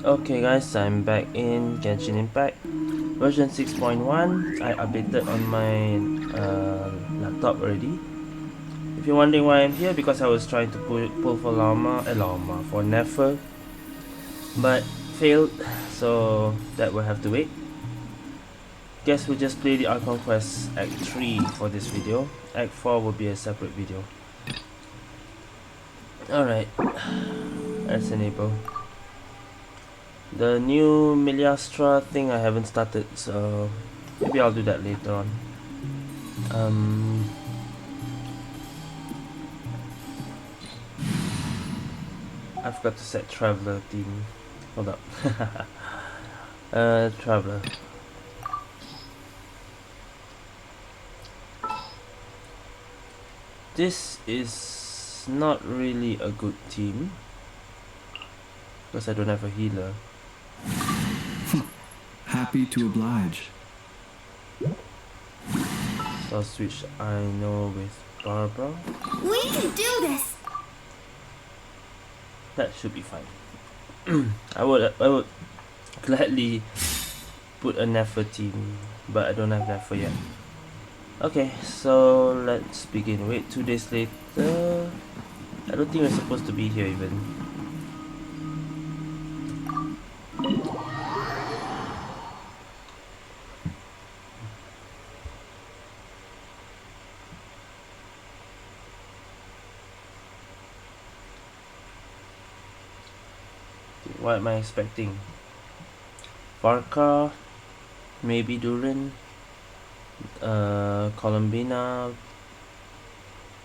Okay guys, I'm back in Genshin Impact version 6.1. I updated on my laptop already. If you're wondering why I'm here, because I was trying to pull for llama for Nefer, but failed, so that will have to wait. Guess we'll just play the Archon Quest Act 3 for this video. Act 4 will be a separate video. Alright, let's enable. The new Miliastra thing I haven't started, so maybe I'll do that later on. I forgot to set Traveler theme. Hold up. Traveler. This is not really a good team because I don't have a healer. Happy to oblige. So I'll switch I know with Barbara. We can do this! That should be fine. I would gladly put a Nefer team, but I don't have Nefer yet. Okay, so let's begin. Wait, 2 days later. I don't think we're supposed to be here even. What am I expecting? Varka, maybe Durin, Columbina,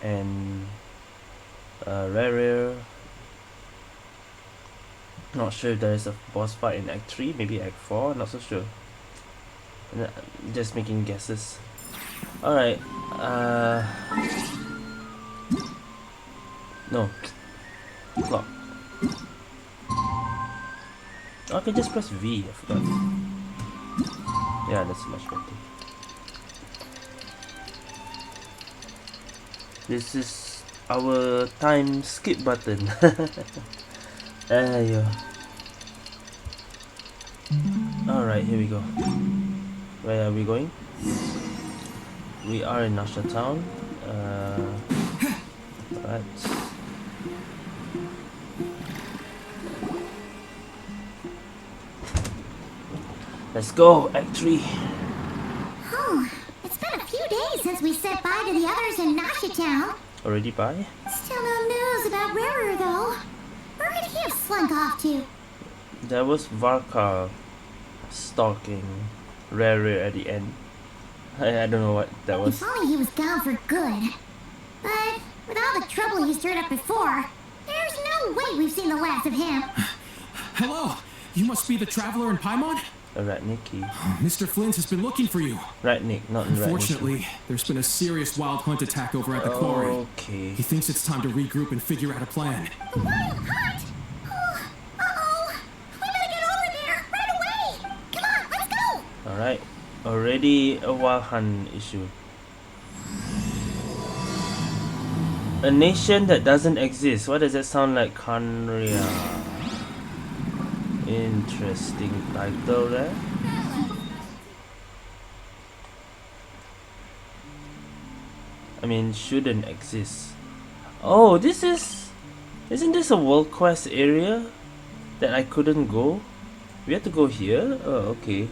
and Rerir. Not sure if there is a boss fight in Act 3, maybe Act 4, not so sure. Just making guesses. Alright, no. Clock. I can just press V, I forgot. Yeah, that's much better. This is our time skip button. Yeah. Alright, here we go. Where are we going? We are in Nasha Town. Alright. Let's go, Act 3. Oh, it's been a few days since we said bye to the others in Nasha Town. Already bye? Still no news about Rerir though. Where could he have slunk off to? There was Varka stalking Rerir at the end. I don't know what that was. If only he was gone for good. But with all the trouble he stirred up before, there's no way we've seen the last of him. Hello! You must be the traveler in Paimon? Ratniki. Mr. Flint has been looking for you. Ratnik, not in Unfortunately, there's been a serious wild hunt attack over at the quarry. Okay. He thinks it's time to regroup and figure out a plan. The wild hunt? Oh, uh-oh! We better get over there, right away! Come on, let's go! Alright. Already a wild hunt issue. A nation that doesn't exist. What does that sound like? Khanria. Interesting title there. I mean, shouldn't exist. Oh, this is... Isn't this a world quest area that I couldn't go? We have to go here? Oh, okay.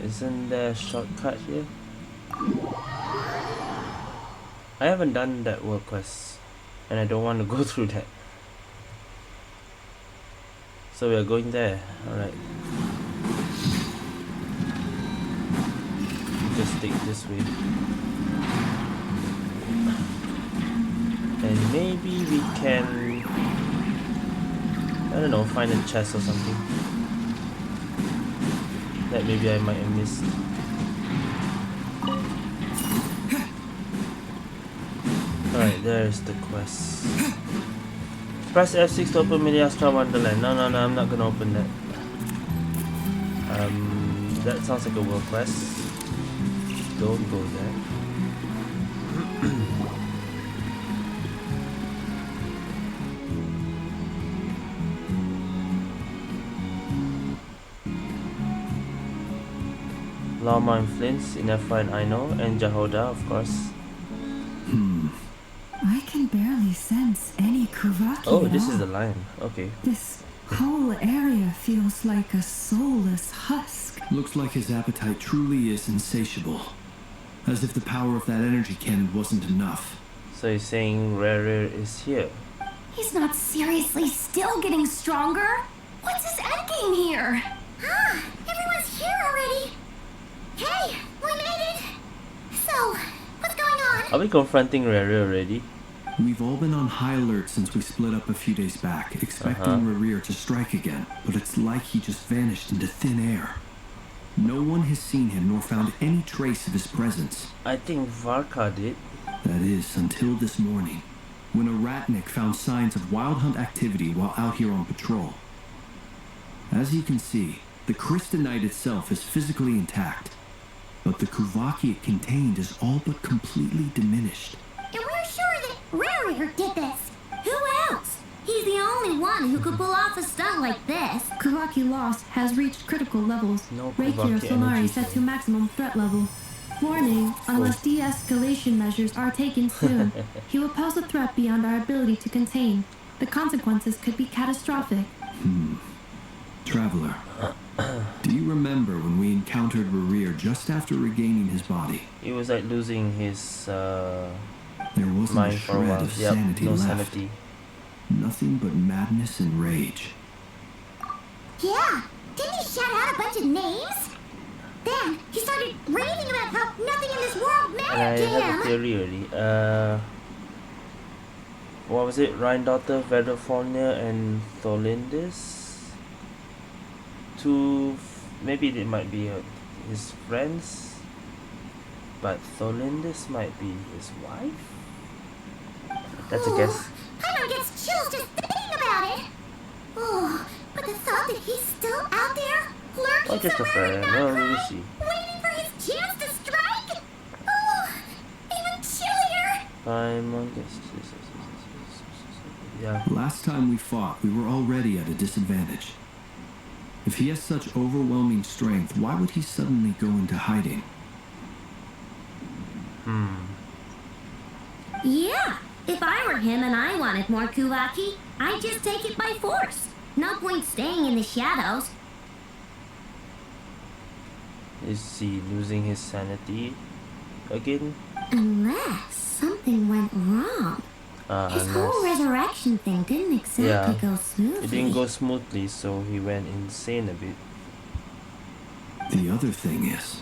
Isn't there a shortcut here? I haven't done that world quest, and I don't want to go through that. So we are going there. Alright. Just take this way. And maybe we can, I don't know, find a chest or something that maybe I might have missed. Alright, there's the quest. Press F6 to open Miliastra Wonderland. No, I'm not gonna open that. That sounds like a world quest. Don't go there. Lama and Flint's in F1 I know, and Jahoda, of course. I can barely sense any Kuvaki Oh, at this all. is the lion. Okay. This whole area feels like a soulless husk. Looks like his appetite truly is insatiable. As if the power of that energy cannon wasn't enough. So he's saying Rerir is here. He's not seriously still getting stronger? What's his endgame here? Ah, everyone's here already. Hey, we made it. So, what's going on? Are we confronting Rerir already? We've all been on high alert since we split up a few days back, expecting Rerir to strike again, but it's like he just vanished into thin air. No one has seen him nor found any trace of his presence. I think Varka did. That is, until this morning, when a ratnik found signs of wild hunt activity while out here on patrol. As you can see, the crystalline itself is physically intact, but the Kuvaki it contained is all but completely diminished. And we're sure that Rerir did this. Who else? He's the only one who could pull off a stunt like this. Kuvaki loss has reached critical levels. No Reiki Kuvaki or Solari energy set to flow. maximum threat level. Warning, unless de-escalation measures are taken soon, he will pose a threat beyond our ability to contain. The consequences could be catastrophic. Traveler, do you remember when we encountered Rerir just after regaining his body? He was like losing his There wasn't a mind for a shred while. of Yep, sanity no left. sanity. Nothing but madness and rage. Yeah, didn't he shout out a bunch of names? Then he started raving about how nothing in this world And I mattered to have a him. theory already. What was it? Rhine-Daughter, Verdofornia, and Tholindis? Maybe they might be his friends, but Tholindis might be his wife? That's a guess. Paimon gets chills just thinking about it. Oh, but the thought that he's still out there, lurking Or just a somewhere in friend. Well, we'll Nod-Krai, see. waiting for his chance to strike. Oh, even chillier. Paimon gets... Yeah. Last time we fought, we were already at a disadvantage. If he has such overwhelming strength, why would he suddenly go into hiding? Yeah, if I were him and I wanted more Kuvaki, I'd just take it by force. No point staying in the shadows. Is he losing his sanity again? Unless something went wrong. His whole Unless... resurrection thing didn't exactly Yeah. go smoothly. It didn't go smoothly, so he went insane a bit. The other thing is,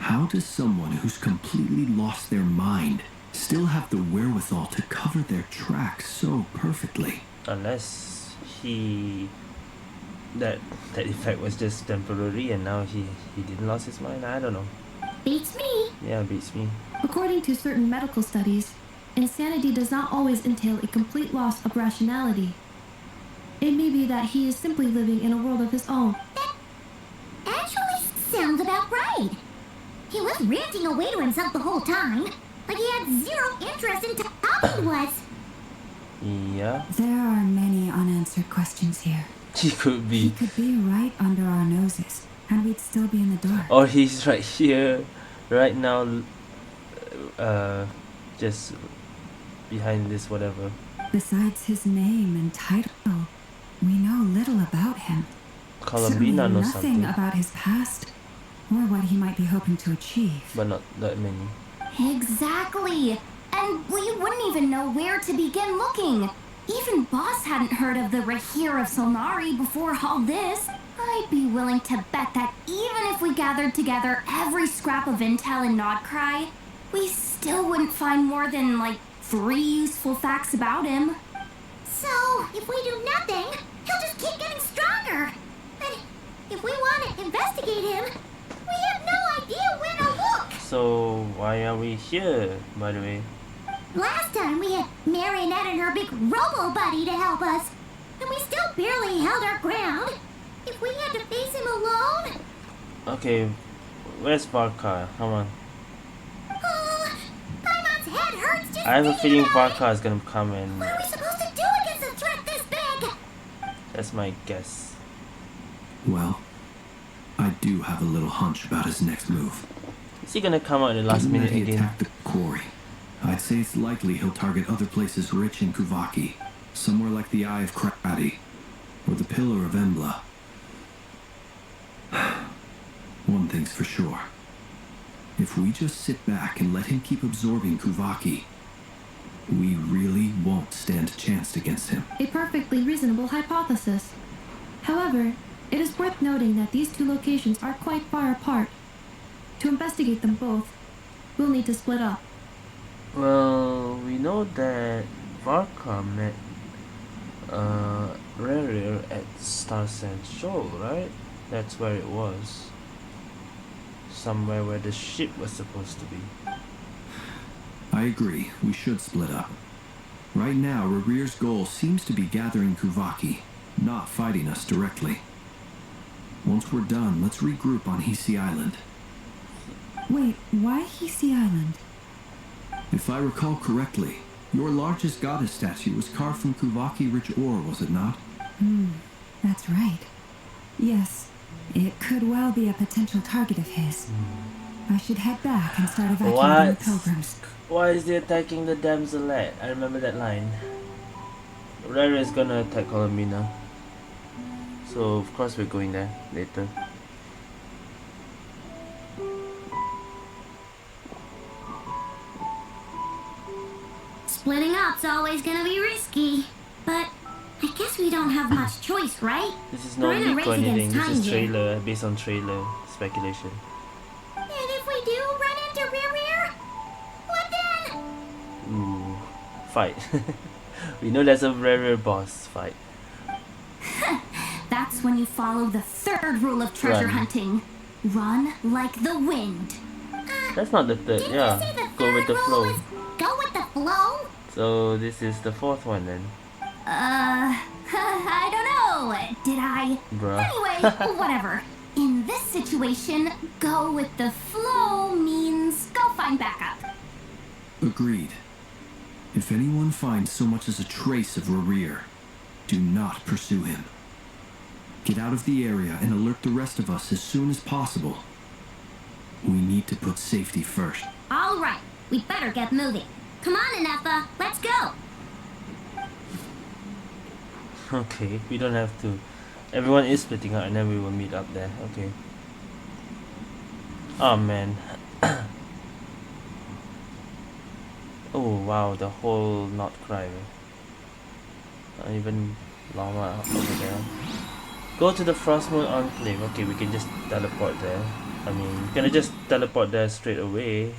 how does someone who's completely lost their mind still have the wherewithal to cover their tracks so perfectly? Unless that effect was just temporary and now he didn't lose his mind. I don't know. Beats me. Yeah, beats me. According to certain medical studies, insanity does not always entail a complete loss of rationality. It may be that he is simply living in a world of his own. Actually, sounds about right. He was ranting away to himself the whole time, like he had zero interest in how he was. Yeah, There are many unanswered questions here. he could He be. could be right under our noses, and we'd still be in the dark. Or he's right here, right now, just behind this whatever. Besides his name and title, we know little about him. Certainly Columbina knows nothing something, about his past, or what he might be hoping to achieve. but not that many. Exactly. And we wouldn't even know where to begin looking. Even Boss hadn't heard of the Rerir of Solnari before all this. I'd be willing to bet that even if we gathered together every scrap of intel in Nod-Krai, we still wouldn't find more than, like, 3 useful facts about him. So, if we do nothing, he'll just keep getting stronger. And if we want to investigate him, we have no idea where to look. So why are we here, by the way? Last time we had Marionette and her big robo-buddy to help us, and we still barely held our ground. If we had to face him alone... Okay, where's Varka? Come on. Oh, Paimon's head hurts just I have a thinking feeling about it. Varka is gonna come and What are we supposed to do against a threat this big? that's my guess. Well, I do have a little hunch about his next move. Is he gonna come out in the last Given minute that he again? attacked the quarry, I'd say it's likely he'll target other places rich in Kuvaki, somewhere like the Eye of Krati, or the Pillar of Embla. One thing's for sure. If we just sit back and let him keep absorbing Kuvaki, we really won't stand a chance against him. A perfectly reasonable hypothesis. However, it is worth noting that these two locations are quite far apart. To investigate them both, we'll need to split up. Well, we know that Varka met Rerir at Star Sand Shoal, right? That's where it was. Somewhere where the ship was supposed to be. I agree, we should split up. Right now, Rerir's goal seems to be gathering Kuvaki, not fighting us directly. Once we're done, let's regroup on Hisi Island. Wait, why Hisi Island? If I recall correctly, your largest goddess statue was carved from Kuvaki-rich ore, was it not? That's right. Yes, it could well be a potential target of his. I should head back and start evacuating the pilgrims. Why is he attacking the damselette? I remember that line. Rerir is gonna attack Columbina. So of course we're going there later. Splitting up's always gonna be risky, but I guess we don't have much choice, right? This is no We're in a leak or race anything. against This time is here. trailer, based on trailer speculation. And if we do run into Rerir, what then? Ooh, fight. We know there's a Rerir boss fight. That's when you follow the third rule of treasure Run. hunting. Run like the wind. That's not the third, Didn't yeah. you say the Go with third the rule flow. was go with the flow? So this is the fourth one then. I don't know. Did I? Bruh. Anyway, whatever. In this situation, go with the flow means go find backup. Agreed. If anyone finds so much as a trace of Rerir, do not pursue him. Get out of the area and alert the rest of us as soon as possible. We need to put safety first. All right, we better get moving. Come on, Anetha, let's go. Okay, we don't have to. Everyone is splitting up and then we will meet up there. Okay. Oh man. Oh wow, the whole Nod-Krai. Even Llama over there. Go to the Frost Moon Enclave. Okay, we can just teleport there. I mean, can I just teleport there straight away?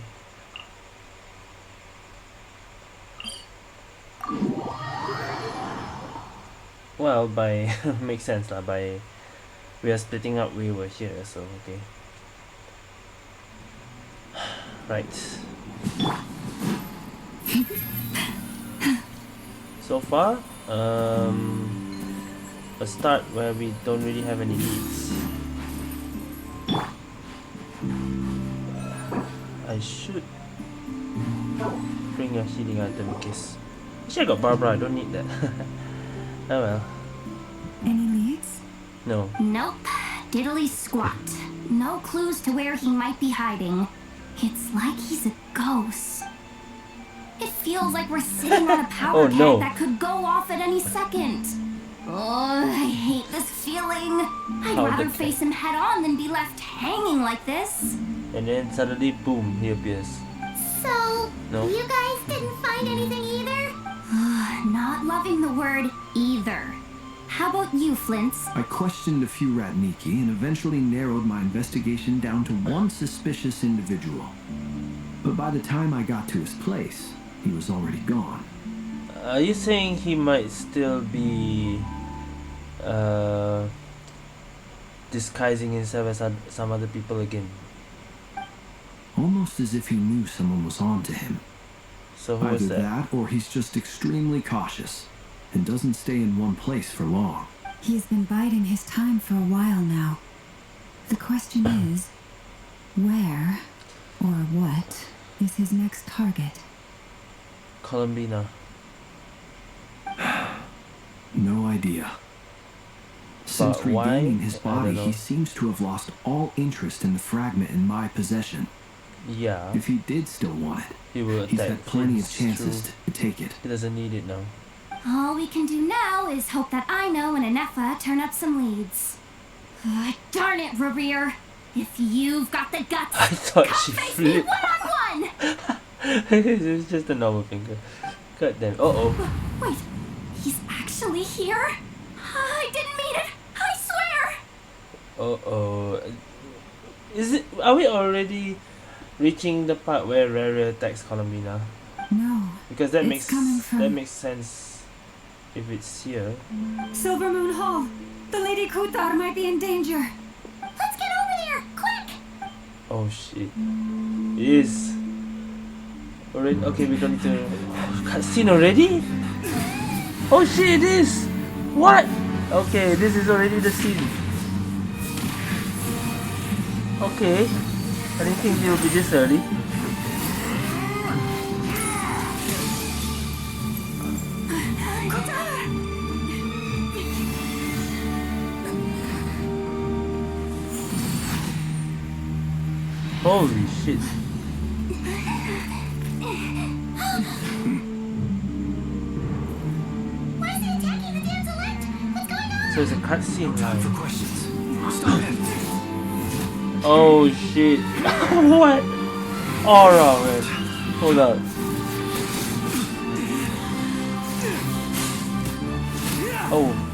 Well, by makes sense lah. By we are splitting up, we were here, so okay. Right. So far, a start where we don't really have any leads. I should bring a healing item in case. Actually, I got Barbara. I don't need that. Oh well. Any leads? No. Nope. Diddly squat. No clues to where he might be hiding. It's like he's a ghost. It feels like we're sitting on a power Oh, no. cat that could go off at any second. Oh, I hate this feeling. I'd Power rather cat. face him head on than be left hanging like this. And then suddenly, boom, he appears. So, No. you guys didn't find anything either? Not loving the word either. How about you, Flints? I questioned a few Ratniki and eventually narrowed my investigation down to one suspicious individual. But by the time I got to his place, he was already gone. Are you saying he might still be disguising himself as some other people again? Almost as if he knew someone was on to him. So who is Either that? that or he's just extremely cautious and doesn't stay in one place for long. He's been biding his time for a while now. The question is, where or what is his next target? Columbina. No idea. Since But why? regaining his I don't body, know. he seems to have lost all interest in the fragment in my possession. Yeah, If he did still want it, he will he's attack had plenty of kids, chances true. to take it. He doesn't need it now. All we can do now is hope that Aino and Anefa turn up some leads. Darn it, Rerir! If you've got the guts, I thought come she face me flipped. one-on-one! It's just a normal finger. God damn. Uh-oh. Wait, he's actually here? I didn't mean it! I swear! Uh-oh. Is it... Are we already reaching the part where Rerir attacks Colomina? No. Because that It's coming from- that makes sense if it's here. Silver Moon Hall. The Lady Kuthar might be in danger. Let's get over there, quick! Oh shit. It is. Already, okay, we don't need to... Cutscene already? Oh shit, it is! What? Okay, this is already the scene. Okay. I didn't think it would be this early. Holy shit. Why is he attacking the damsel elect? What's going on? So it's a cutscene Time for now. questions. Stop it. Oh shit. What? Aura, man. Hold on. Oh.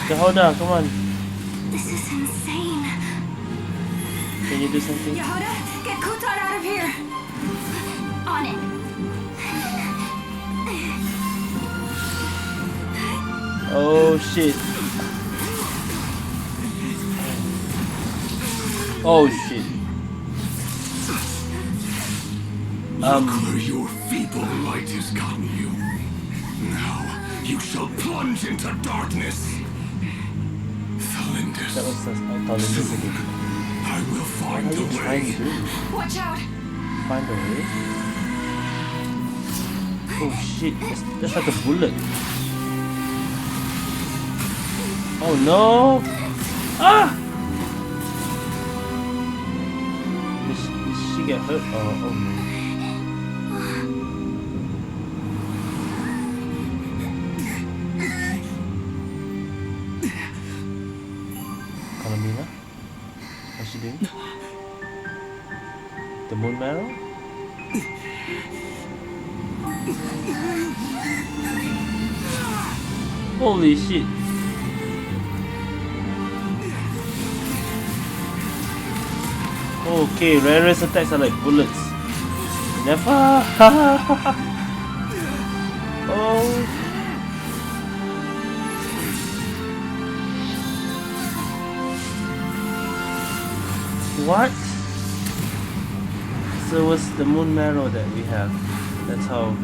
Okay, hold on, come on. This is insane. Can you do something? Yehuda, get Kuthar out of here. On it. Oh shit. Oh shit. Where your feeble light has gotten you. Now you shall plunge into darkness. That was Thalindus, I thought it was again. I will What find are you a trying way. to do? Watch out. Find a way? Oh shit, that's like a bullet. Oh no! Ah! Did she get hurt? Oh no. Colomina? What's she doing? The moon marrow? Holy shit! Okay, Rerir's attacks are like bullets. Never! Oh! What? So it was the moon marrow that we have. That's how...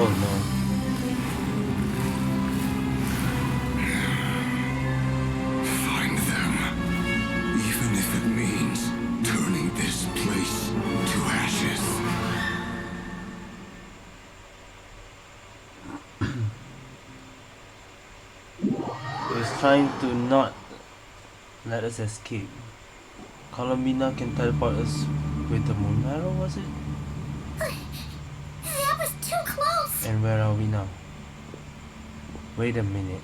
Oh no. Find them. Even if it means turning this place to ashes. He was trying to not let us escape. Colomina can teleport us with the moon arrow, was it? That was too close! And where are we now? Wait a minute.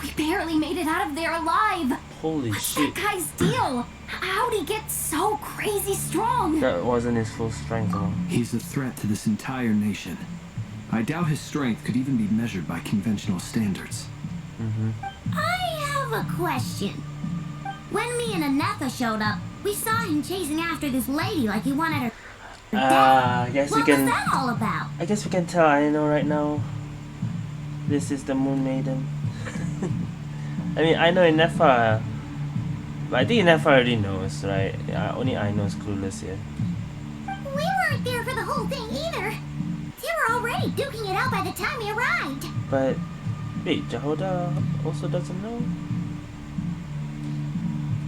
We barely made it out of there alive. Holy What's shit. that guy's deal? How'd he get so crazy strong? That wasn't his full strength, though. He's a threat to this entire nation. I doubt his strength could even be measured by conventional standards. I have a question. When me and Anefa showed up, we saw him chasing after this lady like he wanted her dead. I guess we What was can... that all about? I guess we can tell Aino right now. This is the Moon Maiden. I mean, I know Nefa, but I think Nefa already knows, right? Yeah, only I know is clueless here. We weren't there for the whole thing either. They were already duking it out by the time we arrived. But wait, Jehoda also doesn't know,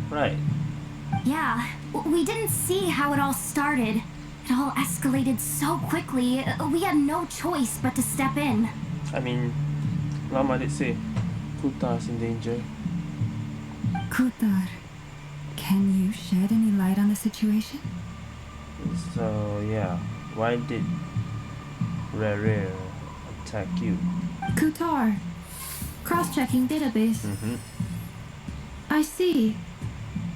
right? Yeah, we didn't see how it all started. It all escalated so quickly, we had no choice but to step in. I mean, Lama did say Kuta's in danger. Kutar, can you shed any light on the situation? So yeah, why did Rerir attack you? Kutar. Cross-checking database. I see.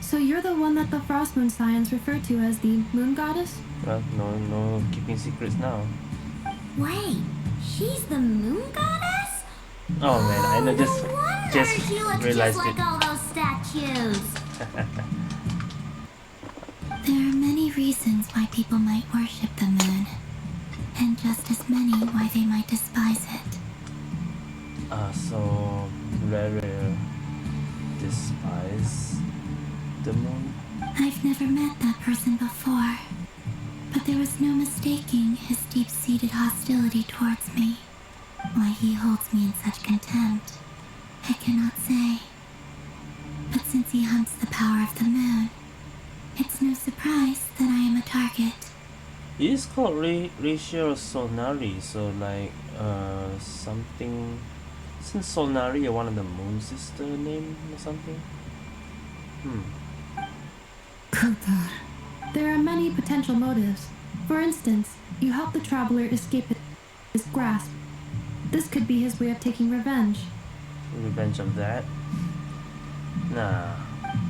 So you're the one that the Frost Moon Scions refer to as the Moon Goddess? Well, no keeping secrets now. Wait, she's the moon goddess? Oh man, I know, just She looks realized just like it. all those statues. There are many reasons why people might worship the moon, and just as many why they might despise it. So Rerir despise the moon? I've never met that person before, but there was no mistaking his deep-seated hostility towards me. Why he holds me in such contempt, I cannot say. But since he hunts the power of the moon, it's no surprise that I am a target. It is called Rerir Solnari, so like something. Isn't Solnari one of the moon sister name or something? Kutar, There are many potential motives. For instance, you help the traveler escape his grasp. This could be his way of taking revenge. Revenge of that? Nah,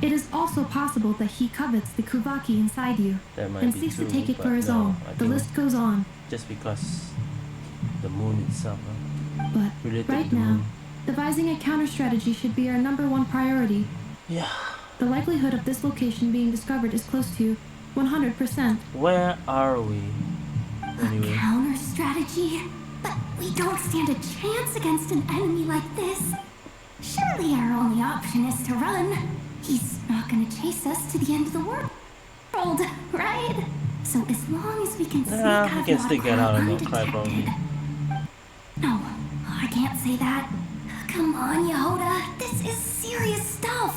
It is also possible that he covets the Kuvaki inside you that might and be seeks true, to take it but for his no, own. I The think list goes on. just because the moon itself, But related to right the now, moon. devising a counter strategy should be our #1 priority. Yeah. The likelihood of this location being discovered is close to 100%. Where are we? Anyway. Counter strategy? But we don't stand a chance against an enemy like this. Surely our only option is to run. He's not gonna chase us to the end of the world, right? So as long as we can sneak Yeah, out we of can still get out of Nod-Krai undetected. probably. No, I can't say that. Come on, Yehoda. This is serious stuff.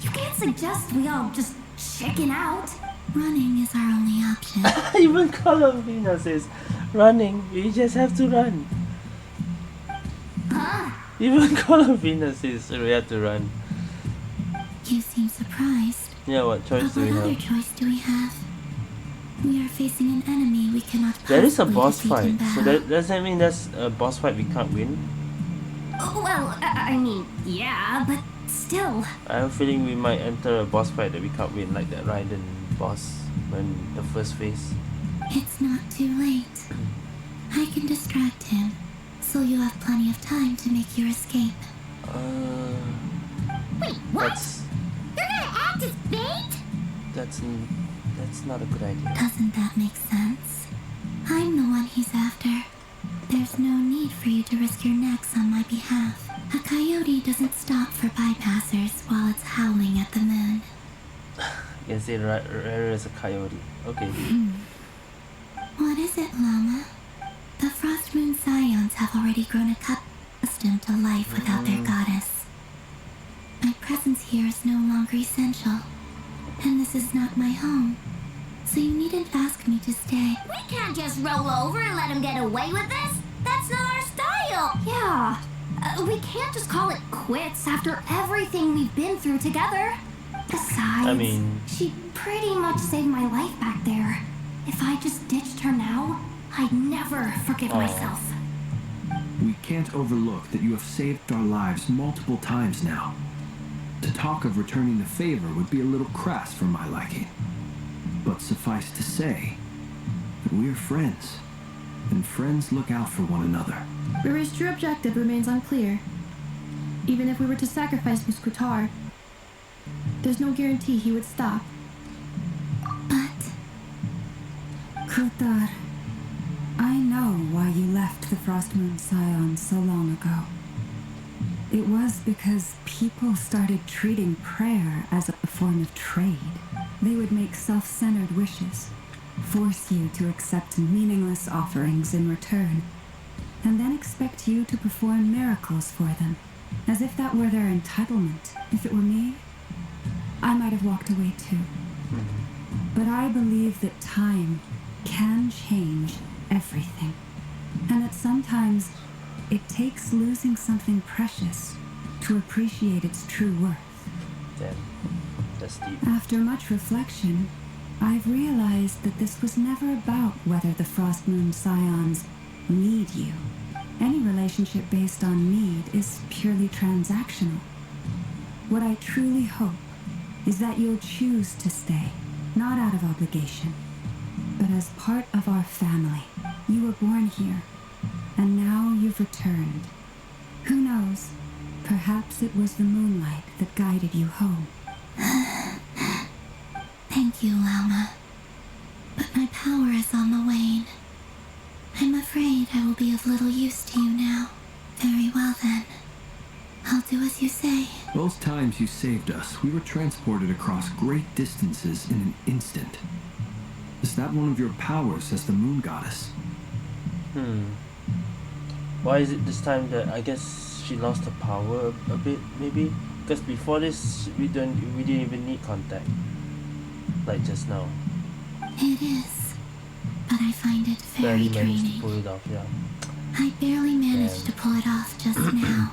You can't suggest we all just chicken out. Running is our only option. Even Colavina says running, we just have to run. Huh? Even Colavina says we have to run. You seem surprised. Yeah, what choice But do we what other have? choice do we have? We are facing an enemy we cannot There is a possibly boss defeat in fight, so battle. does that mean that's a boss fight we can't win? Well, I mean, yeah, but still. I have a feeling we might enter a boss fight that we can't win, like that Raiden boss when the first phase. It's not too late. I can distract him, so you'll have plenty of time to make your escape. Wait, what? That's You're gonna act as bait? that's not a good idea. Doesn't that make sense? I'm the one he's after. There's no need for you to risk your necks on my behalf. A coyote doesn't stop for bypassers while it's howling at the moon. You can say Rerir is a coyote. Okay. What is it, Llama? The Frost Moon Scions have already grown accustomed to life without their goddess. My presence here is no longer essential, and this is not my home. So you needn't ask me to stay. We can't just roll over and let him get away with this. That's not our style. Yeah, we can't just call it quits after everything we've been through together. Besides, I mean- she pretty much saved my life back there. If I just ditched her now, I'd never forgive myself. We can't overlook that you have saved our lives multiple times now. To talk of returning the favor would be a little crass for my liking. But suffice to say that we are friends, and friends look out for one another. Rerir's true objective remains unclear. Even if we were to sacrifice Miss Kutar, there's no guarantee he would stop. But Kutar, I know why you left the Frost Moon Scions so long ago. It was because people started treating prayer as a form of trade. They would make self-centered wishes, force you to accept meaningless offerings in return, and then expect you to perform miracles for them, as if that were their entitlement. If it were me, I might have walked away too. But I believe that time can change everything. And that sometimes it takes losing something precious to appreciate its true worth. Damn, that's deep. After much reflection, I've realized that this was never about whether the Frost Moon Scions need you. Any relationship based on need is purely transactional. What I truly hope is that you'll choose to stay, not out of obligation, but as part of our family. You were born here, and now you've returned. Who knows? Perhaps it was the moonlight that guided you home. Thank you, Lama. But my power is on the wane. I'm afraid I will be of little use to you now. Very well then. I'll do as you say. Those times you saved us, we were transported across great distances in an instant. Is that one of your powers as the moon goddess? Why is it this time that I guess she lost her power a bit, maybe? Because before this, we didn't even need contact. Like just now. It is. But I find it very Barely managed to draining. pull it off, yeah. I barely managed Damn. to pull it off just now.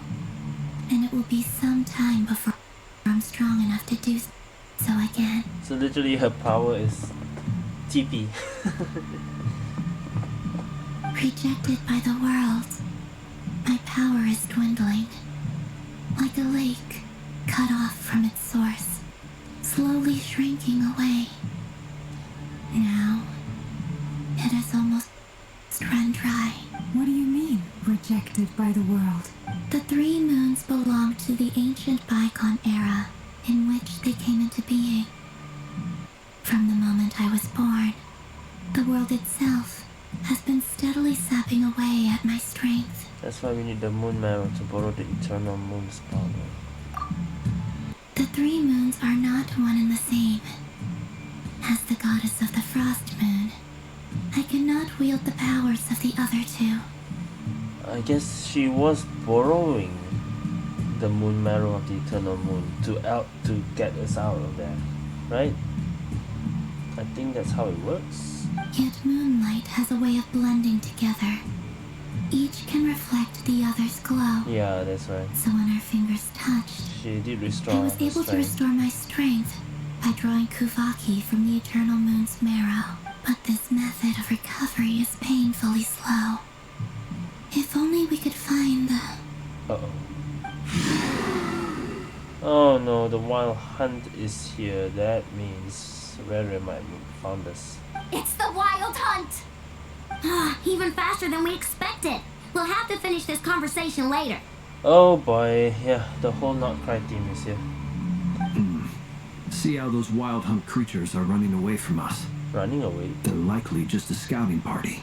And it will be some time before I'm strong enough to do so again. So literally her power is TP. Rejected by the world, my power is dwindling. Like a lake cut off from its source, slowly shrinking away. Now, it has almost run dry. What do you mean, rejected by the world? The 3 moons belonged to the ancient bygone era in which they came into being. From the moment I was born, the world itself has been steadily sapping away at my strength. That's why we need the moon marrow to borrow the eternal moon's power. The 3 moons are not one and the same. As the goddess of the Frost Moon, I cannot wield the powers of the other 2. I guess she was borrowing the moon marrow of the eternal moon to get us out of there, right? I think that's how it works. Yet moonlight has a way of blending together. Each can reflect the other's glow. Yeah, that's right. So when our fingers touched, She did restore I was her able to strength. restore my strength by drawing Kuvaki from the eternal moon's marrow. But this method of recovery is painfully slow. If only we could find the... Uh-oh. Oh no, the wild hunt is here. That means Rerir might have found us. It's the wild hunt! Even faster than we expected. We'll have to finish this conversation later. Oh boy, yeah, the whole Nod-Krai team is here. See how those wild hunt creatures are running away from us. Running away. They're likely just a scouting party,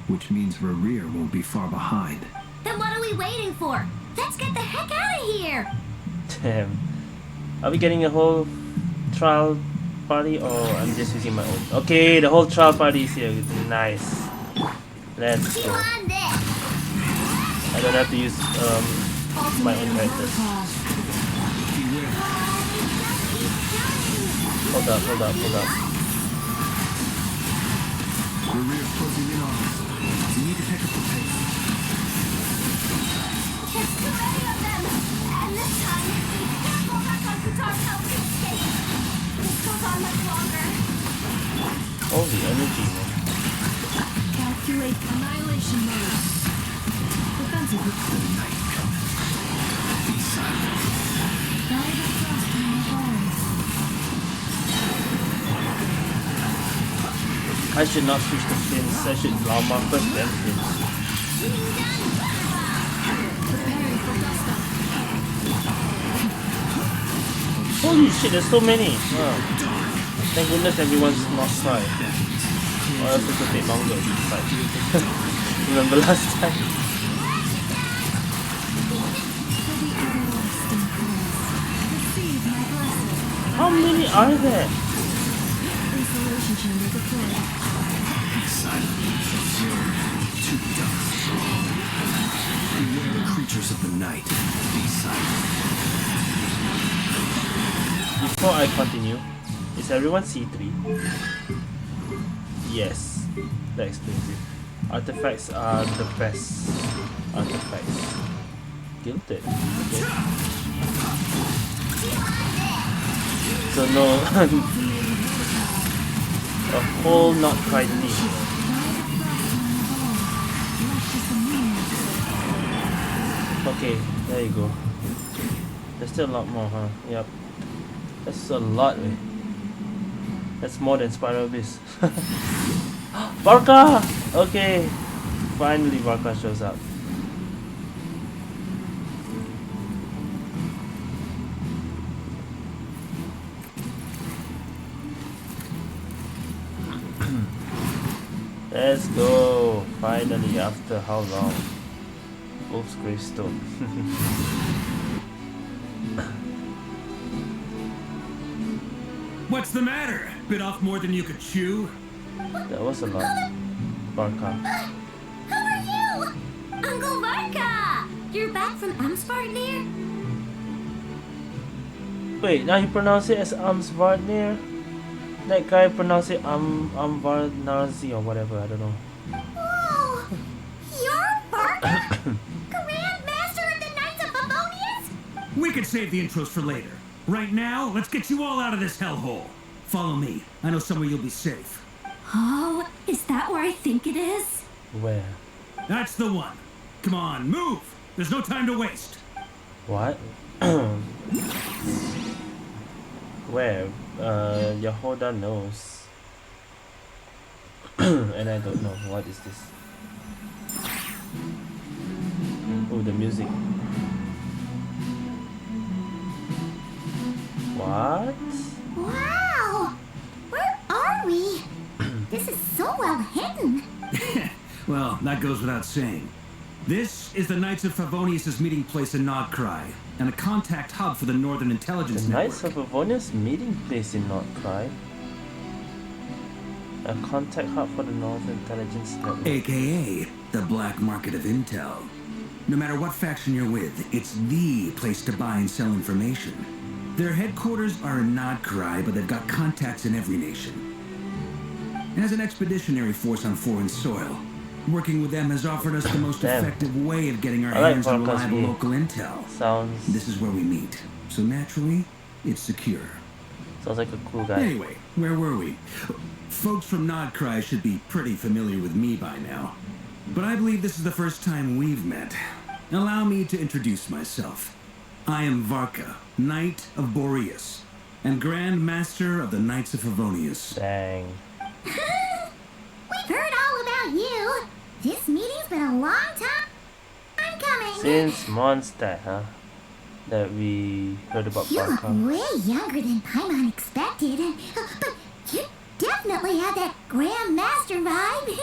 which means Rerir won't be far behind. Then what are we waiting for? Let's get the heck out of here! Damn. Are we getting a whole trial party or I'm just using my own? Okay, the whole trial party is here. Nice. Let's You go. on this! I don't have to use my own characters. Hold up. Rerir's closing in on us. We need to pick up the pace. There's too many of them! And this time, we can't go back on Kutar's house to escape! This goes on much longer. Oh, the energy, man. Calculate annihilation mode. Defensive retreat. Be silent. Guide the thrust from the forest. I should not switch the fins. I should Llama first then fins. Preparing for dust up. Holy shit, there's so many. Wow. Thank goodness everyone's not tried. Or else it could take longer to fight. Remember last time? Receive my blessing. How many are there? Isolation chamber deployed. Be silent. Too dark. Beware the creatures of the night. Be silent. Before I continue, is everyone C3? Yes, that explains it. Artifacts are the best artifacts. Gilded. Okay. So no, a whole Nod-Krai theme. Okay, there you go. There's still a lot more, huh? Yep. That's a lot, man. That's more than Spiral Abyss. Barca! Okay. Finally Barca shows up. Let's go. Finally, after how long? Wolf's Gravestone. What's the matter? Bit off more than you could chew? That was a lot. Barca. Who are you? Uncle Varka! You're back from Amsvarnir? Wait, now you pronounce it as Amsvarnir? That guy pronounced it Amvarnarzi or whatever, I don't know. Whoa! You're Varka? Grand Master of the Knights of Favonius? We could save the intros for later. Right now, let's get you all out of this hellhole. Follow me. I know somewhere you'll be safe. Oh, is that where I think it is? Where? That's the one. Come on, move. There's no time to waste. What? Where? Yahoda knows. And I don't know. What is this? Oh, the music. What? Wow! Where are we? This is so well hidden. Well, that goes without saying. This is the Knights of Favonius' meeting place in Nod-Krai, and a contact hub for the Northern Intelligence The Network. Knights of Favonius meeting place in Nod-Krai. A contact hub for the Northern Intelligence Network. AKA the black market of intel. No matter what faction you're with, it's the place to buy and sell information. Their headquarters are in Nod-Krai, but they've got contacts in every nation. As an expeditionary force on foreign soil, working with them has offered us the most Damn. effective way of getting our I like hands on Varka's reliable view. local intel. Sounds This is where we meet, so naturally, it's secure. sounds like a cool guy. Anyway, where were we? Folks from Nod-Krai should be pretty familiar with me by now. But I believe this is the first time we've met. Allow me to introduce myself. I am Varka, Knight of Boreas, and Grand Master of the Knights of Favonius. Dang. We've heard all about you. This meeting's been a long time coming. Since Mondstadt, huh? That we heard about You look Barca. way younger than Paimon expected. But you definitely have that Grand Master vibe.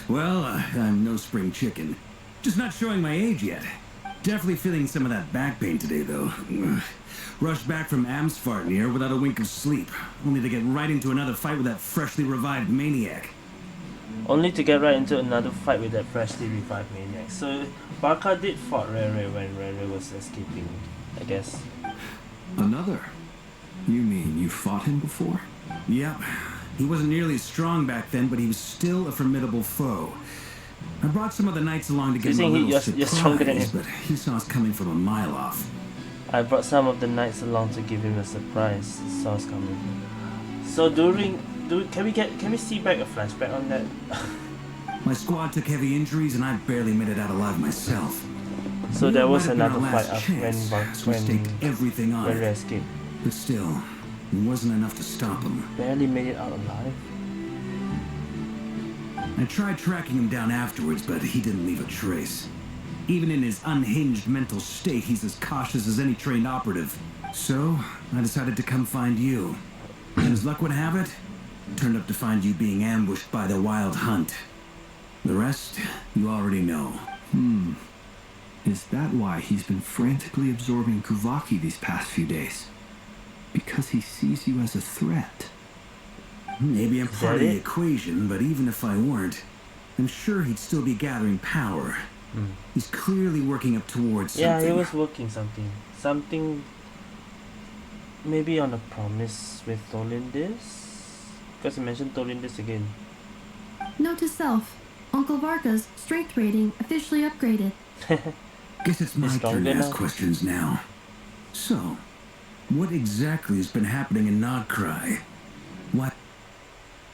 Well, I'm no spring chicken. Just not showing my age yet. Definitely feeling some of that back pain today, though. Rushed back from Amsvarnir without a wink of sleep, only to get right into another fight with that freshly revived maniac. Only to get right into another fight with that freshly revived maniac. So Barca did fought Rerir when Rerir was escaping, I guess. Another? You mean you fought him before? Yep. He wasn't nearly as strong back then, but he was still a formidable foe. I brought some of the knights along to give him a You're little saying you're stronger than surprise, him. but he saw us coming from a mile off. I brought some of the knights along to give him a surprise. Saws coming. So can we see back a flashback on that? My squad took heavy injuries, and I barely made it out alive myself. So there was Might have been another our fight last after chance, so we when staked everything on Rerir it. escaped. But still, it wasn't enough to stop him. Barely made it out alive. I tried tracking him down afterwards, but he didn't leave a trace. Even in his unhinged mental state, he's as cautious as any trained operative. So, I decided to come find you. And as luck would have it, turned up to find you being ambushed by the Wild Hunt. The rest, you already know. Is that why he's been frantically absorbing Kuvaki these past few days? Because he sees you as a threat. Maybe I'm part of the it? equation, but even if I weren't, I'm sure he'd still be gathering power. He's clearly working up towards something. Yeah, he was working something. Something maybe on a promise with Olindis? Because you mentioned Torindus again. Note to self, Uncle Varka's strength rating officially upgraded. Guess it's my He's turn to stronger ask now. questions now. So, what exactly has been happening in Nod-Krai? Why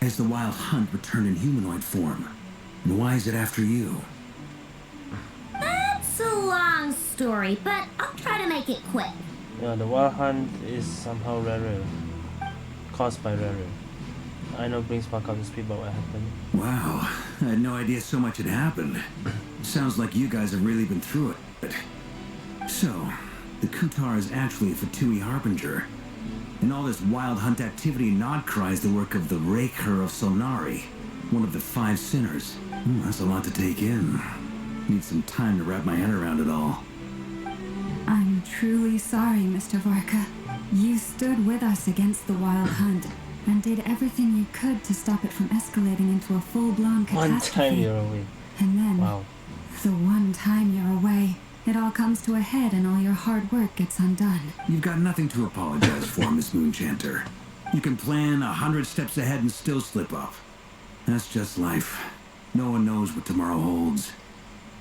has the Wild Hunt returned in humanoid form? And why is it after you? That's a long story, but I'll try to make it quick. Yeah, the Wild Hunt is somehow Rerir. Caused by Rerir. I know brings back up to speed about what happened. Wow, I had no idea so much had happened. Sounds like you guys have really been through it. So, the Kutar is actually a Fatui Harbinger. And all this Wild Hunt activity in Nod-Krai is the work of the Rerir of Solnari, one of the 5 sinners. That's a lot to take in. Need some time to wrap my head around it all. I'm truly sorry, Mr. Varka. You stood with us against the Wild Hunt and did everything you could to stop it from escalating into a full-blown One catastrophe. time you're away. And then, Wow. the one time you're away, it all comes to a head and all your hard work gets undone. You've got nothing to apologize for, Miss Moonchanter. You can plan 100 steps ahead and still slip up. That's just life. No one knows what tomorrow holds.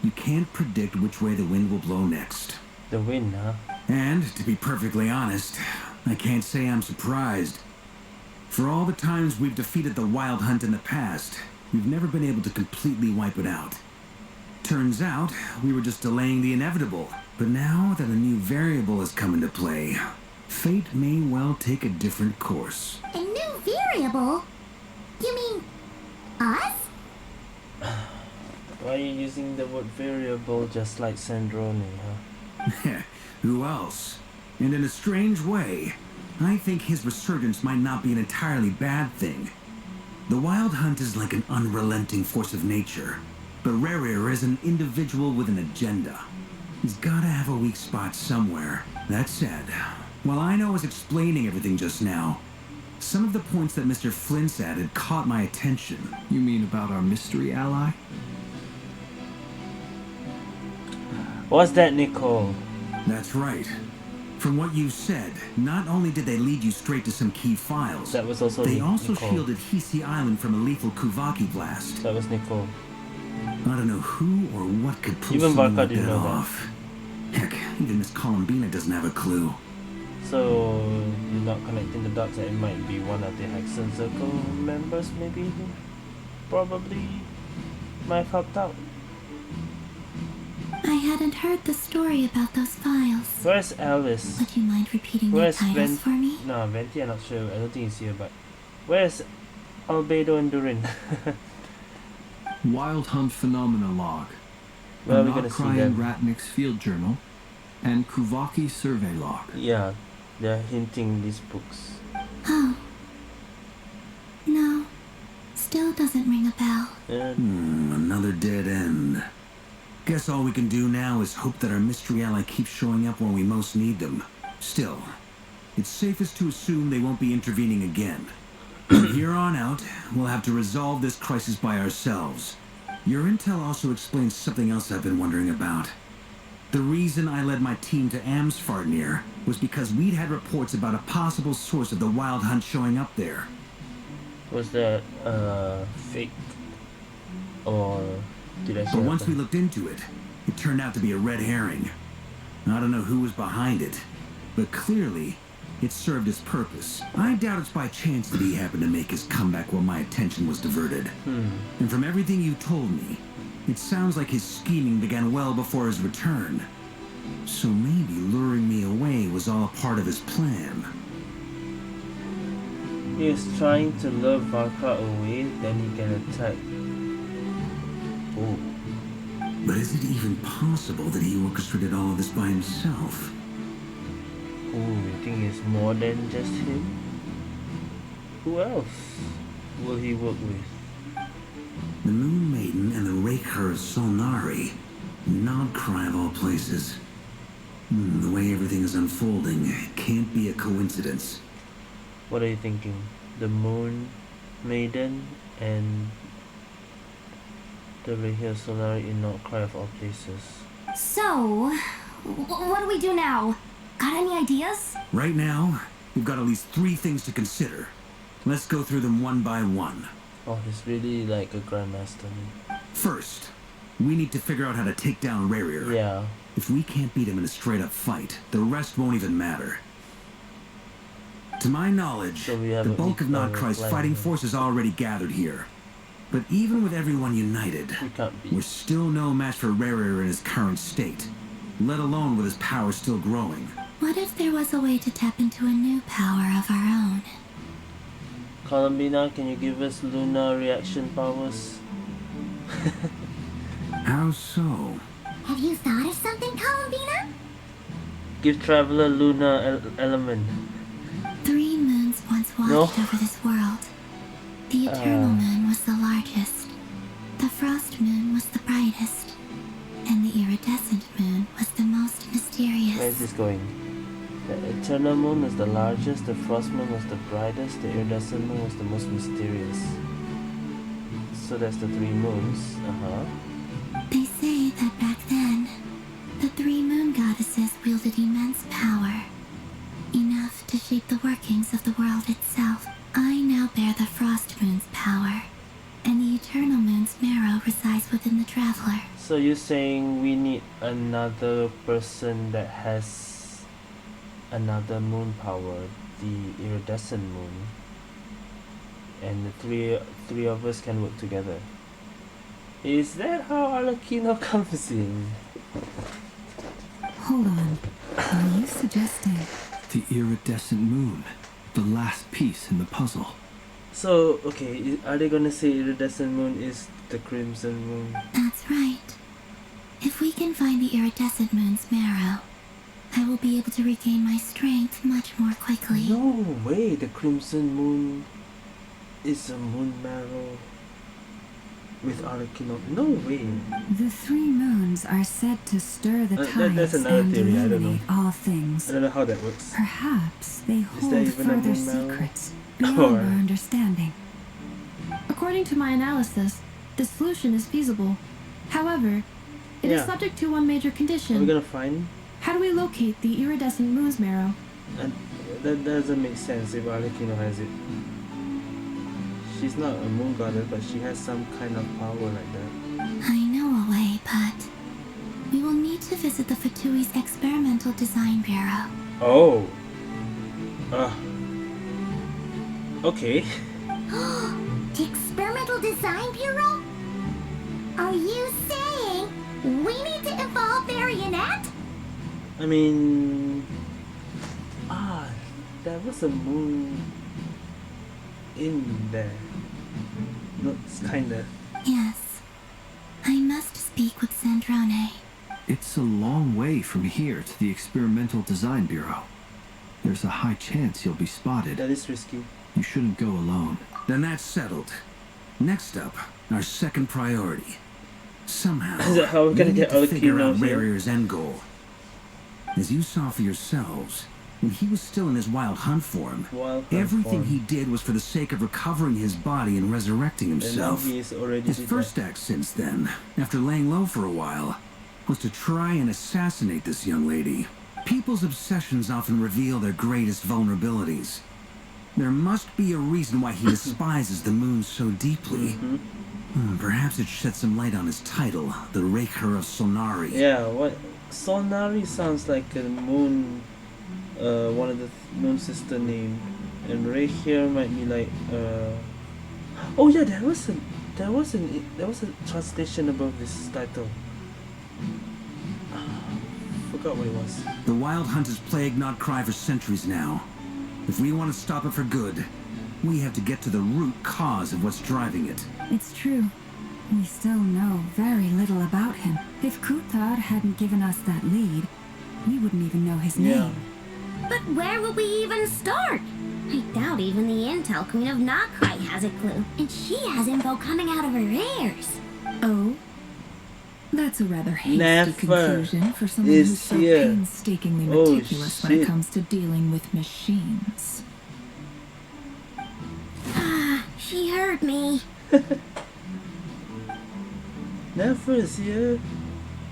You can't predict which way the wind will blow next. The win, huh? And, to be perfectly honest, I can't say I'm surprised. For all the times we've defeated the Wild Hunt in the past, we've never been able to completely wipe it out. Turns out, we were just delaying the inevitable. But now that a new variable has come into play, fate may well take a different course. A new variable? You mean us? Why are you using the word variable just like Sandrone, huh? Who else? And in a strange way, I think his resurgence might not be an entirely bad thing. The Wild Hunt is like an unrelenting force of nature, but Rerir is an individual with an agenda. He's gotta have a weak spot somewhere. That said, while I was explaining everything just now, some of the points that Mr. Flint's added caught my attention. You mean about our mystery ally? What's that, Nicole? That's right. From what you said, not only did they lead you straight to some key files, That was also they also Nicole. shielded Hisi Island from a lethal Kuvaki blast. That was Nicole. I don't know who or what could pull Even something Varka like didn't that know that. off. Heck, even Miss Columbina doesn't have a clue. So you're not connecting the dots that it might be one of the Hexen Circle members, maybe? Probably might have helped out. I hadn't heard the story about those files. Where's Alice? Would you mind repeating their Where's titles for me? No, Venti, I'm not sure. I don't think he's here, but where's Albedo and Durin? Wild Hunt Phenomena Log, Where a are we gonna see Nod-Krai and them? Ratnik's Field Journal, and Kuvaki Survey Log. Yeah, they're hinting these books. Oh. No. Still doesn't ring a bell. Another dead end. Guess all we can do now is hope that our mystery ally keeps showing up when we most need them. Still, it's safest to assume they won't be intervening again. From here on out, we'll have to resolve this crisis by ourselves. Your intel also explains something else I've been wondering about. The reason I led my team to Amsfarnir was because we'd had reports about a possible source of the Wild Hunt showing up there. Was that fake? Or did I But see once we looked into it, it turned out to be a red herring. I don't know who was behind it, but clearly, it served its purpose. I doubt it's by chance that he happened to make his comeback while my attention was diverted. And from everything you told me, it sounds like his scheming began well before his return. So maybe luring me away was all a part of his plan. He is trying to lure Varka away, then he can attack. Oh. But is it even possible that he orchestrated all of this by himself? Oh, you think it's more than just him? Who else will he work with? The Moon Maiden and the Rerir of Solnari. Nod-Krai of all places. The way everything is unfolding, it can't be a coincidence. What are you thinking? The Moon Maiden and the Rerir Solari in Nod-Krai of all places. So, what do we do now? Got any ideas? Right now, we've got at least 3 things to consider. Let's go through them one by one. Oh, he's really like a grandmaster. First, we need to figure out how to take down Rerir. Yeah. If we can't beat him in a straight-up fight, the rest won't even matter. To my knowledge, So we have the an bulk of equal Nod-Krai's plan fighting here. force is already gathered here. But even with everyone united, We can't beat. we're still no match for Rerir in his current state, let alone with his power still growing. What if there was a way to tap into a new power of our own? Columbina, can you give us Luna reaction powers? How so? Have you thought of something, Columbina? Give Traveler Luna element. 3 moons once watched No. over this world. The eternal moon was the largest. The frost moon was the brightest. And the iridescent moon was the most Where is mysterious. this going? The eternal moon was the largest, the frost moon was the brightest, the iridescent moon was the most mysterious. So that's the 3 moons. They say that back then, the 3 moon goddesses wielded immense power. Enough to shape the workings of the world itself. I now bear the frost moon's power. And the eternal moon's marrow resides within the traveler. So you're saying we need another person that has another moon power, the iridescent moon, and the three of us can work together. Is that how Arlecchino comes in? Hold on. Are you suggesting? The iridescent moon, the last piece in the puzzle. So, okay, are they gonna say iridescent moon is the crimson moon? That's right. If we can find the iridescent moon's marrow, I will be able to regain my strength much more quickly. No way, the crimson moon is a moon marrow with Arlecchino. No way. The 3 moons are said to stir the That's tides another and theory, I don't know. illuminate all things. I don't know how that works. Perhaps they there hold even a further moon marrow? secrets beyond Or- our understanding. According to my analysis, this solution is feasible. However, it is Yeah. subject to one major Are we condition. gonna find? How do we locate the iridescent moon's marrow? And that doesn't make sense if Arlecchino has it. She's not a moon goddess, but she has some kind of power like that. I know a way, but we will need to visit the Fatui's Experimental Design Bureau. Oh. Okay. The Experimental Design Bureau? Are you saying we need to evolve Marionette? I mean, there was a moon in there. No, it's kinda. Yes. I must speak with Sandrone. It's a long way from here to the Experimental Design Bureau. There's a high chance you'll be spotted. That is risky. You shouldn't go alone. Then that's settled. Next up, our second priority. Somehow, Is that how we're gonna we get need to figure Arlecchino out here? Rerir's end goal. As you saw for yourselves, when he was still in his wild hunt form, Wild hunt everything form. he did was for the sake of recovering his body and resurrecting And now himself. he is already His did first that. act since then, after laying low for a while, was to try and assassinate this young lady. People's obsessions often reveal their greatest vulnerabilities. There must be a reason why he despises the moon so deeply. Perhaps it sheds some light on his title, the Rerir of Solnari. Yeah, what? Solnari sounds like a moon, one of the moon sister name, and Rerir might be like, oh yeah, there was a translation above this title. Forgot what it was. The Wild Hunt has plagued Nod-Krai for centuries now. If we want to stop it for good, we have to get to the root cause of what's driving it. It's true. We still know very little about him. If Kuthar hadn't given us that lead, we wouldn't even know his Yeah. name. But where will we even start? I doubt even the Intel Queen of Nod-Krai has a clue. And she has info coming out of her ears. Oh? That's a rather hasty Never conclusion for someone is who's so here. painstakingly Oh, meticulous when it shit. comes to dealing with machines. She heard me. Never is here.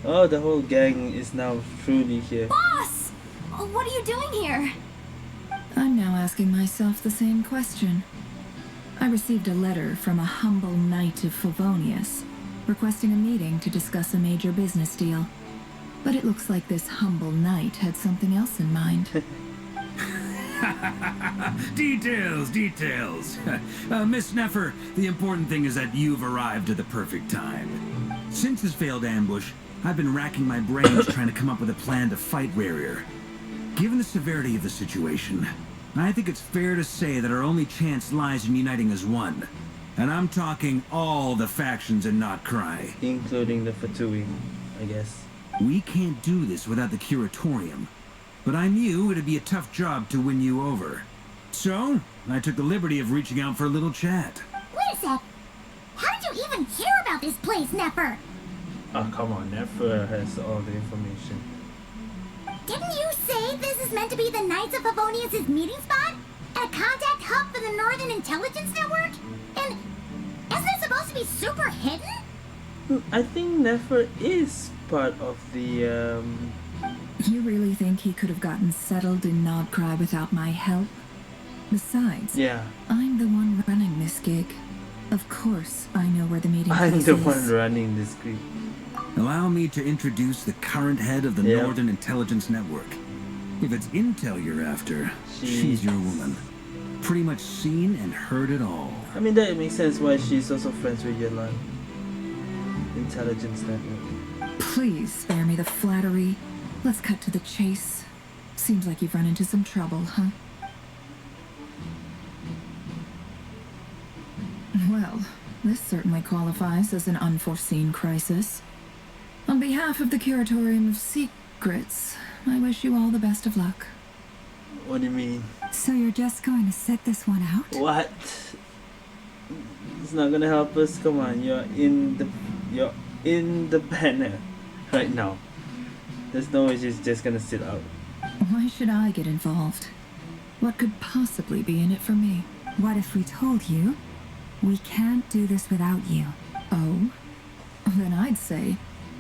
Oh, the whole gang is now truly here. Boss! What are you doing here? I'm now asking myself the same question. I received a letter from a humble knight of Favonius, requesting a meeting to discuss a major business deal. But it looks like this humble knight had something else in mind. Details. Miss Neffer, the important thing is that you've arrived at the perfect time. Since his failed ambush, I've been racking my brains trying to come up with a plan to fight Rerir. Given the severity of the situation, I think it's fair to say that our only chance lies in uniting as one. And I'm talking all the factions in Nod-Krai. Including the Fatui, I guess. We can't do this without the Curatorium. But I knew it'd be a tough job to win you over. So, I took the liberty of reaching out for a little chat. Wait a sec. How did you even hear about this place, Neffer? Oh, come on, Nefer has all the information. Didn't you say this is meant to be the Knights of Favonius' meeting spot? A contact hub for the Northern Intelligence Network? And isn't it supposed to be super hidden? I think Nefer is part of the, You really think he could have gotten settled in Nod-Krai without my help? Besides, yeah. I'm the one running this gig. Of course, I know where the meeting I'm place the is. one running this group. Allow me to introduce the current head of the Yep. Northern Intelligence Network. If it's intel you're after, she's your woman. Pretty much seen and heard it all. I mean, that makes sense why she's also friends with Yelan. Intelligence Network. Please spare me the flattery. Let's cut to the chase. Seems like you've run into some trouble, huh? Well, this certainly qualifies as an unforeseen crisis. On behalf of the Curatorium of Secrets, I wish you all the best of luck. What do you mean? So you're just going to sit this one out? What? It's not gonna help us. Come on, you're in the banner right now. There's no way she's just gonna sit out. Why should I get involved? What could possibly be in it for me? What if we told you we can't do this without you? Oh? Then I'd say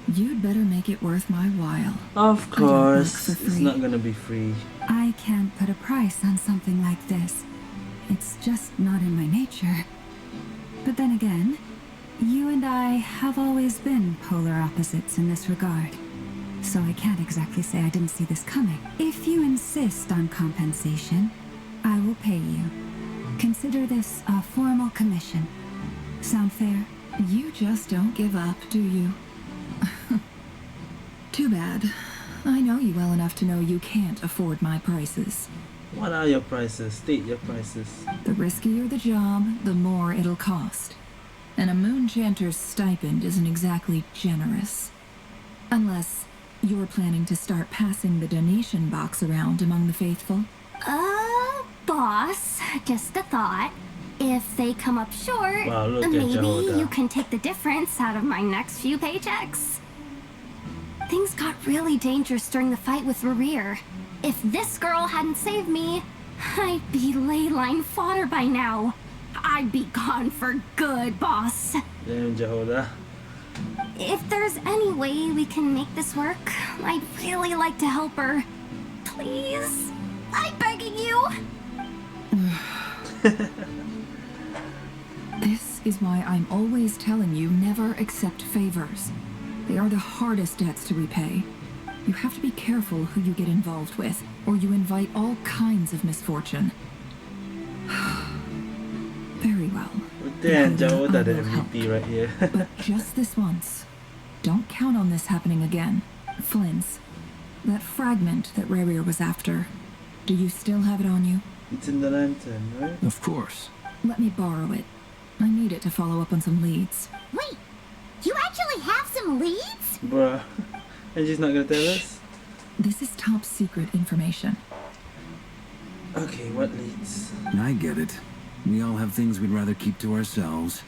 you'd better make it worth my while. Of I don't work course, for it's free. not gonna be free. I can't put a price on something like this. It's just not in my nature. But then again, you and I have always been polar opposites in this regard. So I can't exactly say I didn't see this coming. If you insist on compensation, I will pay you. Consider this a formal commission. Sound fair? You just don't give up, do you? Too bad. I know you well enough to know you can't afford my prices. What are your prices? State your prices. The riskier the job, the more it'll cost. And a moon chanter's stipend isn't exactly generous. Unless you're planning to start passing the donation box around among the faithful. Boss, just a thought. If they come up short, Wow, look at maybe Jehoda. you can take the difference out of my next few paychecks. Things got really dangerous during the fight with Rerir. If this girl hadn't saved me, I'd be ley line fodder by now. I'd be gone for good, boss. Damn, Jehoda. If there's any way we can make this work, I'd really like to help her. Please? I'm begging you. This is why I'm always telling you never accept favors. They are the hardest debts to repay. You have to be careful who you get involved with, or you invite all kinds of misfortune. Very well. Damn, Yehoda, Jehoda, I the will help. MVP right here. But just this once. Don't count on this happening again. Flins, that fragment that Rerir was after, do you still have it on you? It's in the lantern, right? Of course. Let me borrow it. I need it to follow up on some leads. Wait, you actually have some leads? Bruh. And she's not gonna tell us? This is top secret information. Okay, what leads? I get it. We all have things we'd rather keep to ourselves.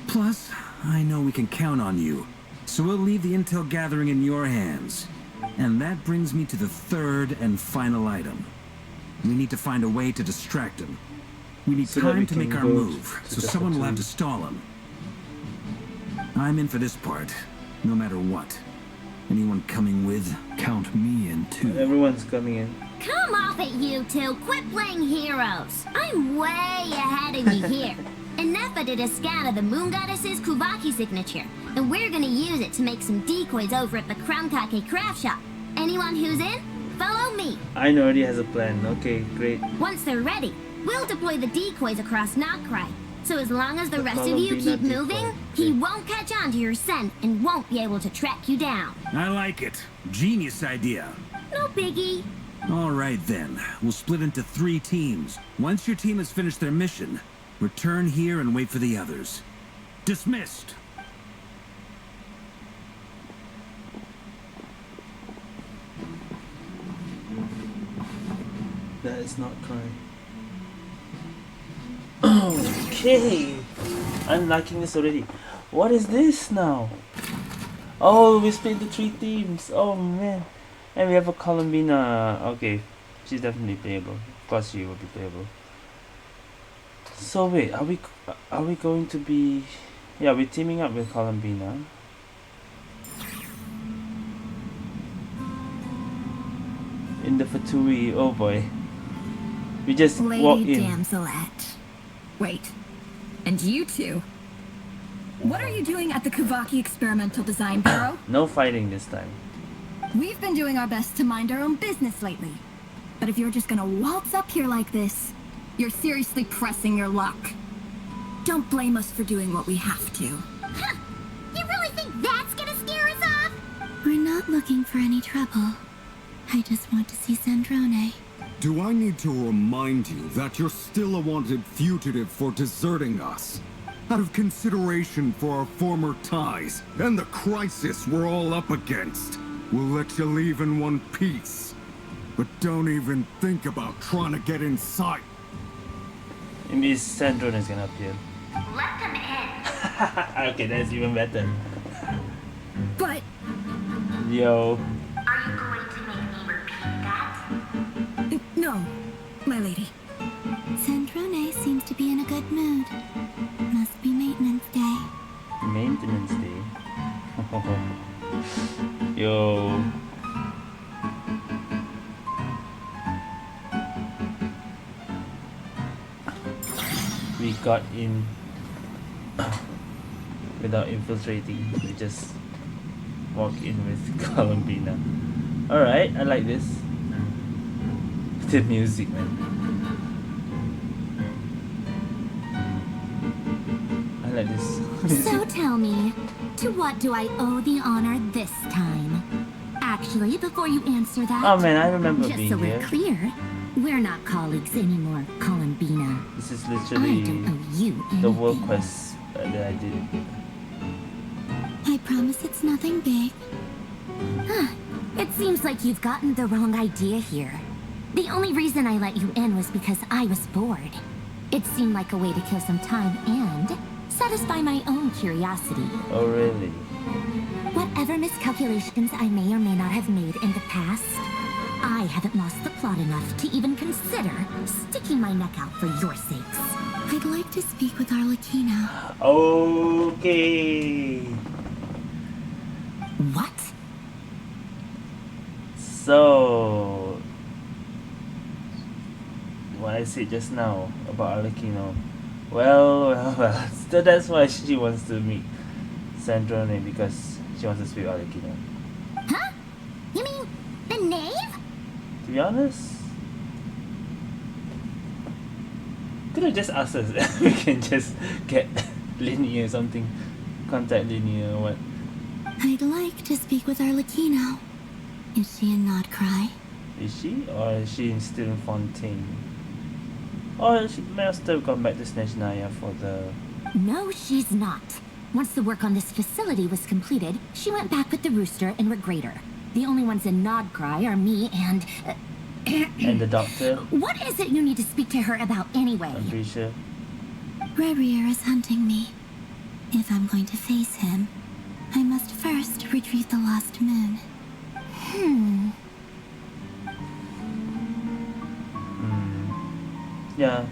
Plus, I know we can count on you. So we'll leave the intel gathering in your hands. And that brings me to the third and final item. We need to find a way to distract him. We need So that we time to can make our go move, to so the someone will have to platoon. stall him. I'm in for this part, no matter what. Anyone coming with? Count me in too. Everyone's coming in. Come off it, you two. Quit playing heroes. I'm way ahead of you here. Alpha did a scan of the Moon Goddess's Kuvaki signature, and we're gonna use it to make some decoys over at the Crown-Kake craft shop. Anyone who's in, follow me. I already has a plan. Okay, great. Once they're ready, we'll deploy the decoys across Nod-Krai. So as long as the rest of you Columbina keep moving, decoy. he won't catch on to your scent and won't be able to track you down. I like it. Genius idea. No biggie. All right then. We'll split into 3 teams. Once your team has finished their mission, return here and wait for the others. Dismissed. That is not crying. Okay, I'm liking this already. What is this now? Oh, we split the 3 teams. Oh man, and we have a Columbina. Okay, she's definitely playable. Of course, she will be playable. So wait, are we going to be? Yeah, we're teaming up with Columbina. In the Fatui. Oh boy, we just walk Lady in. Damselette. Wait, and you two? What are you doing at the Kuvaki Experimental Design Bureau? No fighting this time. We've been doing our best to mind our own business lately. But if you're just gonna waltz up here like this, you're seriously pressing your luck. Don't blame us for doing what we have to. Huh. You really think that's gonna scare us off? We're not looking for any trouble. I just want to see Sandrone. Do I need to remind you that you're still a wanted fugitive for deserting us? Out of consideration for our former ties and the crisis we're all up against, we'll let you leave in one piece. But don't even think about trying to get inside. It means Sandrone is gonna appear. Let them in. Okay, that's even better. But Yo. Are you going to make me repeat that? no, my lady. Sandrone seems to be in a good mood. Must be maintenance day. Maintenance day. Yo. We got in without infiltrating. We just walk in with Columbina. Alright, I like this. The music, man. I like this music. So tell me, to what do I owe the honor this time? Actually, before you answer that, Oh man, I remember just being so we're here. clear, we're not colleagues anymore, Columbina. This is I literally don't owe you anything. the world quest that I did. I promise it's nothing big. It seems like you've gotten the wrong idea here. The only reason I let you in was because I was bored. It seemed like a way to kill some time and satisfy my own curiosity. Oh really? Whatever miscalculations I may or may not have made in the past, I haven't lost the plot enough to even consider sticking my neck out for your sakes. I'd like to speak with Arlecchino. Okay. What? So what I said just now about Arlecchino. Well. So that's why she wants to meet Sandrone, because she wants to speak with Arlecchino. Huh? You mean the knave? To be honest, could I just ask us? We can just get Linear or something, contact Linear or what? I'd like to speak with Arlecchino. Is she in Nod-Krai? Is she, or is she still in Fontaine? Or she must have gone back to Snezhnaya for the... No, she's not. Once the work on this facility was completed, she went back with the Rooster and Regrator. The only ones in Nod-Krai are me and... and the doctor, What is it you need to speak to her about anyway? I'm pretty sure. Rerir is hunting me. If I'm going to face him, I must first retrieve the lost moon. Yeah.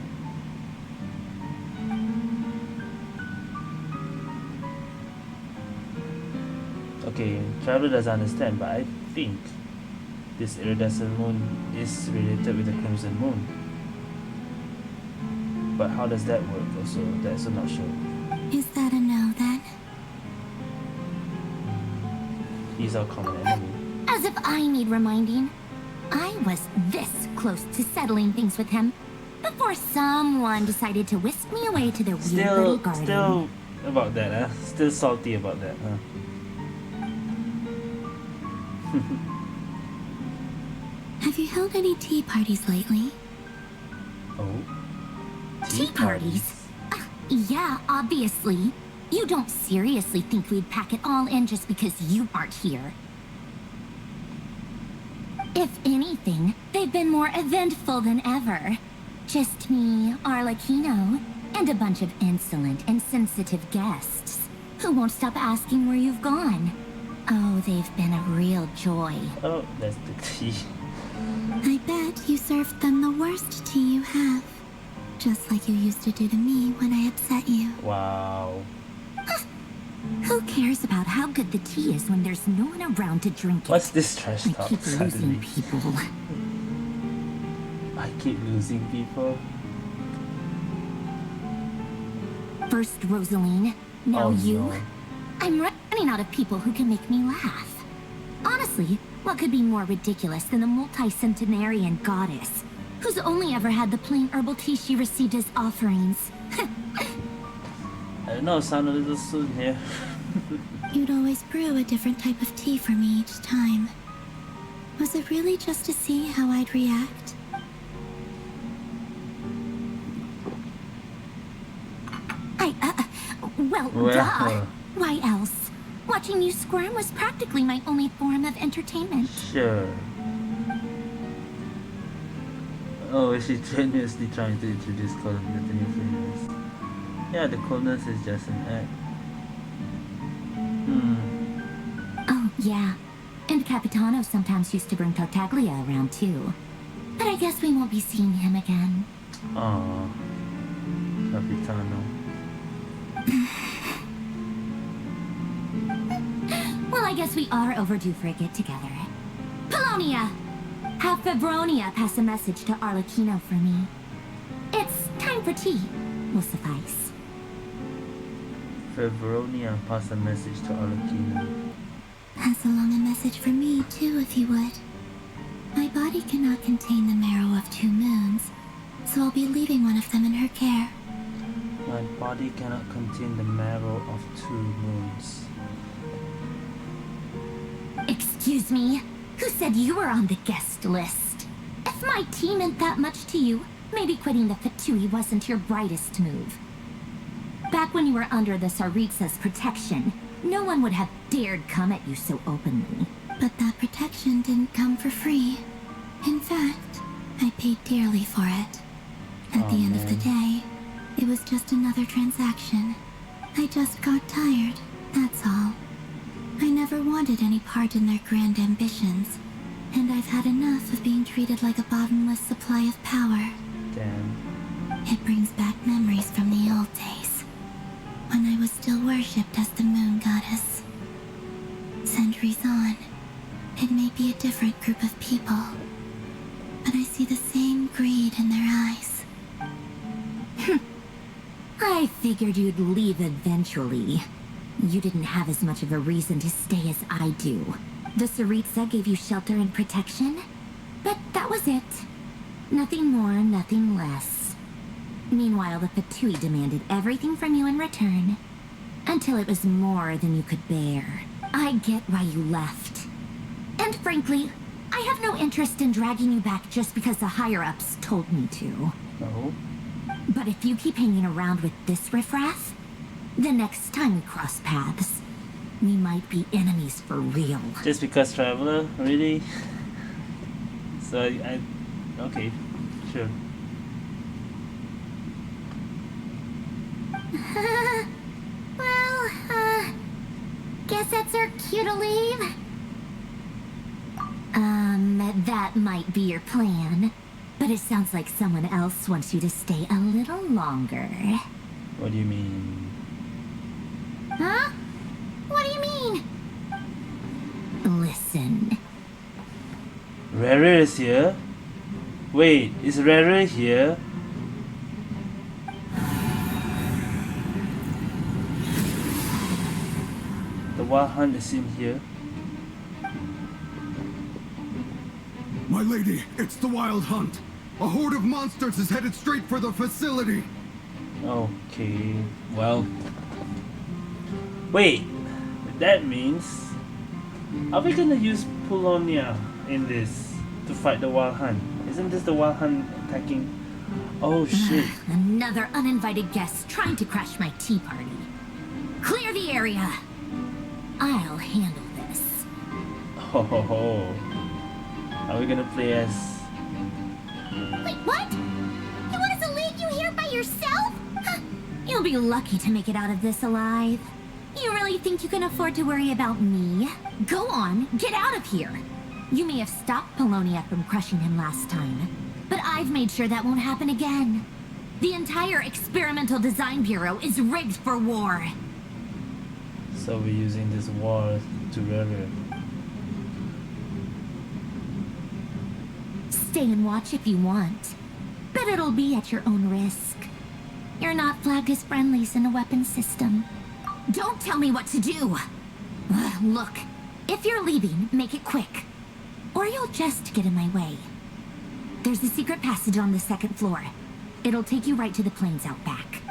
Okay, Traveler doesn't understand, but I think this iridescent moon is related with the crimson moon. But how does that work? so that's not sure. Is that a no then? He's our common enemy. As if I need reminding. I was this close to settling things with him before someone decided to whisk me away to their weird little garden. Still about that, huh? Still salty about that, huh? Have you held any tea parties lately? Oh? Tea parties? Yeah, obviously. You don't seriously think we'd pack it all in just because you aren't here. If anything, they've been more eventful than ever. Just me, Arlecchino, and a bunch of insolent and sensitive guests who won't stop asking where you've gone. Oh, they've been a real joy. Oh, that's the tea. I bet you served them the worst tea you have. Just like you used to do to me when I upset you. Wow. Who cares about how good the tea is when there's no one around to drink it? What's this trash I talk keep suddenly? losing people. I keep losing people. First Rosaline, now Oh, you. no. I'm running out of people who can make me laugh. Honestly, what could be more ridiculous than the multi-centenarian goddess, who's only ever had the plain herbal tea she received as offerings? I don't know, sound a little soon here. You'd always brew a different type of tea for me each time. Was it really just to see how I'd react? Well, duh. Why else? Watching you squirm was practically my only form of entertainment. Sure. Oh, is she genuinely trying to introduce coldness to new flavors? Yeah, the coldness is just an act. Oh, yeah. And Capitano sometimes used to bring Tartaglia around too. But I guess we won't be seeing him again. Aww. Capitano. Well, I guess we are overdue for a get-together. Polonia! Have Febronia pass a message to Arlecchino for me. It's time for tea. Will suffice. Febronia pass a message to Arlecchino. Pass along a message for me, too, if you would. My body cannot contain the marrow of 2 moons, so I'll be leaving one of them in her care. My body cannot contain the marrow of 2 moons. Excuse me? Who said you were on the guest list? If my tea meant that much to you, maybe quitting the Fatui wasn't your brightest move. Back when you were under the Tsaritsa's protection, no one would have dared come at you so openly. But that protection didn't come for free. In fact, I paid dearly for it. At the end of the day, it was just another transaction. I just got tired, that's all. I never wanted any part in their grand ambitions, and I've had enough of being treated like a bottomless supply of power. Damn. It brings back memories from the old days, when I was still worshipped as the moon goddess. Centuries on, it may be a different group of people, but I see the same greed in their eyes. I figured you'd leave eventually. You didn't have as much of a reason to stay as I do. The Tsaritsa gave you shelter and protection, but that was it. Nothing more, nothing less. Meanwhile, the Fatui demanded everything from you in return, until it was more than you could bear. I get why you left. And frankly, I have no interest in dragging you back just because the higher-ups told me to. No. But if you keep hanging around with this riffraff, the next time we cross paths, we might be enemies for real. Just because traveler? Really? So I okay, sure. Well, guess that's our cue to leave. That might be your plan. But it sounds like someone else wants you to stay a little longer. What do you mean? Huh? What do you mean? Listen. Rerir is here? Wait, is Rerir here? Wild Hunt is in here. My lady, it's the Wild Hunt. A horde of monsters is headed straight for the facility. Okay, well. Wait, that means. Are we gonna use Polonia in this to fight the Wild Hunt? Isn't this the Wild Hunt attacking? Oh shit. Another uninvited guest trying to crash my tea party. Clear the area. I'll handle this. Ho ho ho. Are we gonna play as... Wait, what? You want us to leave you here by yourself? Huh. You'll be lucky to make it out of this alive. You really think you can afford to worry about me? Go on, get out of here. You may have stopped Polonia from crushing him last time, but I've made sure that won't happen again. The entire Experimental Design Bureau is rigged for war. So we're using this war to Rerir. Stay and watch if you want, but it'll be at your own risk. You're not flagged as friendlies in the weapons system. Don't tell me what to do! Look, if you're leaving, make it quick. Or you'll just get in my way. There's a secret passage on the 2nd floor. It'll take you right to the plains out back.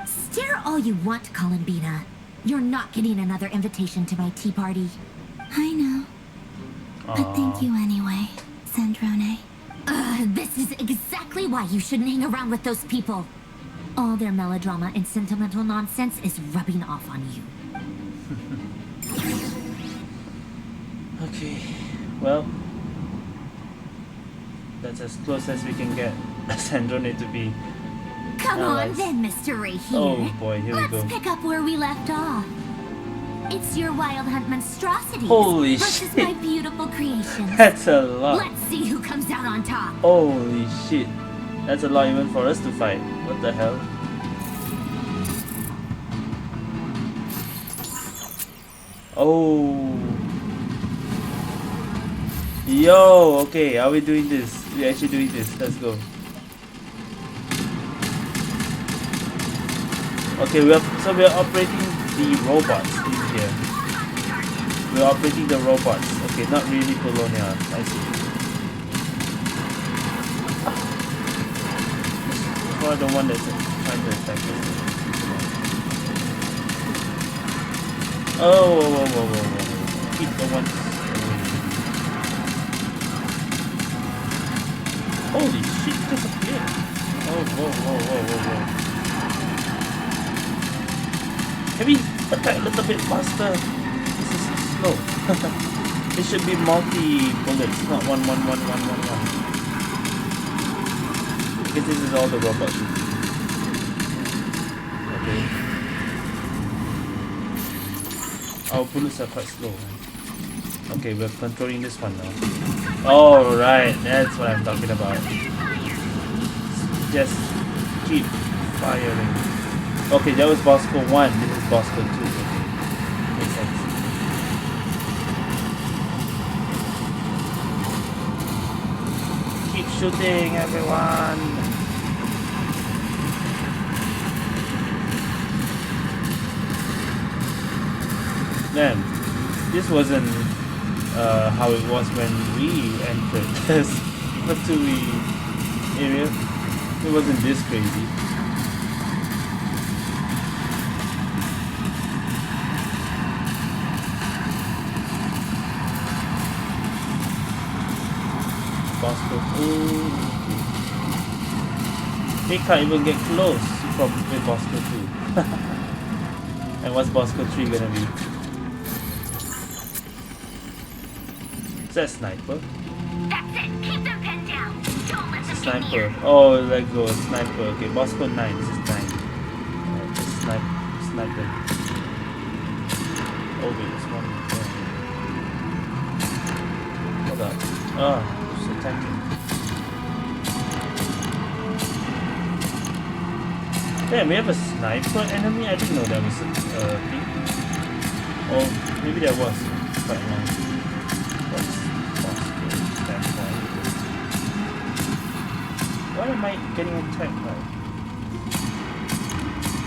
Stare all you want, Columbina. You're not getting another invitation to my tea party. I know. But thank you anyway, Sandrone. This is exactly why you shouldn't hang around with those people. All their melodrama and sentimental nonsense is rubbing off on you. Okay, well, that's as close as we can get. Sandrone to be. Come on allies. then, Mr. Rerir. Oh boy, here we go. Let's pick up where we left off. It's your Wild Hunt monstrosities Holy versus shit. my beautiful creations. That's a lot. Let's see who comes out on top. Holy shit. That's a lot even for us to fight. What the hell? Oh. Yo, okay, are we doing this? We're actually doing this. Let's go. Okay, we're operating the robots in here. We're operating the robots. Okay, not really Polonia. I see. For the one that's trying to attack us. Oh, whoa. Keep the ones away. Holy shit, it disappeared. Oh, whoa. Can we attack a little bit faster? This is so slow. It should be multi-bullets, not one. Because this is all the robots should do. Okay. Our bullets are quite slow. Okay, we're controlling this one now. Alright, that's what I'm talking about. Just keep firing. Okay, that was Bosco 1, this is Bosco 2. Okay. Makes sense. Keep shooting, everyone! Man, this wasn't how it was when we entered this Matsui area. It wasn't this crazy. Bosco 2. They can't even get close from with Bosco 2. And what's Bosco 3 gonna be? Is that a sniper? That's it. Keep them pinned down. Don't let them get Sniper. near. Oh, let go. Sniper. Okay, Bosco 9. This is 9. Alright, just snipe them. Oh, wait, there's one there. Hold up. Oh, it's attacking. Damn, we have a sniper enemy? I didn't know that was a thing. Oh, maybe there was. Quite long. What's Bosco standpoint? Why am I getting attacked by?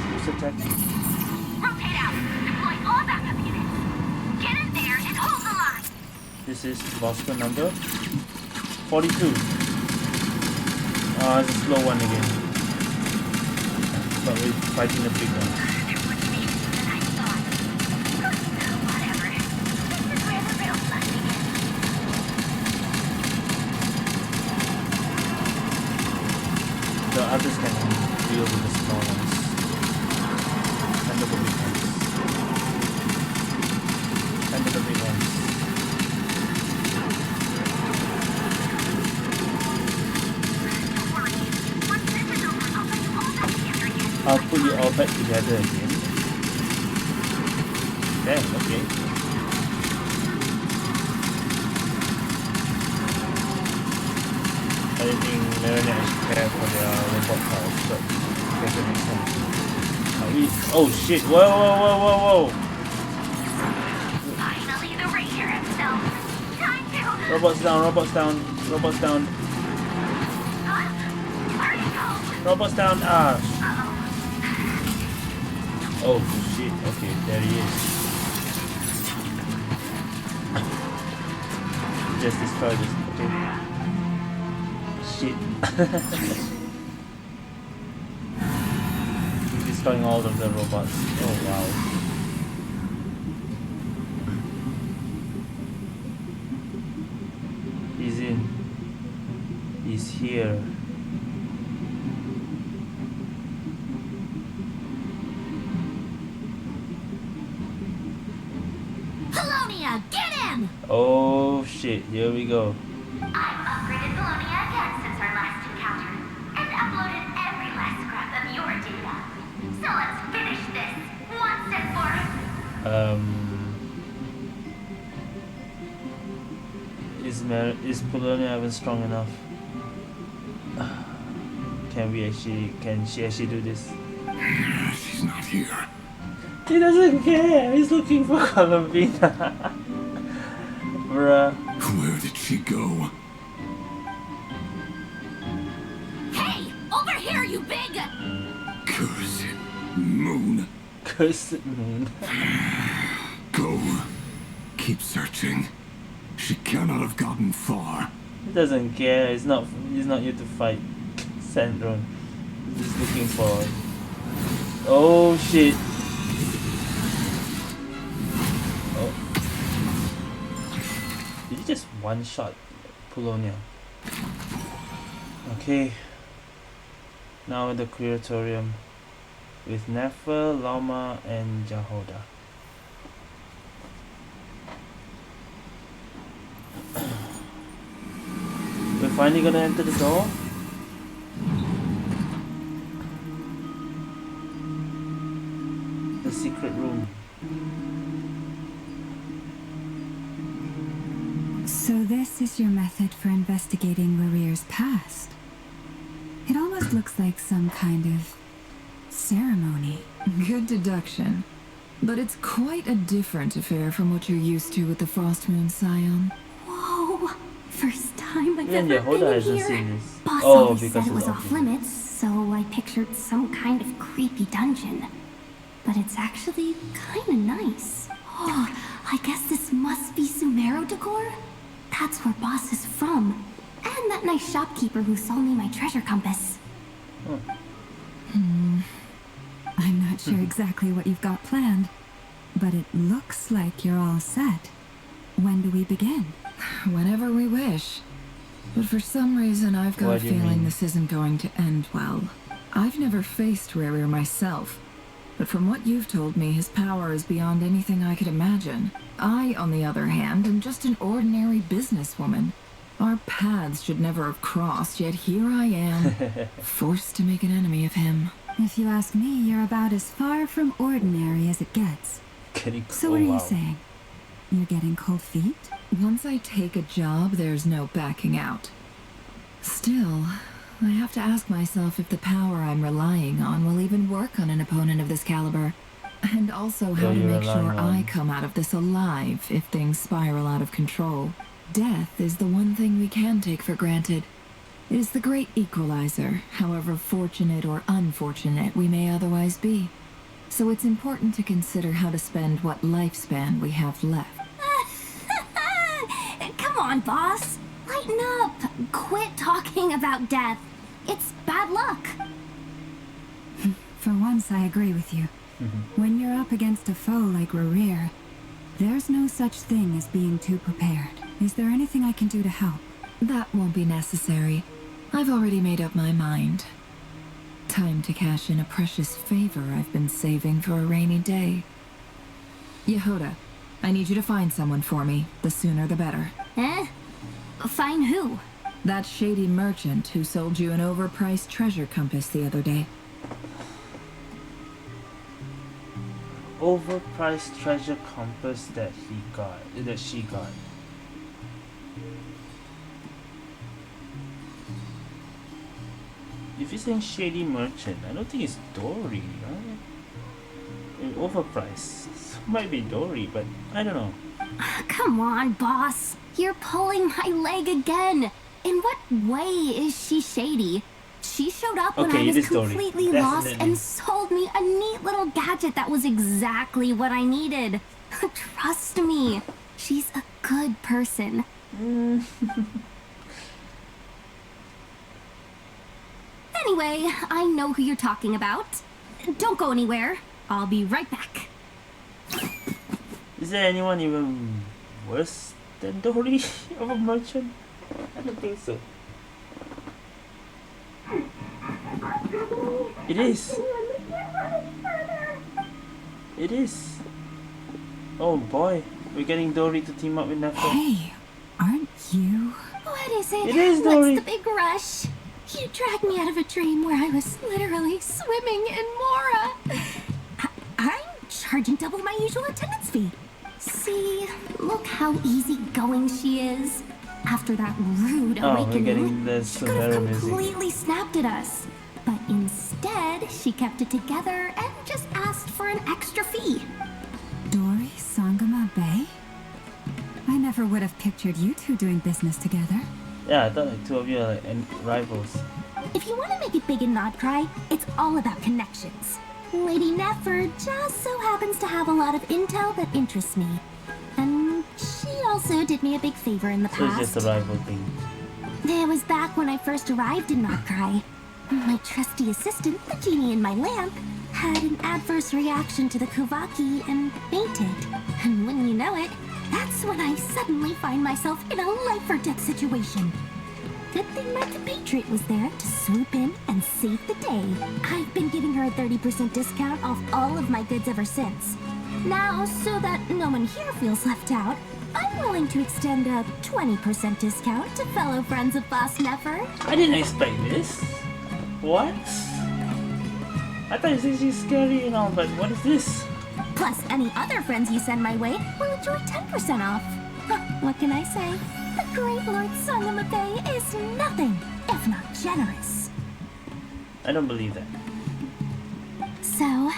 Who's attacking? Rotate out. Deploy all backup units. Get in there and hold the line. This is Bosco number 42. It's a slow one again. But we're fighting the big one. There wouldn't be than I thought. Whatever. This is where the real fun begins. The others can deal with the small ones. And the big ones. And the big ones. Once this is over, I'll put you all back together again. I'll put you all back together again. Damn, okay. I think Marionette is prepared for their robot powers, but that doesn't make sense. Oh shit, whoa. Finally, the Rerir himself. Time to... Robots down. Where'd he go? Robots down, Oh shit, okay, there he is. Just destroy this, okay. Shit. He's destroying all of the robots. Oh wow. He's in. He's here. Polonia, get him! Oh shit, here we go. I've upgraded Polonia again since our last encounter, and uploaded every last scrap of your data. So let's finish this once and for Is Polonia even strong enough? Can she actually do this? She's not here. He doesn't care. He's looking for Columbina. Bruh. Where did she go? Hey, over here, you big... Cursed moon. Cursed moon. Go. Keep searching. She cannot have gotten far. He doesn't care. He's not here to fight Sandron. He's just looking for... Oh shit. Oh. Did he just one-shot Polonia? Okay. Now in the Curatorium with Nefer, Lama and Jahoda. We're finally gonna enter the door. The secret room. So this is your method for investigating Rerir's past. It almost looks like some kind of ceremony. Good deduction. But it's quite a different affair from what you're used to with the Frost Moon Scion. Whoa! First time I've Even ever Jahoda been hasn't here. seen this. Boss Oh, always because said it it's was off off limits. limits, so I pictured some kind of creepy dungeon. But it's actually kinda nice. Oh, I guess this must be Sumero decor? That's where Boss is from. And that nice shopkeeper who sold me my treasure compass. I'm not sure exactly what you've got planned, but it looks like you're all set. When do we begin? Whenever we wish. But for some reason, I've got What a do you feeling mean? this isn't going to end well. I've never faced Rerir myself, but from what you've told me, his power is beyond anything I could imagine. I, on the other hand, am just an ordinary businesswoman. Our paths should never have crossed, yet here I am, forced to make an enemy of him. If you ask me, you're about as far from ordinary as it gets. So what are you saying? You're getting cold feet? Once I take a job, there's no backing out. Still, I have to ask myself if the power I'm relying on will even work on an opponent of this caliber. And also how to you're make sure relying on- I come out of this alive if things spiral out of control. Death is the one thing we can take for granted. It is the great equalizer, however fortunate or unfortunate we may otherwise be. So it's important to consider how to spend what lifespan we have left. Come on, boss. Lighten up. Quit talking about death. It's bad luck. For once, I agree with you. When you're up against a foe like Rerir, there's no such thing as being too prepared. Is there anything I can do to help? That won't be necessary. I've already made up my mind. Time to cash in a precious favor I've been saving for a rainy day. Yehoda, I need you to find someone for me. The sooner the better. Eh? Find who? That shady merchant who sold you an overpriced treasure compass the other day. Overpriced treasure compass that she got. If you're saying shady merchant, I don't think it's Dory, right? Overpriced. Might be Dory, but I don't know. Come on, boss. You're pulling my leg again. In what way is she shady? She showed up when I was completely lost and sold me a neat little gadget that was exactly what I needed. Trust me, she's a good person. Anyway, I know who you're talking about. Don't go anywhere. I'll be right back. Is there anyone even worse than Dory of a merchant? I don't think so. It is. It is. Oh boy, we're getting Dory to team up with Nefer. Hey, aren't you? What is it? It is Dory. What's the big rush? You dragged me out of a dream where I was literally swimming in Mora. I'm charging double my usual attendance fee. See, look how easygoing she is. After that rude awakening, she could have completely snapped at us. But instead, she kept it together and just asked for an extra fee. Dory Sangama Bay? I never would have pictured you two doing business together. Yeah, I thought like two of you are like rivals. If you want to make it big in Nod-Krai, it's all about connections. Lady Nefer just so happens to have a lot of intel that interests me. And she also did me a big favor in the past. So it's just a rival thing. It was back when I first arrived in Nod-Krai. My trusty assistant, the genie in my lamp, had an adverse reaction to the Kuvaki and fainted. And when you know it, that's when I suddenly find myself in a life-or-death situation. Good thing my compatriot was there to swoop in and save the day. I've been giving her a 30% discount off all of my goods ever since. Now, so that no one here feels left out, I'm willing to extend a 20% discount to fellow friends of Boss Nefer. I didn't expect this. What? I thought you said she's scary and all, but what is this? Plus, any other friends you send my way will enjoy 10% off. What can I say? The great Lord Sangamabe is nothing if not generous. I don't believe that. So,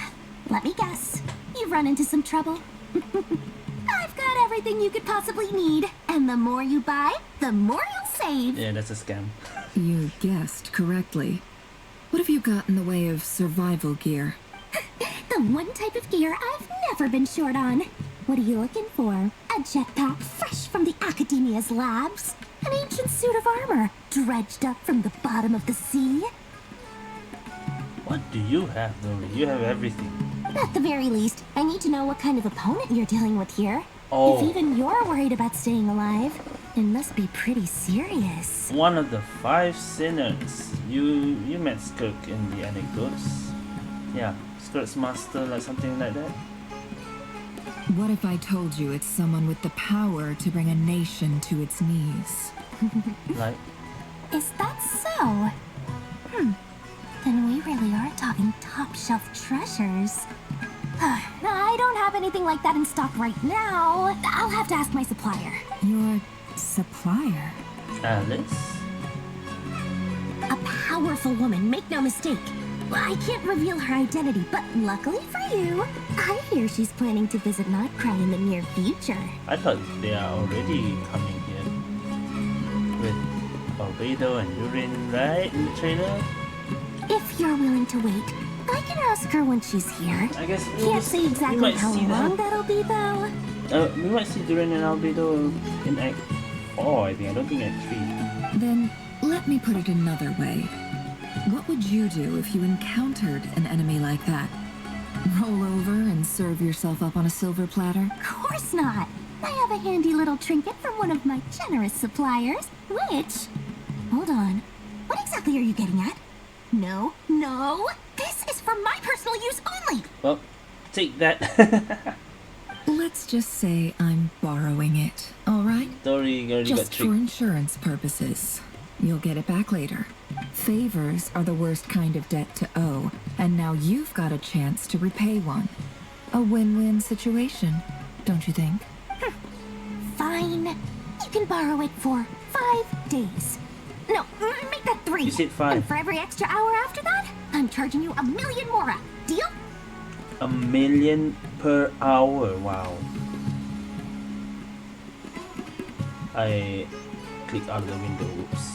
let me guess. You've run into some trouble? I've got everything you could possibly need. And the more you buy, the more you'll save. Yeah, that's a scam. You guessed correctly. What have you got in the way of survival gear? The one type of gear I've never been short on. What are you looking for? A jetpack fresh from the Academia's labs? An ancient suit of armor dredged up from the bottom of the sea? What do you have, Dory? You have everything. At the very least, I need to know what kind of opponent you're dealing with here. Oh. If even you're worried about staying alive, it must be pretty serious. One of the 5 sinners. You met Skirk in the anecdotes. Yeah, Skirk's master, like something like that. What if I told you it's someone with the power to bring a nation to its knees? Like, Is that so? Then we really are talking top-shelf treasures. I don't have anything like that in stock right now. I'll have to ask my supplier. Your supplier? Alice? A powerful woman, make no mistake. I can't reveal her identity, but luckily for you, I hear she's planning to visit Nod-Krai in the near future. I thought they are already coming here. With Albedo and Urin, right? In the trailer? If you're willing to wait, I can ask her when she's here. I guess Can't say exactly how long that'll be, though. We might see Duran and Albedo in Act 4, I think. I don't think Act 3. Then, let me put it another way. What would you do if you encountered an enemy like that? Roll over and serve yourself up on a silver platter? Of course not. I have a handy little trinket from one of my generous suppliers, which... Hold on. What exactly are you getting at? No, no! This is for my personal use only! Well, take that. Let's just say I'm borrowing it, alright? Already got Just for tricked. insurance purposes. You'll get it back later. Favors are the worst kind of debt to owe, and now you've got a chance to repay one. A win-win situation, don't you think? Fine. You can borrow it for 5 days. No, make that 3. You said 5. And for every extra hour after that, I'm charging you 1,000,000 more. Deal? 1,000,000 per hour. Wow. I clicked out of the window. Whoops.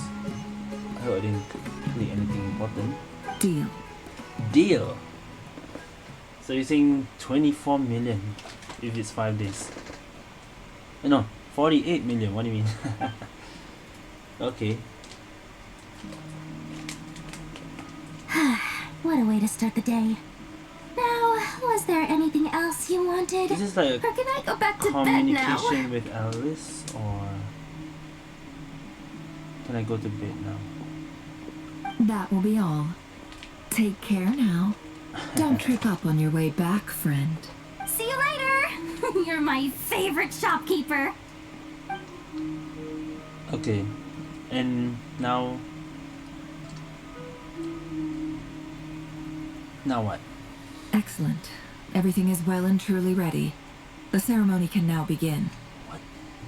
I hope I didn't click anything important. Deal. Deal. So you're saying 24 million if it's 5 days. No, 48 million. What do you mean? Okay. What a way to start the day. Now, was there anything else you wanted? Is this like Or can I go back to bed now? communication with Alice, or can I go to bed now? That will be all. Take care now. Don't trip up on your way back, friend. See you later! You're my favorite shopkeeper. Okay, and now what? Excellent. Everything is well and truly ready. The ceremony can now begin. What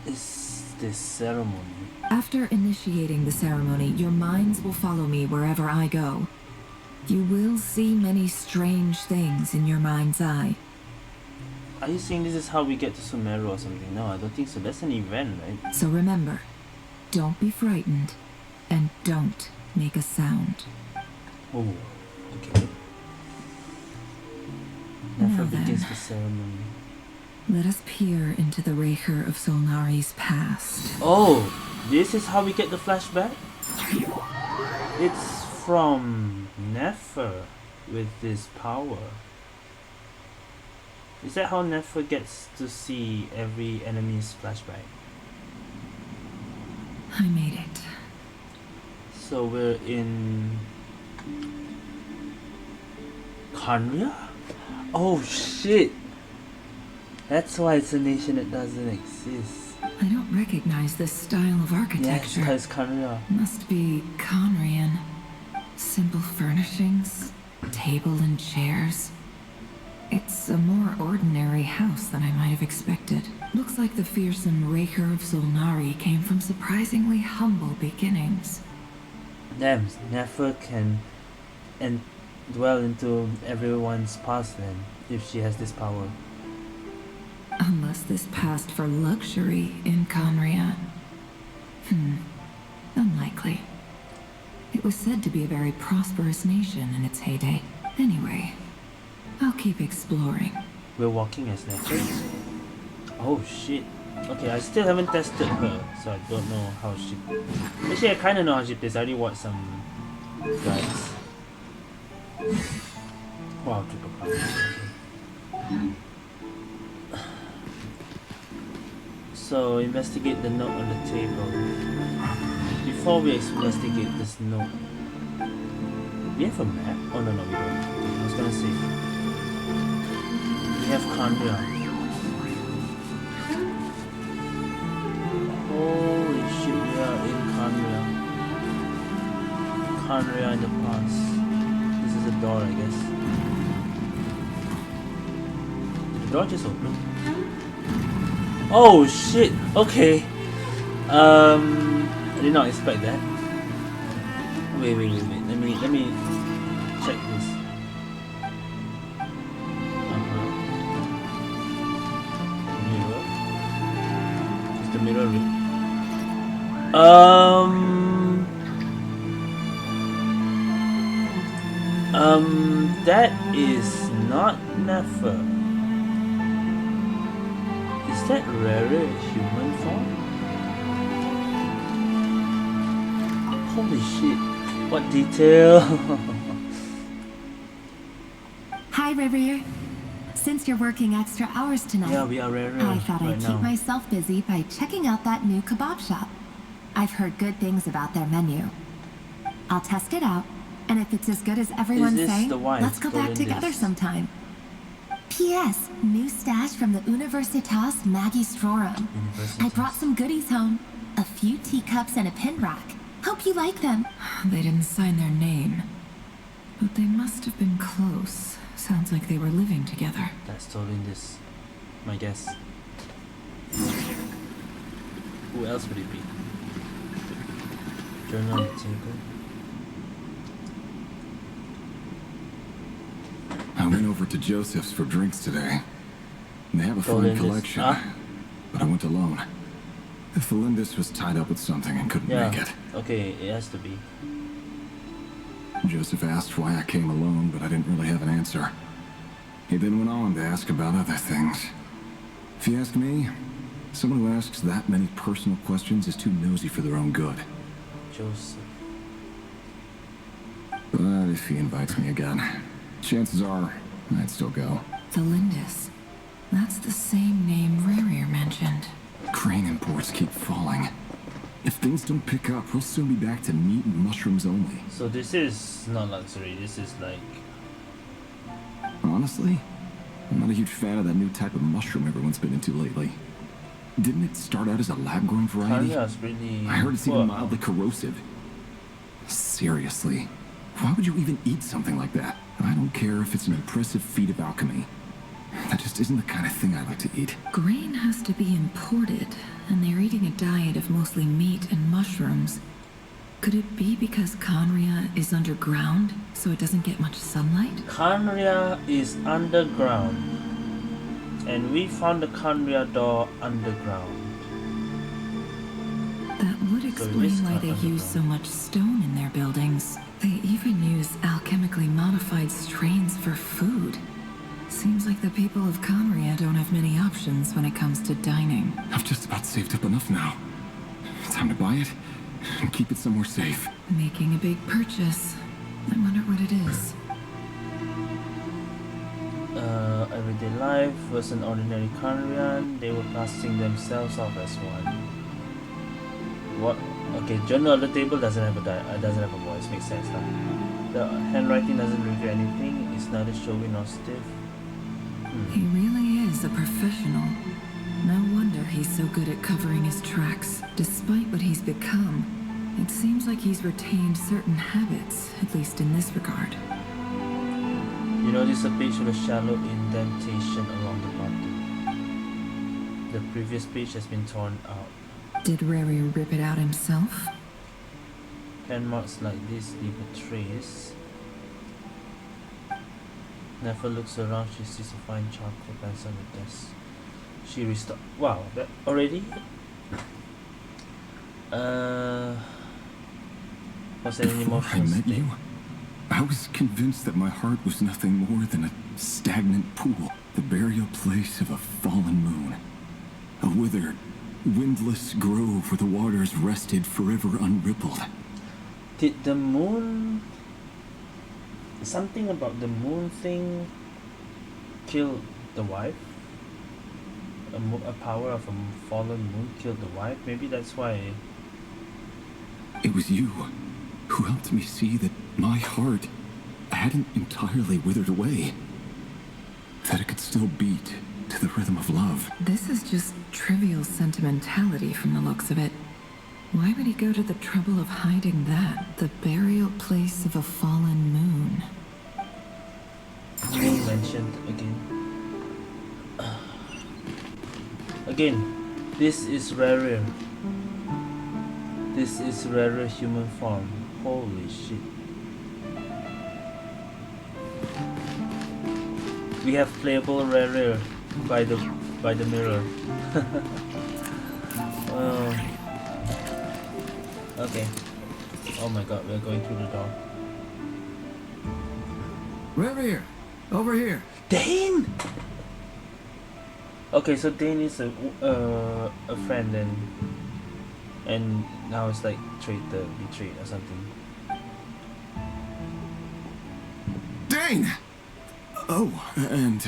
is this ceremony? After initiating the ceremony, your minds will follow me wherever I go. You will see many strange things in your mind's eye. Are you saying this is how we get to Sumeru or something? No, I don't think so. That's an event, right? So remember, don't be frightened, and don't make a sound. Oh, okay. Now Never then. begins the ceremony. Let us peer into the Rerir of Solnari's past. Oh, this is how we get the flashback? It's from Nefer with this power. Is that how Nefer gets to see every enemy's flashback? I made it. So we're in Khaenri'ah? Oh shit! That's why it's a nation that doesn't exist. I don't recognize this style of Yeah, architecture. it's Khaenri'ah. Must be Conrian. Simple furnishings, table and chairs. It's a more ordinary house than I might have expected. Looks like the fearsome Rerir of Solnari came from surprisingly humble beginnings. Damn, Nefer can dwell into everyone's past then, if she has this power. Unless this passed for luxury in Conrian. Unlikely. It was said to be a very prosperous nation in its heyday. Anyway, I'll keep exploring. We're walking as Nefer? Oh shit. Okay, I still haven't tested her, so I don't know how she... Actually, I kinda know how she plays. I already watched some guides. Wow, triple power. So, investigate the note on the table. Before we investigate this note... We have a map? Oh no, we don't. Okay, I was gonna say... We have Khaenri'ah. Holy shit, we are in Khaenri'ah. Khaenri'ah in the past. This is a door, I guess. Did the door just open? Oh shit! Okay. I did not expect that. Wait. Let me check this. Mirror. Is the mirror real? That is not Nefer. Is that Rerir human form? Holy shit! What detail! Hi, Rerir. Since you're working extra hours tonight, Yeah, we are Rerir I thought right I'd now. keep myself busy by checking out that new kebab shop. I've heard good things about their menu. I'll test it out, and if it's as good as everyone's this saying, the wife, let's go back Belinda's? together sometime. P.S. New stash from the Universitas Magistrorum. I brought some goodies home. A few teacups and a pin rack. Hope you like them. They didn't sign their name, but they must have been close. Sounds like they were living together. That's totally this, my guess. Who else would it be? Journal on the table. I went over to Joseph's for drinks today. They have a fine Felindis. collection, but I went alone. Felindis was tied up with something and couldn't Yeah. make it. Okay, it has to be. Joseph asked why I came alone, but I didn't really have an answer. He then went on to ask about other things. If you ask me, someone who asks that many personal questions is too nosy for their own good. Joseph. But if he invites me again, chances are I'd still go. Felindis. That's the same name Rerir mentioned. Crane imports keep falling. If things don't pick up, we'll soon be back to meat and mushrooms only. So this is not luxury. This is like Honestly, I'm not a huge fan of that new type of mushroom everyone's been into lately. Didn't it start out as a lab-grown variety? Kanya's really. I heard it's poor. even mildly corrosive. Seriously, why would you even eat something like that? I don't care if it's an impressive feat of alchemy. That just isn't the kind of thing I like to eat. Grain has to be imported, and they're eating a diet of mostly meat and mushrooms. Could it be because Conria is underground, so it doesn't get much sunlight? Kanria is underground, and we found the Kanria door underground. That would So it explain is why they underground. use so much stone in their buildings. They even use alchemically modified strains for food. Seems like the people of Conria don't have many options when it comes to dining. I've just about saved up enough now. Time to buy it and keep it somewhere safe. Making a big purchase. I wonder what it is. Everyday life was an ordinary Kanrian. They were passing themselves off as one. What? Okay, journal on the table doesn't have doesn't have a voice. Makes sense now. The handwriting doesn't reveal anything. It's neither showy nor stiff. He really is a professional. No wonder he's so good at covering his tracks. Despite what he's become, it seems like he's retained certain habits, at least in this regard. You notice a page with a shallow indentation along the bottom. The previous page has been torn out. Did Rerir rip it out himself? Pen marks like this leave a trace. Never looks around, she sees a fine charcoal pencil on the desk. She restored. Wow, that already? Was there any Before I emotional met state? you, I was convinced that my heart was nothing more than a stagnant pool, the burial place of a fallen moon. A withered, windless grove where the waters rested forever unrippled. Did the moon... Something about the moon thing kill the wife? A power of a fallen moon killed the wife? Maybe that's why... It was you who helped me see that my heart hadn't entirely withered away. That it could still beat to the rhythm of love. This is just trivial sentimentality from the looks of it. Why would he go to the trouble of hiding that? The burial place of a fallen moon. Moon mentioned again. Again, this is Rerir. This is Rerir human form. Holy shit. We have playable Rerir by the mirror. Okay. Oh my god, we're going through the door. Rerir, over here. Dane! Okay, so Dane is a friend and now it's like traitor, betrayed or something. Dane! Oh, and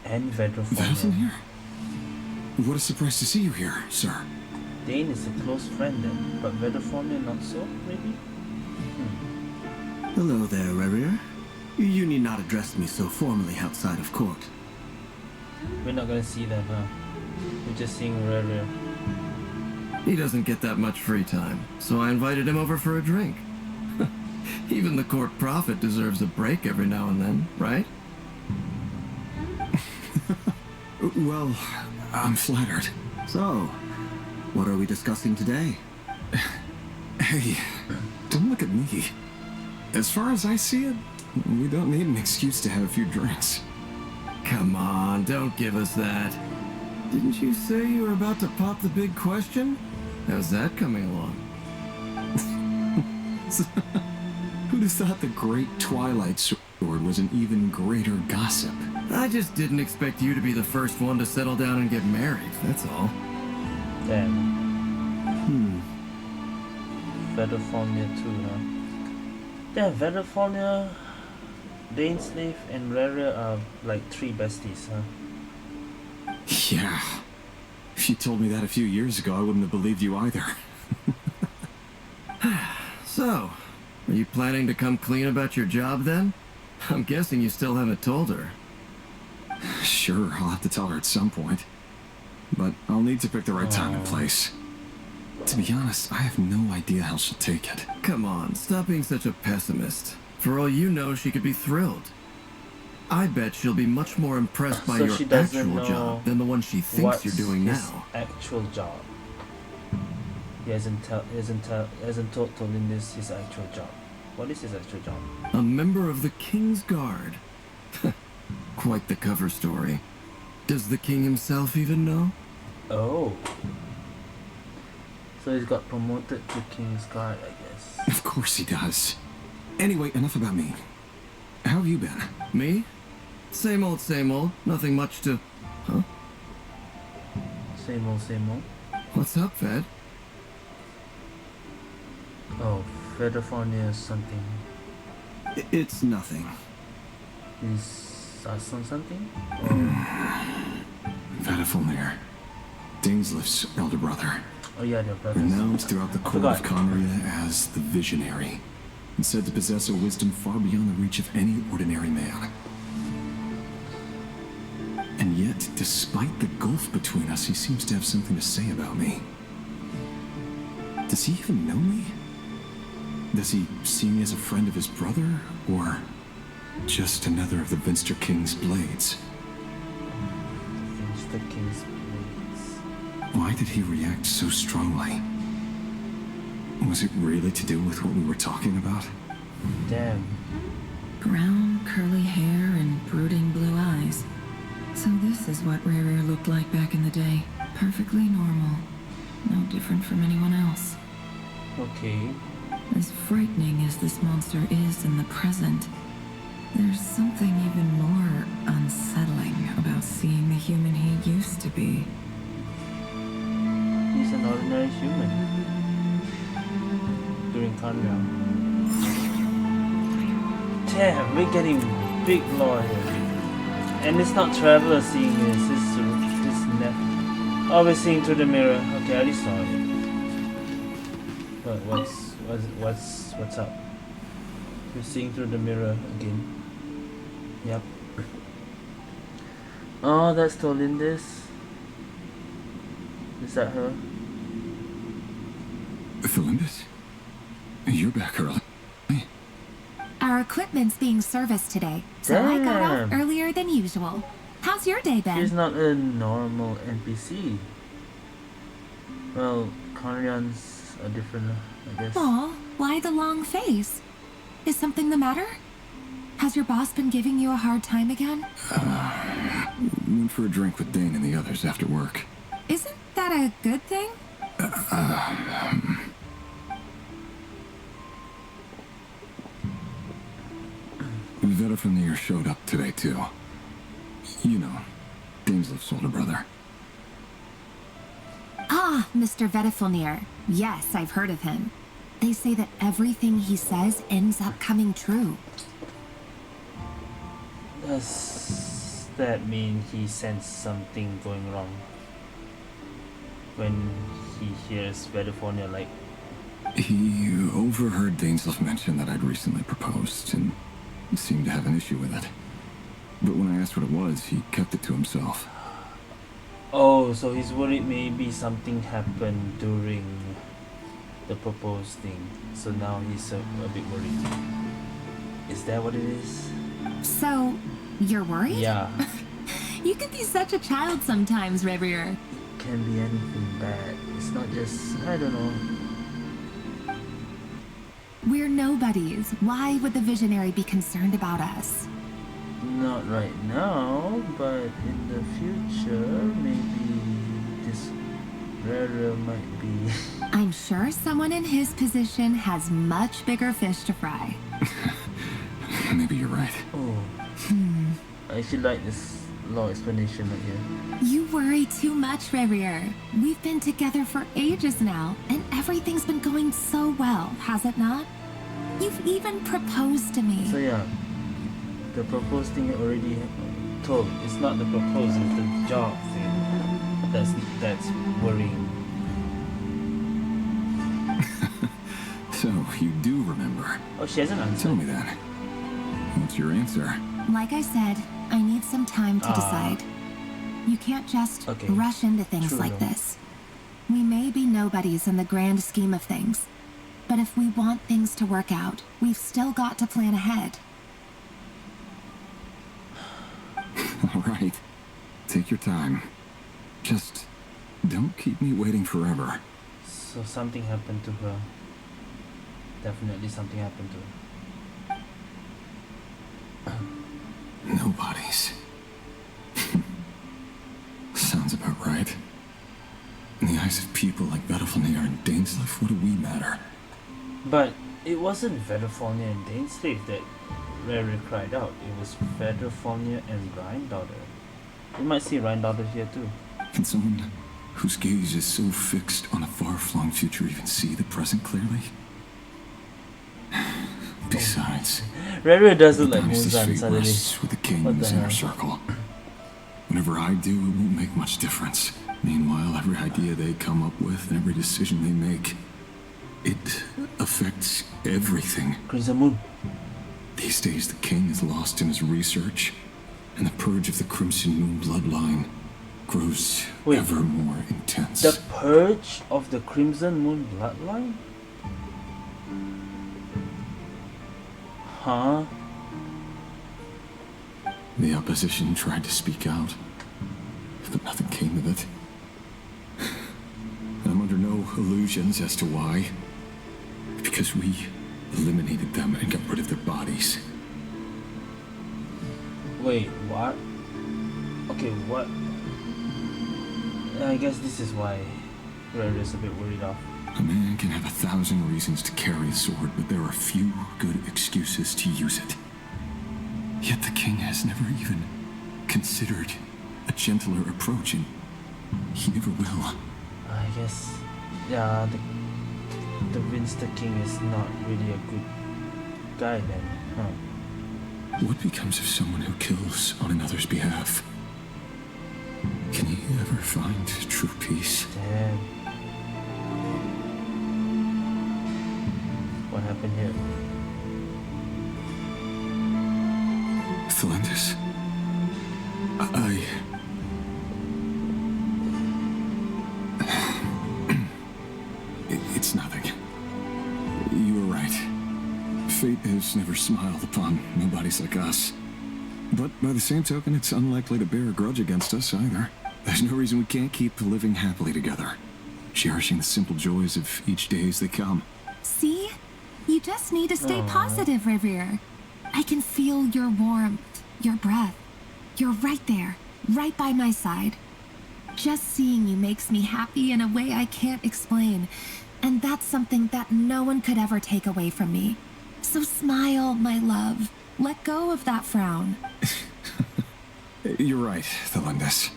Veddelson here? What a surprise to see you here, sir. Dane is a close friend then, but Veddelson not so, maybe? Hello there, Rerir. You need not address me so formally outside of court. We're not gonna see them, huh? We're just seeing Rerir. He doesn't get that much free time, so I invited him over for a drink. Even the court prophet deserves a break every now and then, right? Well, I'm flattered. So, what are we discussing today? Hey, don't look at me. As far as I see it, we don't need an excuse to have a few drinks. Come on, don't give us that. Didn't you say you were about to pop the big question? How's that coming along? Who'd have thought the great Twilight Sword was an even greater gossip? I just didn't expect you to be the first one to settle down and get married, that's all. Damn. Veddelfonia too, huh? Damn, Veddelfonia, Dainsleif, and Rerir are like 3 besties, huh? Yeah. If you told me that a few years ago, I wouldn't have believed you either. So, are you planning to come clean about your job then? I'm guessing you still haven't told her. Sure, I'll have to tell her at some point. But I'll need to pick the right time and place. To be honest, I have no idea how she'll take it. Come on, stop being such a pessimist. For all you know, she could be thrilled. I bet she'll be much more impressed by So your she doesn't actual know job than the one she thinks you're doing his now. actual job. He hasn't told Lindis his actual job. What is his actual job? A member of the King's Guard. Quite the cover story. Does the king himself even know? Oh. So he's got promoted to King's Guard, I guess. Of course he does. Anyway, enough about me. How have you been? Me? Same old, same old. Nothing much to... Huh? Same old, same old. What's up, Ved? Oh, Veddelfonia is something. It's nothing. He's on something? Veddelfonir, Dainsleif's elder brother. Oh yeah, they're brothers. Renowned throughout the court of Conria as the Visionary, and said to possess a wisdom far beyond the reach of any ordinary man. And yet, despite the gulf between us, he seems to have something to say about me. Does he even know me? Does he see me as a friend of his brother, or just another of the Vinster King's blades? Vinster King's blades. Why did he react so strongly? Was it really to do with what we were talking about? Damn. Brown, curly hair and brooding blue eyes. So this is what Rerir looked like back in the day. Perfectly normal. No different from anyone else. Okay. As frightening as this monster is in the present, there's something even more unsettling about seeing the human he used to be. He's an ordinary human. During Conria. Damn, we're getting big lore here. And it's not Traveler seeing this, it's Neff. Oh, we're seeing through the mirror. Okay, I already saw it. But what's up? We're seeing through the mirror again. Yep. Oh, that's Tolindis. Is that her? Tholindis? You're back early. Our equipment's being serviced today, so I got off Damn. earlier than usual. How's your day been? She's not a normal NPC. Well, Conrians are different, I guess. Aw, why the long face? Is something the matter? Has your boss been giving you a hard time again? Went for a drink with Dane and the others after work. Isn't that a good thing? Vedifenir showed up today, too. You know, Dameslif's older brother. Ah, Mr. Vedifenir. Yes, I've heard of him. They say that everything he says ends up coming true. Does that mean he sensed something going wrong when he hears Vedifenir like... He overheard Daneslif mention that I'd recently proposed and seemed to have an issue with it. But when I asked what it was, he kept it to himself. Oh, so he's worried maybe something happened during the proposed thing. So now he's a bit worried. Is that what it is? So, you're worried? Yeah. You can be such a child sometimes, Rerir. Can be anything bad. It's not just, I don't know. We're nobodies. Why would the visionary be concerned about us? Not right now, but in the future, maybe this Rerir might be... I'm sure someone in his position has much bigger fish to fry. Maybe you're right. Oh. I actually like this long explanation right here. You worry too much, Rerir. We've been together for ages now, and everything's been going so well, has it not? You've even proposed to me. So yeah, the proposed thing you already told. It's not the proposal, it's the job thing. That's worrying. So, you do remember. Oh, she hasn't answered. Tell me then. What's your answer? Like I said, I need some time to decide. You can't just rush into things like this. We may be nobodies in the grand scheme of things, but if we want things to work out, we've still got to plan ahead. All right. Take your time. Just don't keep me waiting forever. So something happened to her. Definitely something happened to her. Nobodies. Sounds about right. In the eyes of people like Vedifenir and Daneslif, what do we matter? But it wasn't Vedifenir and Daneslif that Rerir cried out. It was Vedifenir and Granddaughter. You might see Granddaughter here too. Can someone whose gaze is so fixed on a far-flung future even see the present clearly? Besides, Rerir does look like sometimes this Muzan fate suddenly. rests with the king What in the his inner hell? circle. Whatever I do, it won't make much difference. Meanwhile, every idea they come up with and every decision they make, it affects everything. Crimson Moon. These days, the king is lost in his research, and the purge of the Crimson Moon bloodline grows Wait. ever more intense. The purge of the Crimson Moon bloodline? Huh? The opposition tried to speak out, but nothing came of it. I'm under no illusions as to why. Because we eliminated them and got rid of their bodies. Wait, what? Okay, what? I guess this is why Rerir is a bit worried off. A man can have 1,000 reasons to carry a sword, but there are few good excuses to use it. Yet the king has never even considered a gentler approach, and he never will. I guess, yeah, the Vince the King is not really a good guy then, huh? What becomes of someone who kills on another's behalf? Can he ever find true peace? Damn. What happened here? Felindis, It's nothing. You were right. Fate has never smiled upon nobodies like us. But by the same token, it's unlikely to bear a grudge against us either. There's no reason we can't keep living happily together, cherishing the simple joys of each day as they come. See? You just need to stay positive, Rerir. I can feel your warmth, your breath. You're right there, right by my side. Just seeing you makes me happy in a way I can't explain. And that's something that no one could ever take away from me. So smile, my love. Let go of that frown. You're right, Thelindis.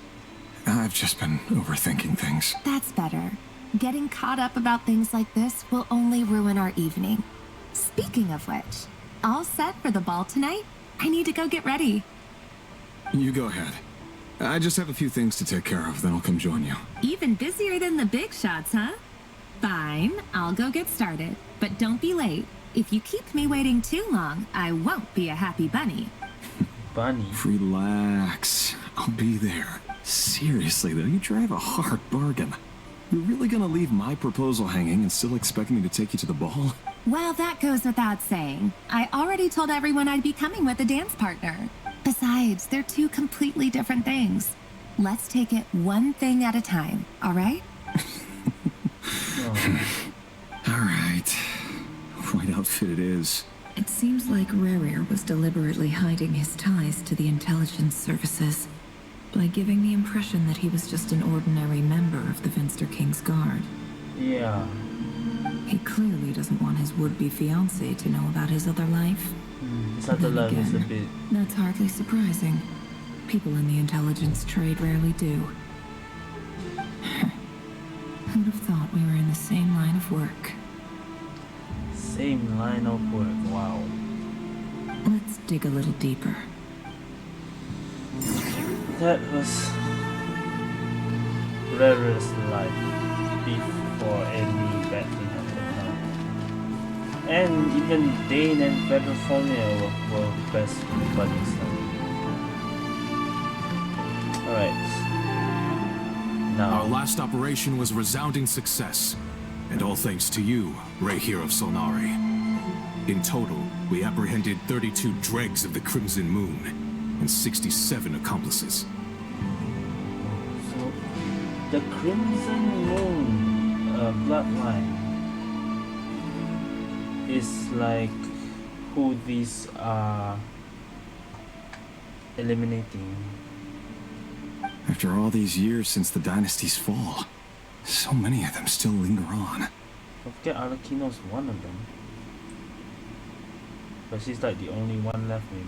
I've just been overthinking things. That's better. Getting caught up about things like this will only ruin our evening. Speaking of which, all set for the ball tonight? I need to go get ready. You go ahead. I just have a few things to take care of, then I'll come join you. Even busier than the big shots, huh? Fine, I'll go get started. But don't be late. If you keep me waiting too long, I won't be a happy bunny. Bunny. Relax. I'll be there. Seriously, though, you drive a hard bargain. You're really gonna leave my proposal hanging and still expect me to take you to the ball? Well, that goes without saying. I already told everyone I'd be coming with a dance partner. Besides, they're two completely different things. Let's take it one thing at a time, all right? All right. White outfit it is. It seems like Rerir was deliberately hiding his ties to the intelligence services by giving the impression that he was just an ordinary member of the Finster King's Guard. Yeah. He clearly doesn't want his would-be fiancée to know about his other life. His other Then life is a again, bit... That's hardly surprising. People in the intelligence trade rarely do. Who'd have thought we were in the same line of work? Same line of work, wow. Let's dig a little deeper. That was Rerir's life before any bad thing happened now. And even Dane and Federfonia were best buddies now. Alright. Now. Our last operation was a resounding success, and all thanks to you, Rerir of Solnari. In total, we apprehended 32 dregs of the Crimson Moon, and 67 accomplices. So, the Crimson Moon bloodline is like who these are eliminating. After all these years since the dynasty's fall, so many of them still linger on. I forget Arakino's one of them. But she's like the only one left, maybe.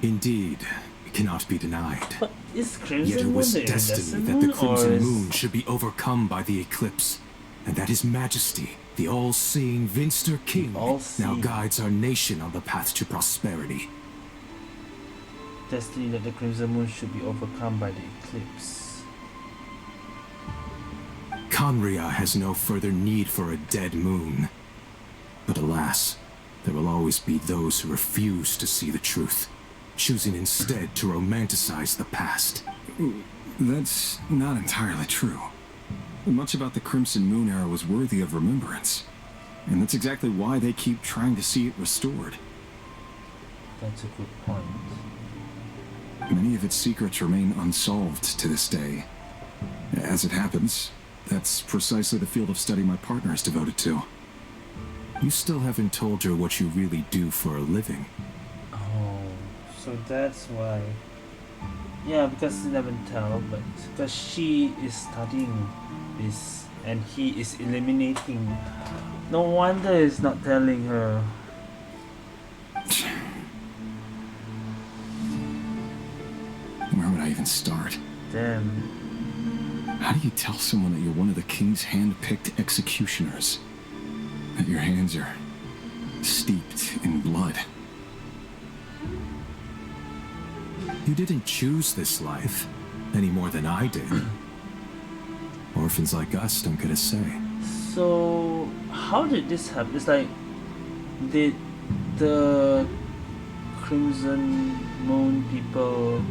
Indeed, it cannot be denied. But is Yet Crimson it Moon was the destiny Iridescent that the Moon, or Crimson is... Moon should be overcome by the eclipse, and that His Majesty, the all-seeing Finster King, now guides our nation on the path to prosperity. Destiny that the Crimson Moon should be overcome by the eclipse. Conria has no further need for a dead moon. But alas, there will always be those who refuse to see the truth, choosing instead to romanticize the past. That's not entirely true. Much about the Crimson Moon era was worthy of remembrance. And that's exactly why they keep trying to see it restored. That's a good point. Many of its secrets remain unsolved to this day. As it happens, that's precisely the field of study my partner is devoted to. You still haven't told her what you really do for a living. Oh, so that's why. Yeah, because he never tell, but because she is studying this and he is eliminating. No wonder he's not telling her. Where would I even start? Damn. How do you tell someone that you're one of the king's hand-picked executioners? That your hands are steeped in blood? You didn't choose this life, any more than I did. Orphans like us don't get a say. So, how did this happen? It's like, did the Crimson Moon people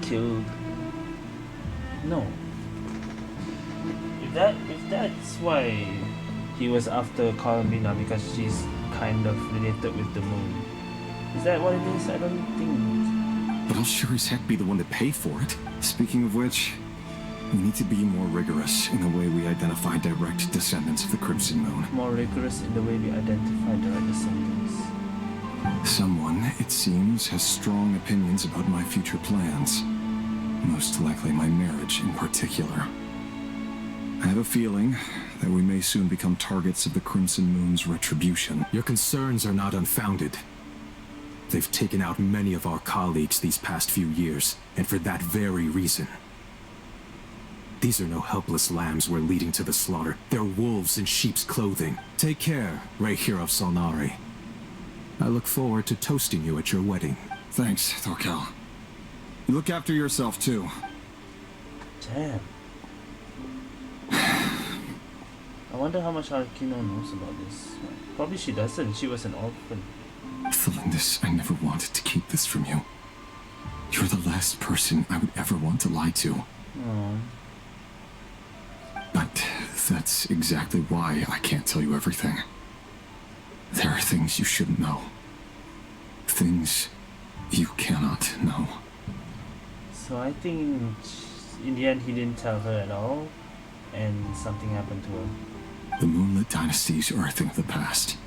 killed? No. If that's why he was after Colomina, because she's kind of related with the moon. Is that what it is? I don't think. But I'll sure as heck be the one to pay for it. Speaking of which, we need to be more rigorous in the way we identify direct descendants of the Crimson Moon. More rigorous in the way we identify direct descendants. Someone, it seems, has strong opinions about my future plans. Most likely my marriage in particular. I have a feeling that we may soon become targets of the Crimson Moon's retribution. Your concerns are not unfounded. They've taken out many of our colleagues these past few years, and for that very reason. These are no helpless lambs we're leading to the slaughter. They're wolves in sheep's clothing. Take care, Rerir of Solnari. I look forward to toasting you at your wedding. Thanks, Thorkel. You look after yourself, too. Damn. I wonder how much Arakino knows about this. Probably she doesn't. She was an orphan. Thelindis, I never wanted to keep this from you. You're the last person I would ever want to lie to. Aww. But that's exactly why I can't tell you everything. There are things you shouldn't know. Things you cannot know. So I think in the end he didn't tell her at all, and something happened to her. The Moonlit Dynasties are a thing of the past.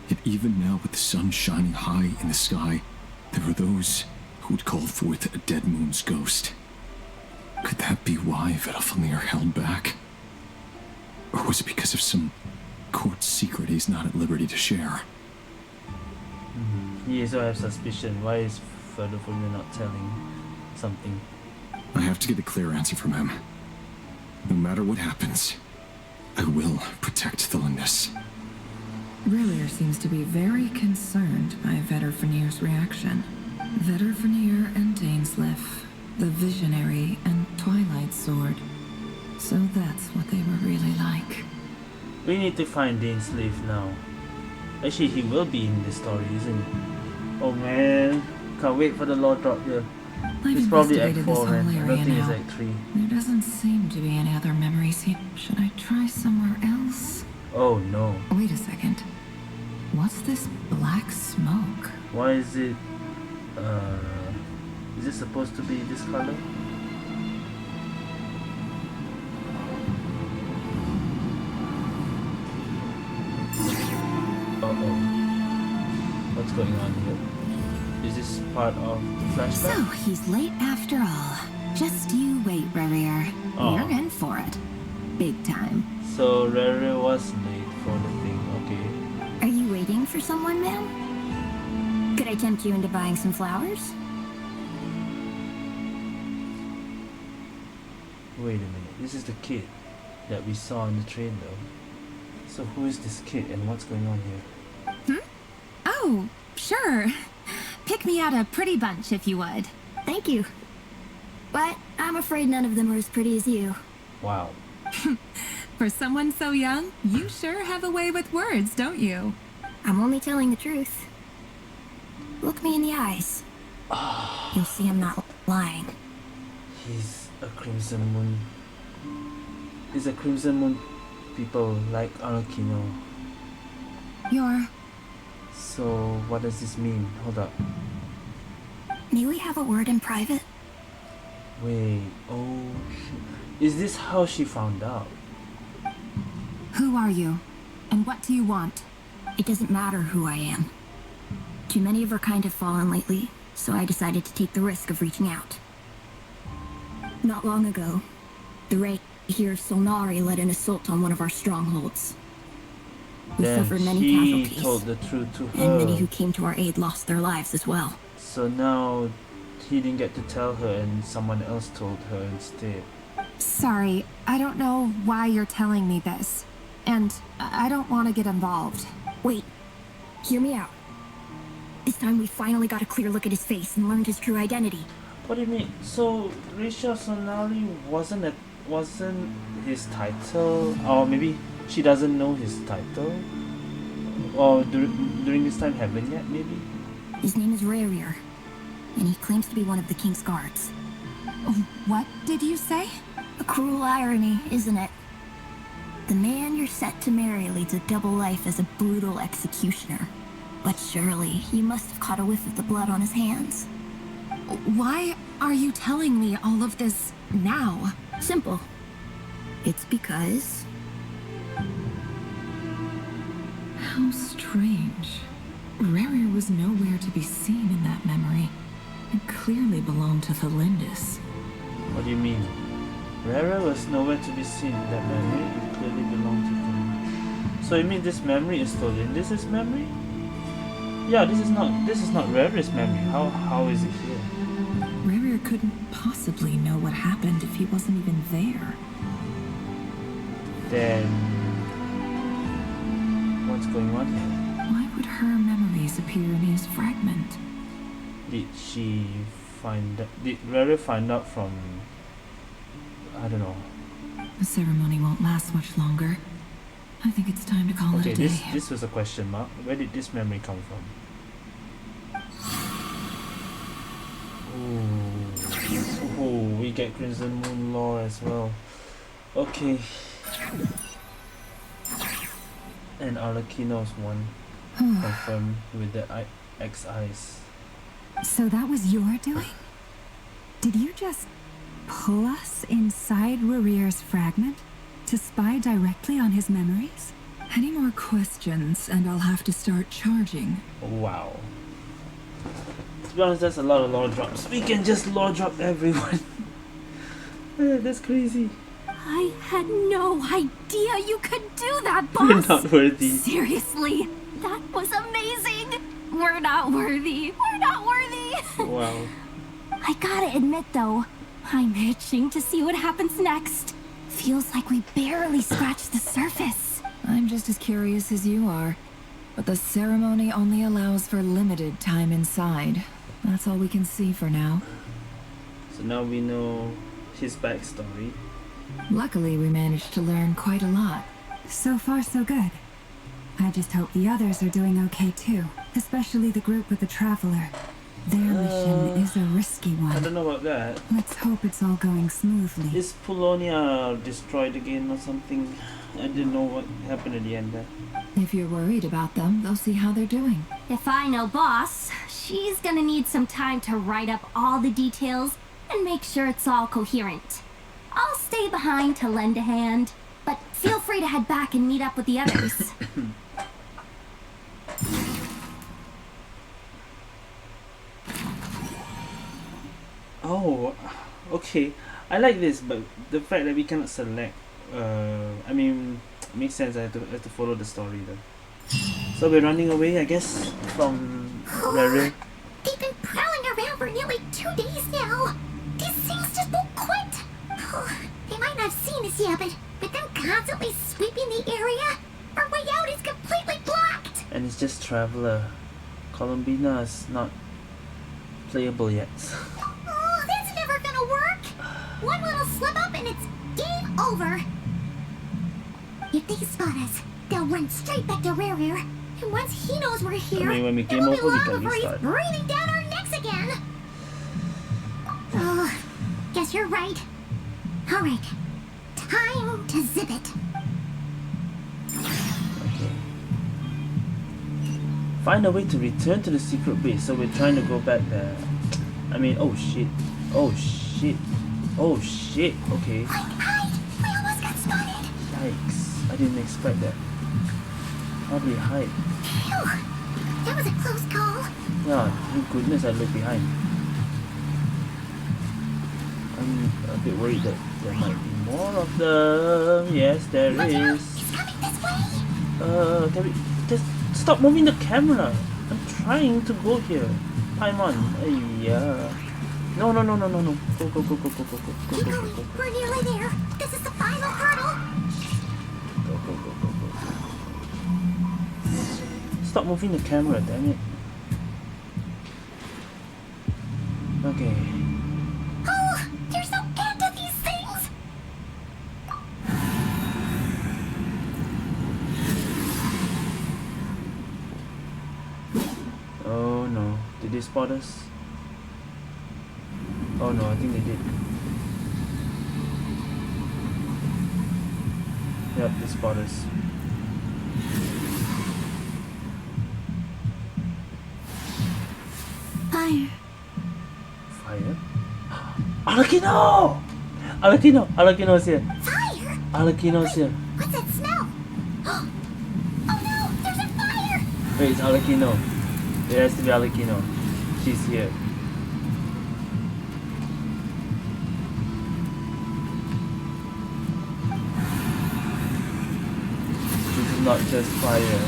Yet even now, with the sun shining high in the sky, there are those who would call forth a dead moon's ghost. Could that be why Vedalfnir held back? Or was it because of some court secret he's not at liberty to share? He also has suspicion. Why is Vedalfnir not telling something? I have to get a clear answer from him. No matter what happens, I will protect Thelindis. Rerir seems to be very concerned by Vedalfnir's reaction. Vedalfnir and Dainsleif, the Visionary and Twilight Sword. So that's what they were really like. We need to find Dainsleif now. Actually, he will be in this story, isn't he? Oh man, can't wait for the lore drop here. It's probably Act 4, man. I don't think it's Act 3. There doesn't seem to be any other memories here. Should I try somewhere else? Oh no. Wait a second. What's this black smoke? Why is it... is it supposed to be this color? Uh-oh. What's going on here? Is this part of the flashback? So, he's late after all. Just you wait, Rerir. Oh. You're in for it. Big time. So, Rerir was late for the thing, okay. Are you waiting for someone, ma'am? Could I tempt you into buying some flowers? Wait a minute, this is the kid that we saw on the train though. So who is this kid and what's going on here? Oh, sure. Pick me out a pretty bunch if you would. Thank you. But I'm afraid none of them are as pretty as you. Wow. For someone so young, you sure have a way with words, don't you? I'm only telling the truth. Look me in the eyes. You'll see I'm not lying. He's a Crimson Moon. He's a Crimson Moon people like Arakino. You're... So what does this mean? Hold up. May we have a word in private? Wait, oh shit. Is this how she found out? Who are you? And what do you want? It doesn't matter who I am. Too many of our kind have fallen lately, so I decided to take the risk of reaching out. Not long ago, the Rerir of Solnari led an assault on one of our strongholds. We Then suffered many he casualties, told the truth to her. and many who came to our aid lost their lives as well. So now he didn't get to tell her and someone else told her instead. Sorry, I don't know why you're telling me this. And I don't want to get involved. Wait, hear me out. This time we finally got a clear look at his face and learned his true identity. What do you mean? So Risha Sonali wasn't his title, or maybe she doesn't know his title, or during this time haven't yet maybe? His name is Rerir, and he claims to be one of the king's guards. What did you say? A cruel irony, isn't it? The man you're set to marry leads a double life as a brutal executioner. But surely, you must have caught a whiff of the blood on his hands. Why are you telling me all of this now? Simple. It's because... How strange. Rerir was nowhere to be seen in that memory. It clearly belonged to Thelindis. What do you mean? Rerir was nowhere to be seen. That memory it clearly belonged to him. So you mean this memory is stolen? This is memory? Yeah, this is not Rerir's memory. How is it here? Rerir couldn't possibly know what happened if he wasn't even there. Then what's going on here? Why would her memories appear in his fragment? Did Rerir find out from, I don't know. The ceremony won't last much longer. I think it's time to call it a day. This was a question mark. Where did this memory come from? Ooh, we get Crimson Moon lore as well. Okay. And Arlecchino's one. Confirmed with the X eyes. So that was your doing? Did you just pull us inside Rerir's fragment to spy directly on his memories? Any more questions and I'll have to start charging. Wow. To be honest, that's a lot of lore drops. We can just lore drop everyone. That's crazy. I had no idea you could do that, We're boss! not worthy. Seriously, that was amazing! We're not worthy. We're not worthy! Wow. I gotta admit though, I'm itching to see what happens next. Feels like we barely scratched the surface. I'm just as curious as you are. But the ceremony only allows for limited time inside. That's all we can see for now. So now we know his backstory. Luckily, we managed to learn quite a lot. So far, so good. I just hope the others are doing okay too, especially the group with the Traveler. Their mission is a risky one. I don't know about that. Let's hope it's all going smoothly. Is Polonia destroyed again or something? I didn't know what happened at the end there. If you're worried about them, they'll see how they're doing. If I know boss, she's gonna need some time to write up all the details and make sure it's all coherent. I'll stay behind to lend a hand, but feel free to head back and meet up with the others. Oh, okay. I like this, but the fact that we cannot select, I mean, makes sense. I have to follow the story though. So we're running away, I guess, from Rerir. They've been prowling around for nearly 2 days now. These things just won't quit. They might not have seen us yet, but them constantly sweeping the area, our way out is completely blocked. And it's just Traveler. Columbina is not playable yet. Oh, that's never gonna work. One little slip up and it's game over. If they spot us, they'll run straight back to Rerir. And once he knows we're here, I mean, when we it game will be over, we long can before he's restart. breathing down our necks again. Oh, guess you're right. All right, time to zip it. Okay. Find a way to return to the secret base. So we're trying to go back there. I mean, oh shit. Oh shit. Oh shit. Okay. Hide! We almost got spotted. Yikes. I didn't expect that. How do we hide? Phew, that was a close call. Yeah, thank goodness I looked behind. I'm a bit worried that there might be more of them. Yes, there is. He's coming this way. Can we just stop moving the camera? I'm trying to go here. Paimon. Yeah. No. Go. Keep going. We're nearly there. This is the final hurdle. Go. Stop moving the camera, damn it. Okay. Oh, there's no end to these things. Oh no. Did they spot us? Oh no, I think they did. Yep, they spot us. Fire. Fire? Arlecchino! Arlecchino's here. Fire? Arlecchino's here. What's that smell? Oh no, there's a fire! Wait, it's Arlecchino. It has to be Arlecchino. She's here. not just fire.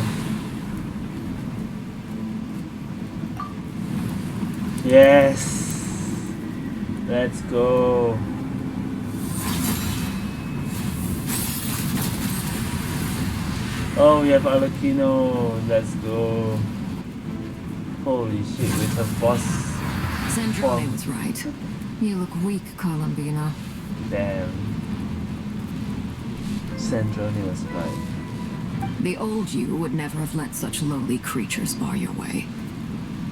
Yes! Let's go! Oh, we have Alakino. Let's go. Holy shit, with a boss. Sandrone was right. You look weak, Columbina. Damn. Sandrone was right. The old you would never have let such lowly creatures bar your way.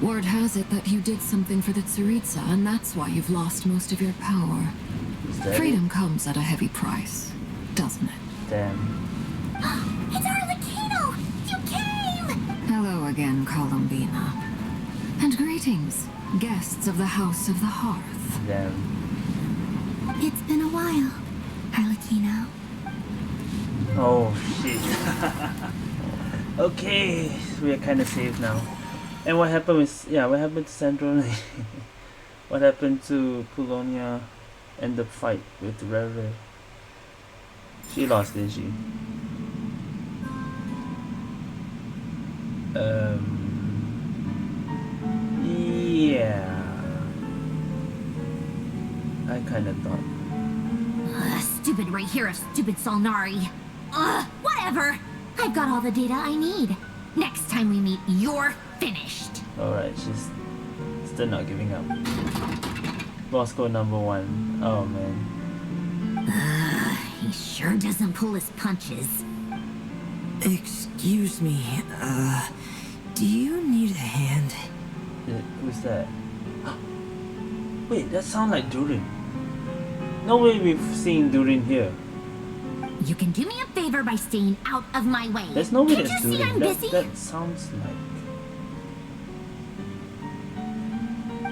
Word has it that you did something for the Tsaritsa, and that's why you've lost most of your power. Freedom comes at a heavy price, doesn't it? Damn. It's Arlecchino! You came! Hello again, Columbina. And greetings, guests of the House of the Hearth. Damn. It's been a while, Arlecchino. Oh shit. Okay, we are kind of safe now. And what happened with, what happened to Sandrone? What happened to Polonia and the fight with Rerir? She lost, didn't she? Yeah. I kind of thought. Stupid Rerir of stupid Solnari. Whatever. I've got all the data I need. Next time we meet, you're finished. Alright, she's still not giving up. Boss code number 1. Oh man. He sure doesn't pull his punches. Excuse me, do you need a hand? Who's that? Wait, that sounds like Durin. No way we've seen Durin here. You can do me a favor by staying out of my way. There's no way Can't that's you see Durin. I'm busy? That sounds like...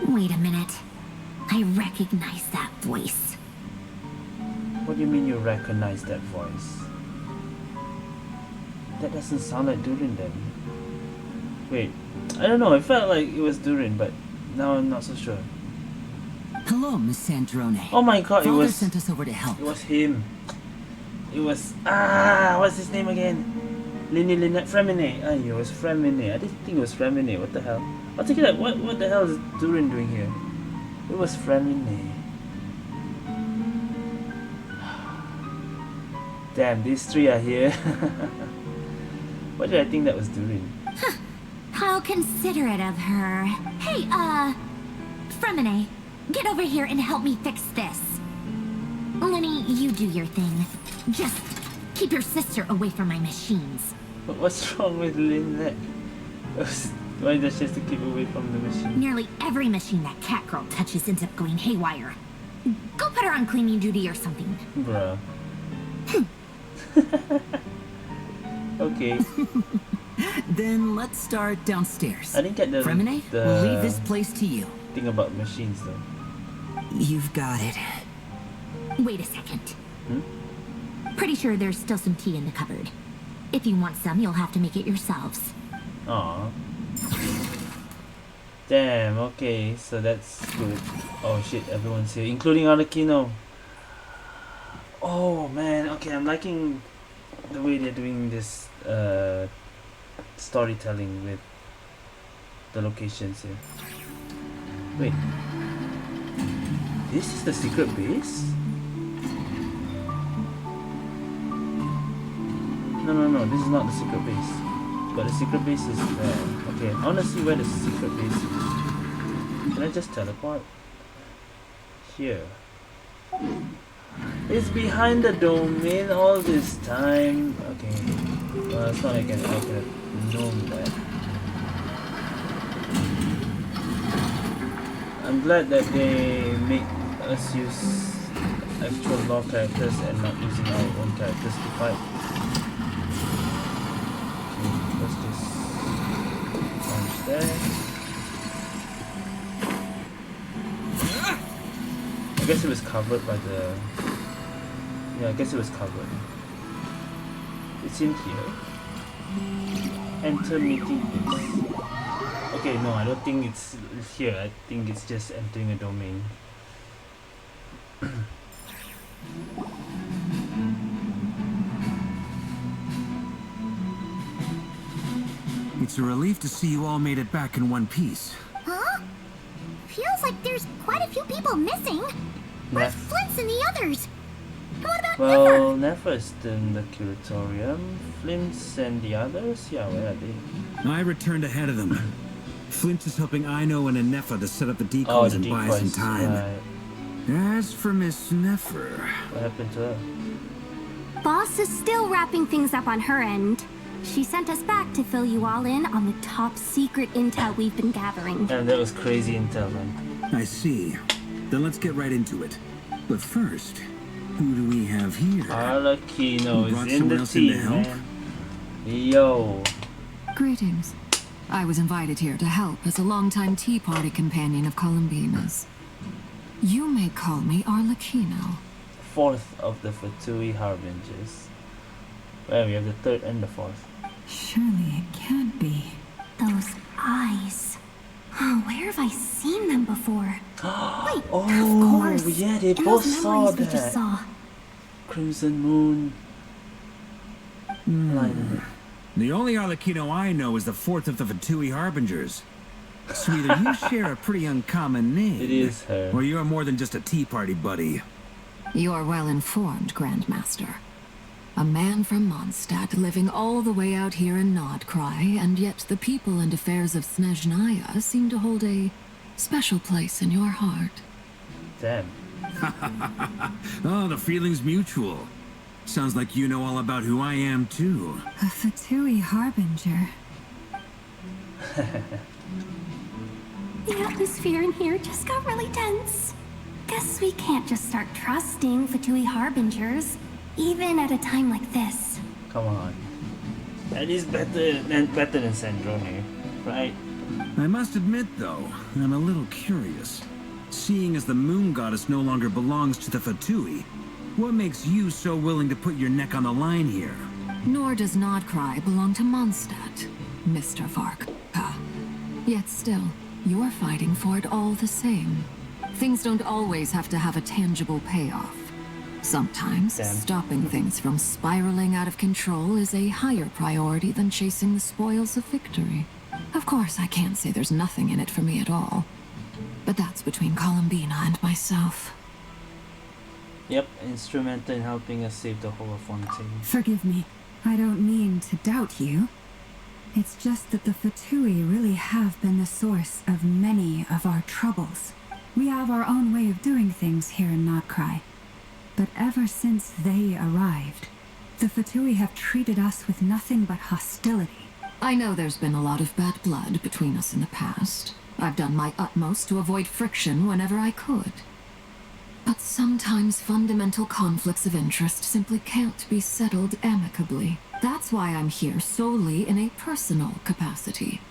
Wait a minute. I recognize that voice. What do you mean you recognize that voice? That doesn't sound like Durin then. Wait, I don't know, I felt like it was Durin, but now I'm not so sure. Hello, Miss Sandrone. Oh my god, Father it was... sent us over to help. It was him. It was... what's his name again? Lynette Fremine. It was Fremine. I didn't think it was Fremine. What the hell? I'll take it out. What the hell is Durin doing here? It was Fremine. Damn, these three are here. Why did I think that was Durin? How considerate of her. Hey, Fremine, get over here and help me fix this. Lenny, you do your thing. Just keep your sister away from my machines. But what's wrong with Lynette? Why does she have to keep away from the machine? Nearly every machine that cat girl touches ends up going haywire. Go put her on cleaning duty or something. Bruh. Okay. Then let's start downstairs. I didn't get the... Fremine, we'll leave this place to you. Thing about machines though. You've got it. Wait a second. Pretty sure there's still some tea in the cupboard. If you want some, you'll have to make it yourselves. Aww. Damn, okay, so that's good. Oh shit, everyone's here, including Arlecchino. Oh man, okay, I'm liking the way they're doing this storytelling with the locations here. Wait. This is the secret base? No, this is not the secret base. But the secret base is there. Okay, I wanna see where the secret base is. Can I just teleport? Here. It's behind the domain all this time. Okay. Well, it's not like I could have known that. I'm glad that they make us use actual law characters and not using our own characters to fight. Okay, let's just launch that. I guess it was covered by the... Yeah, I guess it was covered. It's in here. Enter meeting place. Okay, no, I don't think it's here. I think it's just entering a domain. It's a relief to see you all made it back in one piece. Huh? Feels like there's quite a few people missing. Where's Flint's and the others? And what about Well, Nefer is still in the curatorium. Flint's and the others? Yeah, where are they? I returned ahead of them. Flint is helping Aino and Nefer to set up the Oh, decoys the and buy some decoys. time. Right. As for Miss Nefer... What happened to her? Boss is still wrapping things up on her end. She sent us back to fill you all in on the top secret intel we've been gathering. And that was crazy intel, man. I see. Then let's get right into it. But first, who do we have here? Arlecchino Brought is in someone the else in to team, help? man. Yo. Greetings. I was invited here to help as a longtime Tea Party companion of Columbina's. You may call me Arlecchino. Fourth of the Fatui Harbingers. Well, we have the third and the fourth. Surely it can't be. Those eyes. Oh, where have I seen them before? Wait, Oh, of course. yeah, they In both those saw memories we just that. saw. Crimson Moon. Line. The only Arlecchino I know is the fourth of the Fatui Harbingers. So either you share a pretty uncommon name, It is her. or you're more than just a Tea Party buddy. You are well informed, Grandmaster. A man from Mondstadt living all the way out here in Nod-Krai, and yet the people and affairs of Snezhnaya seem to hold a special place in your heart. Damn. Oh, the feeling's mutual. Sounds like you know all about who I am, too. A Fatui Harbinger. The atmosphere in here just got really tense. Guess we can't just start trusting Fatui Harbingers, even at a time like this. Come on. That is better than Sandrone, right? I must admit, though, I'm a little curious. Seeing as the moon goddess no longer belongs to the Fatui, what makes you so willing to put your neck on the line here? Nor does Nod-Krai belong to Mondstadt, Mr. Varka. Yet still, you're fighting for it all the same. Things don't always have to have a tangible payoff. Sometimes, Damn. stopping things from spiraling out of control is a higher priority than chasing the spoils of victory. Of course, I can't say there's nothing in it for me at all. But that's between Columbina and myself. Yep, instrumental in helping us save the whole of Fontaine. Forgive me. I don't mean to doubt you. It's just that the Fatui really have been the source of many of our troubles. We have our own way of doing things here in Nod-Krai. But ever since they arrived, the Fatui have treated us with nothing but hostility. I know there's been a lot of bad blood between us in the past. I've done my utmost to avoid friction whenever I could. But sometimes fundamental conflicts of interest simply can't be settled amicably. That's why I'm here solely in a personal capacity.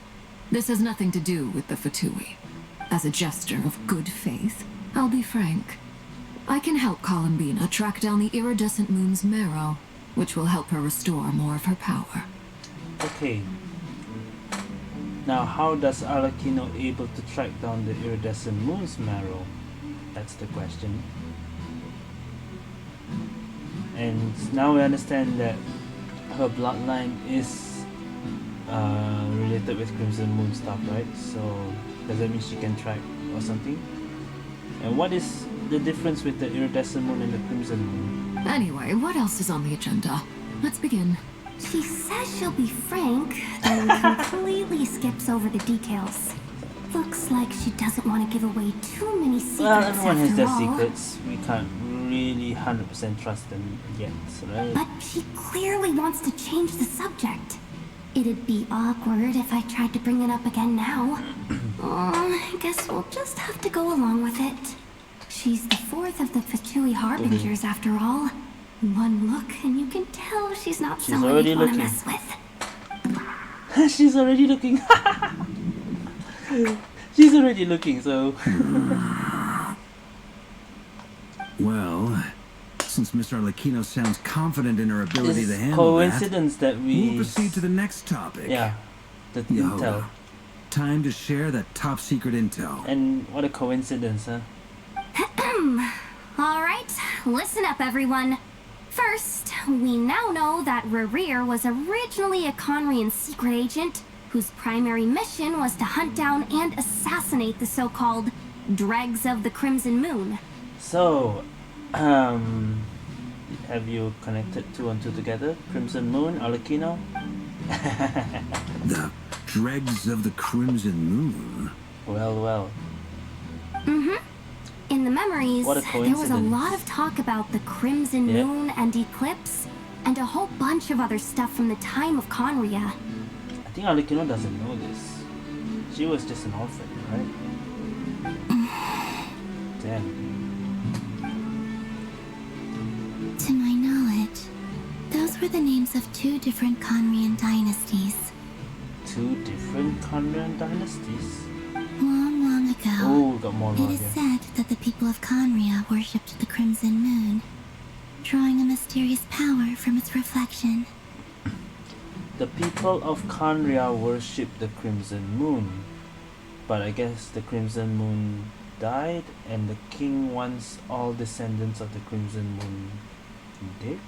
This has nothing to do with the Fatui. As a gesture of good faith, I'll be frank. I can help Columbina track down the iridescent moon's marrow, which will help her restore more of her power. Okay. Now, how does Arlecchino able to track down the iridescent moon's marrow? That's the question. And now we understand that her bloodline is related with Crimson Moon stuff, right? So does that mean she can track or something? And what is the difference with the iridescent moon and the Crimson Moon? Anyway, what else is on the agenda? Let's begin. She says she'll be frank, then completely skips over the details. Looks like she doesn't want to give away too many secrets. Well, everyone has their after all. secrets. We can't really 100% trust them yet, right? But she clearly wants to change the subject. It'd be awkward if I tried to bring it up again now. I guess we'll just have to go along with it. She's the fourth of the Fatui Harbingers after all. One look and you can tell she's not someone already you'd want to looking. mess with. She's already looking. She's already looking, so. Well, since Miss Arlecchino sounds confident in her ability It's to handle coincidence that we. we'll proceed to the next topic. Yeah, the Yahoda, intel. time to share that top secret intel. And what a coincidence, huh? Alright, listen up everyone. First, we now know that Rerir was originally a Conrian secret agent whose primary mission was to hunt down and assassinate the so-called dregs of the Crimson Moon. So, have you connected two and two together? Crimson Moon, Arlecchino? The dregs of the Crimson Moon? Well. Mm-hmm. In the memories, What a there was a coincidence. lot of talk about the Crimson Yeah. Moon and eclipse, and a whole bunch of other stuff from the time of Conria. I think Arlecchino doesn't know this. She was just an orphan, right? Damn. To my knowledge, those were the names of two different Conrian dynasties. Two different Conrian dynasties? Long ago, Oh, got more it on is here. said that the people of Conria worshipped the Crimson Moon, drawing a mysterious power from its reflection. The people of Conria worship the Crimson Moon, but I guess the Crimson Moon died and the king wants all descendants of the Crimson Moon dead?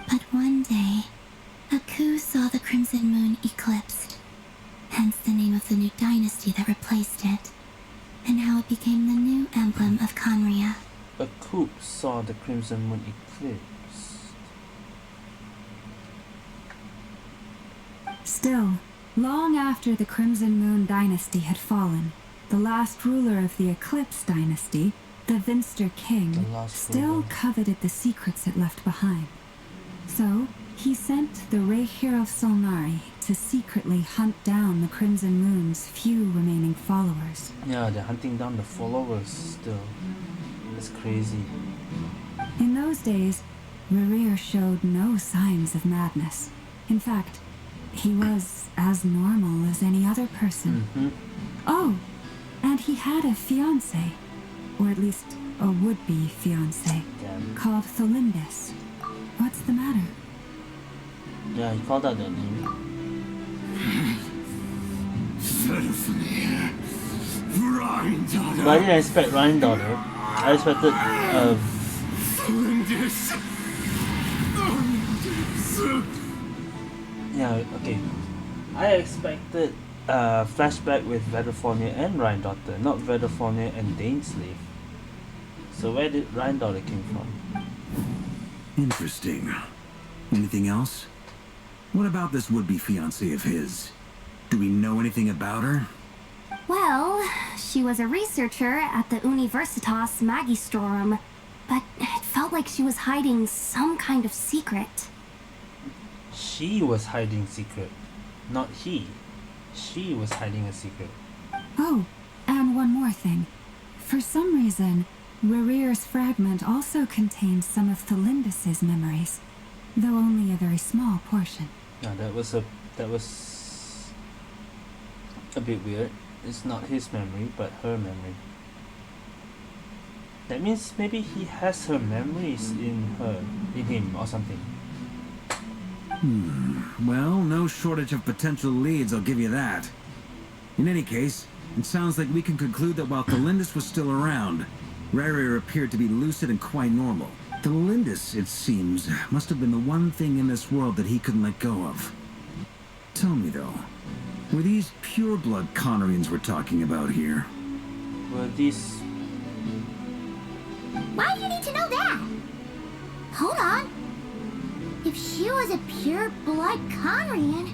But one day, a coup saw the Crimson Moon eclipsed, hence the name of the new dynasty that replaced it, and how it became the new emblem of Conria. A coup saw the Crimson Moon eclipsed. Still, long after the Crimson Moon dynasty had fallen, the last ruler of the Eclipse dynasty, the Vinster King, The last still ruler. coveted the secrets it left behind. So, he sent the Rerir of Solnari to secretly hunt down the Crimson Moon's few remaining followers. Yeah, they're hunting down the followers still. That's crazy. In those days, Rerir showed no signs of madness. In fact, he was as normal as any other person. Mm-hmm. Oh, and he had a fiancé, or at least a would-be fiancé, Damn. called Tholindis. What's the matter? Yeah, he called out that name. But I didn't expect Ryan daughter. I expected yeah, okay. I expected flashback with Vedorfornia and Ryan daughter, not Vedorfornia and Daneslave. So where did Ryan daughter came from? Interesting. Anything else? What about this would-be fiancé of his? Do we know anything about her? Well, she was a researcher at the Universitas Magistrorum, but it felt like she was hiding some kind of secret. She was hiding secret, not he. She was hiding a secret. Oh, and one more thing. For some reason, Rerir's fragment also contained some of Tholindis' memories, though only a very small portion. Yeah, that was a bit weird. It's not his memory, but her memory. That means maybe he has her memories in him or something. Well, no shortage of potential leads, I'll give you that. In any case, it sounds like we can conclude that while Tholindis was still around, Rerir appeared to be lucid and quite normal. Tholindis, it seems, must have been the one thing in this world that he couldn't let go of. Tell me, though, were these pure-blood Conrians we're talking about here? Were these... Why do you need to know that? Hold on. If she was a pure-blood Conrian,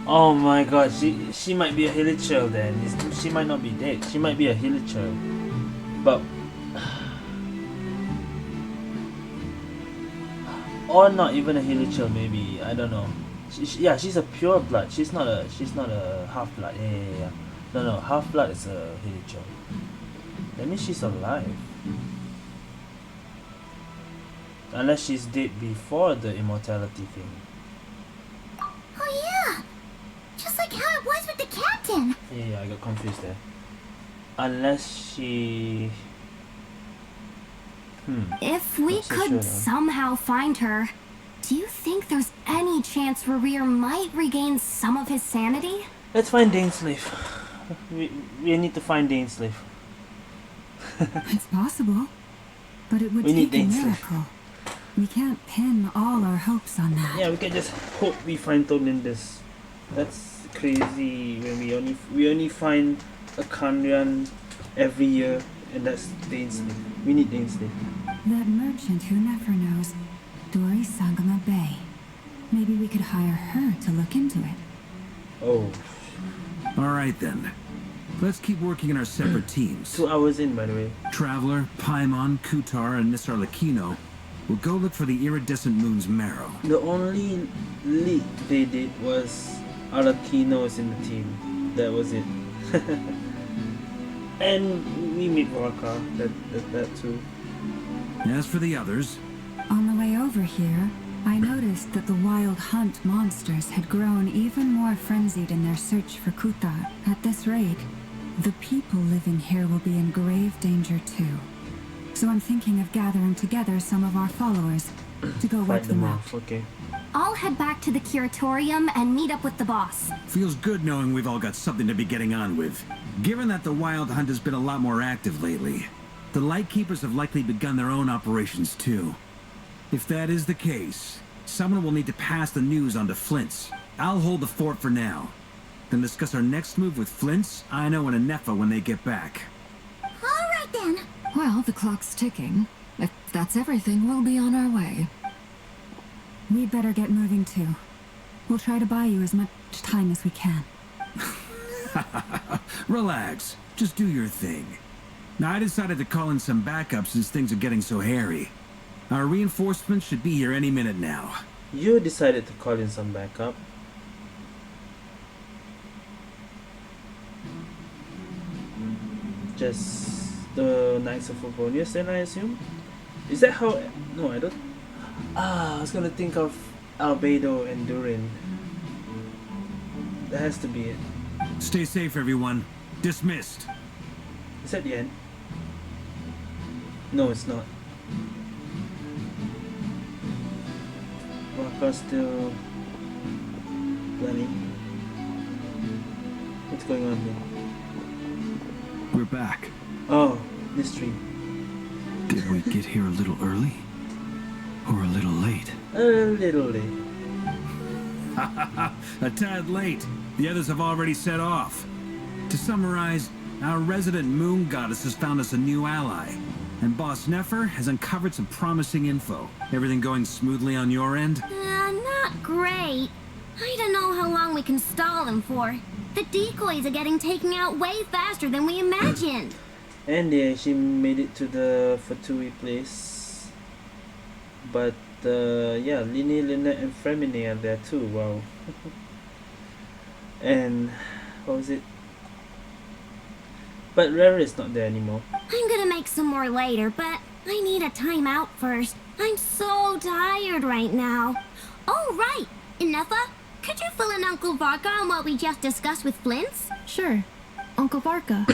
Oh my god, she might be a Hilichurl then. She might not be dead. She might be a Hilichurl. But... or not even a Hilichurl maybe. I don't know. Yeah, she's a pure blood. She's not a half blood. Yeah. No, half blood is a Hilichurl. That means she's alive. Unless she's dead before the immortality thing. oh yeah, just like how it was with the captain. Yeah, I got confused there. Unless she... If we Not so could sure, though. somehow find her, do you think there's any chance Rerir might regain some of his sanity? Let's find Daneslave. We need to find Daneslave. It's possible, but it would We need take a Daneslave. miracle. We can't pin all our hopes on that. Yeah, we can just hope we find Torlindus. That's crazy when we only find a Kanrian every year, and that's Dainsley. We need Dainsley. That merchant who never knows, Dory Sangama Bay. Maybe we could hire her to look into it. Oh. Alright then. Let's keep working in our separate teams. 2 hours in, by the way. Traveler, Paimon, Kutar, and Miss Arlecchino will go look for the iridescent moon's marrow. The only leak they did was Arlecchino's in the team. That was it. And we meet Waka. That too. As for the others, On the way over here, I noticed that the wild hunt monsters had grown even more frenzied in their search for Kutar. At this rate, the people living here will be in grave danger too. So I'm thinking of gathering together some of our followers to go wipe Fight them them out. off, okay. I'll head back to the curatorium and meet up with the boss. feels good knowing we've all got something to be getting on with. Given that the wild hunt has been a lot more active lately, the Lightkeepers have likely begun their own operations too. If that is the case, someone will need to pass the news on to Flint's. I'll hold the fort for now. Then discuss our next move with Flint's, Aino, and Anefa when they get back. All right then. Well, the clock's ticking. If that's everything, we'll be on our way. We'd better get moving too. We'll try to buy you as much time as we can. Relax. Just do your thing. Now, I decided to call in some backup since things are getting so hairy. Our reinforcements should be here any minute now. You decided to call in some backup. Just the Knights of Favonius then, I assume? Is that how... No, I don't... I was gonna think of Albedo and Durin. That has to be it. Stay safe, everyone. Dismissed. Is that the end? No, it's not. Waka's still planning. What's going on here? We're back. Oh, mystery. Did we get here a little early? Or a little late? A little late. A tad late. The others have already set off. To summarize, our resident moon goddess has found us a new ally. And Boss Nefer has uncovered some promising info. Everything going smoothly on your end? Not great. I don't know how long we can stall them for. The decoys are getting taken out way faster than we imagined. And they actually made it to the Fatui place. But yeah, Lini, Lynette, and Fremine are there too. Wow. And what was it? But Rerir is not there anymore. I'm gonna make some more later, but I need a timeout first. I'm so tired right now. Oh, right! Inefa, could you fill in Uncle Varka on what we just discussed with Flint's? Sure. Uncle Varka,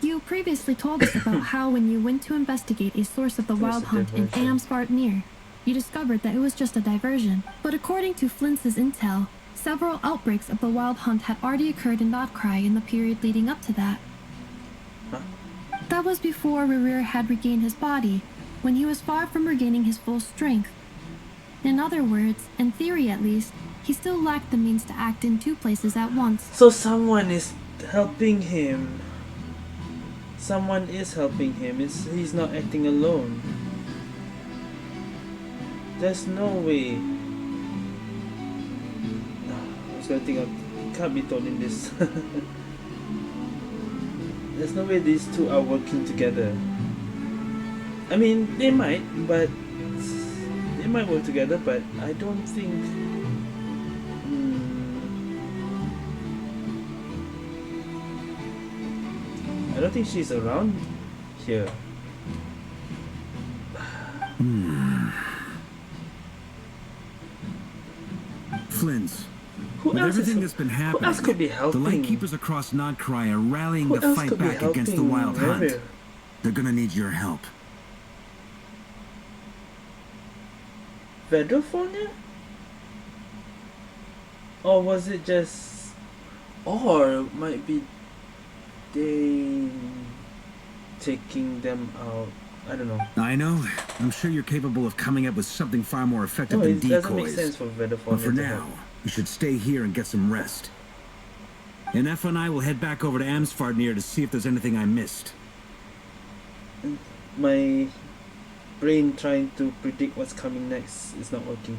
you previously told us about how when you went to investigate a source of the wild hunt in Amsvartnir, you discovered that it was just a diversion. But according to Flint's intel, several outbreaks of the wild hunt had already occurred in Nod-Krai in the period leading up to that. Huh? That was before Rerir had regained his body, when he was far from regaining his full strength. In other words, in theory at least, he still lacked the means to act in 2 places at once. So someone is helping him. Someone is helping him. He's not acting alone. There's no way. I was gonna think of can't be told in this. There's no way these two are working together. I mean, they might, but they might work together, but I don't think. I don't think she's around here. Flint's. Who With else everything is, that's been who happening, else could be the helping? Lightkeepers across Nod-Krai are rallying Who to else fight could be back against the helping wild hunt. Rerir? They're gonna need your help. Vedrofonia? Or was it just... Or it might be they taking them out. I don't know. I know. I'm sure you're capable of coming up with something far more effective No, than it doesn't make decoys. sense for Vedafornia But for to now, have. you should stay here and get some rest. And Effa and I will head back over to Amsfarnir to see if there's anything I missed. My brain trying to predict what's coming next is not working.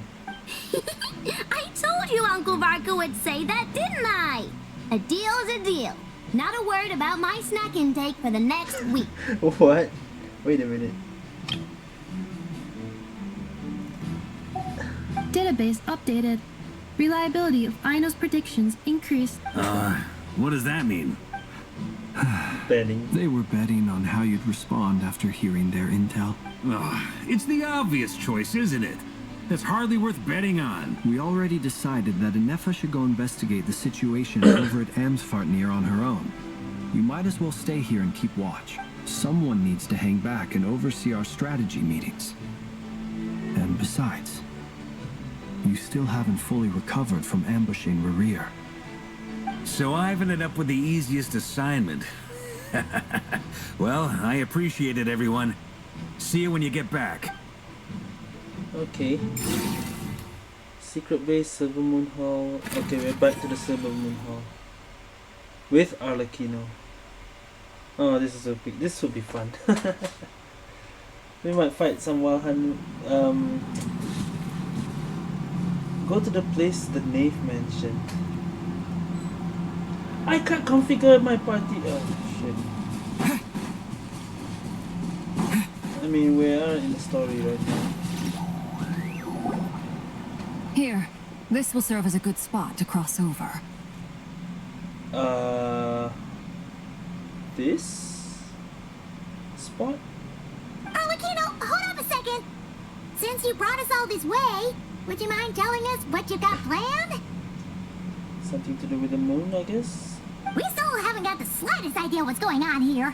I told you Uncle Varka would say that, didn't I? A deal's a deal. Not a word about my snack intake for the next week. What? Wait a minute. Database updated. Reliability of Aino's predictions increased. What does that mean? Betting. They were betting on how you'd respond after hearing their intel. It's the obvious choice, isn't it? That's hardly worth betting on. We already decided that Ineffa should go investigate the situation over at Amsfartnir on her own. You might as well stay here and keep watch. Someone needs to hang back and oversee our strategy meetings. And besides, you still haven't fully recovered from ambushing Rerir. So I've ended up with the easiest assignment. Well, I appreciate it, everyone. See you when you get back. Okay. Secret base, Silver Moon Hall. Okay, we're back to the Silver Moon Hall with Arlecchino. Oh, this is this will be fun. We might fight some Wild Hunt. Go to the place the knave mentioned. I can't configure my party. Oh shit. I mean, we are in the story right now. Here, this will serve as a good spot to cross over. This spot? Arlecchino, hold up a second. Since you brought us all this way, would you mind telling us what you got planned? Something to do with the moon, I guess? We still haven't got the slightest idea what's going on here.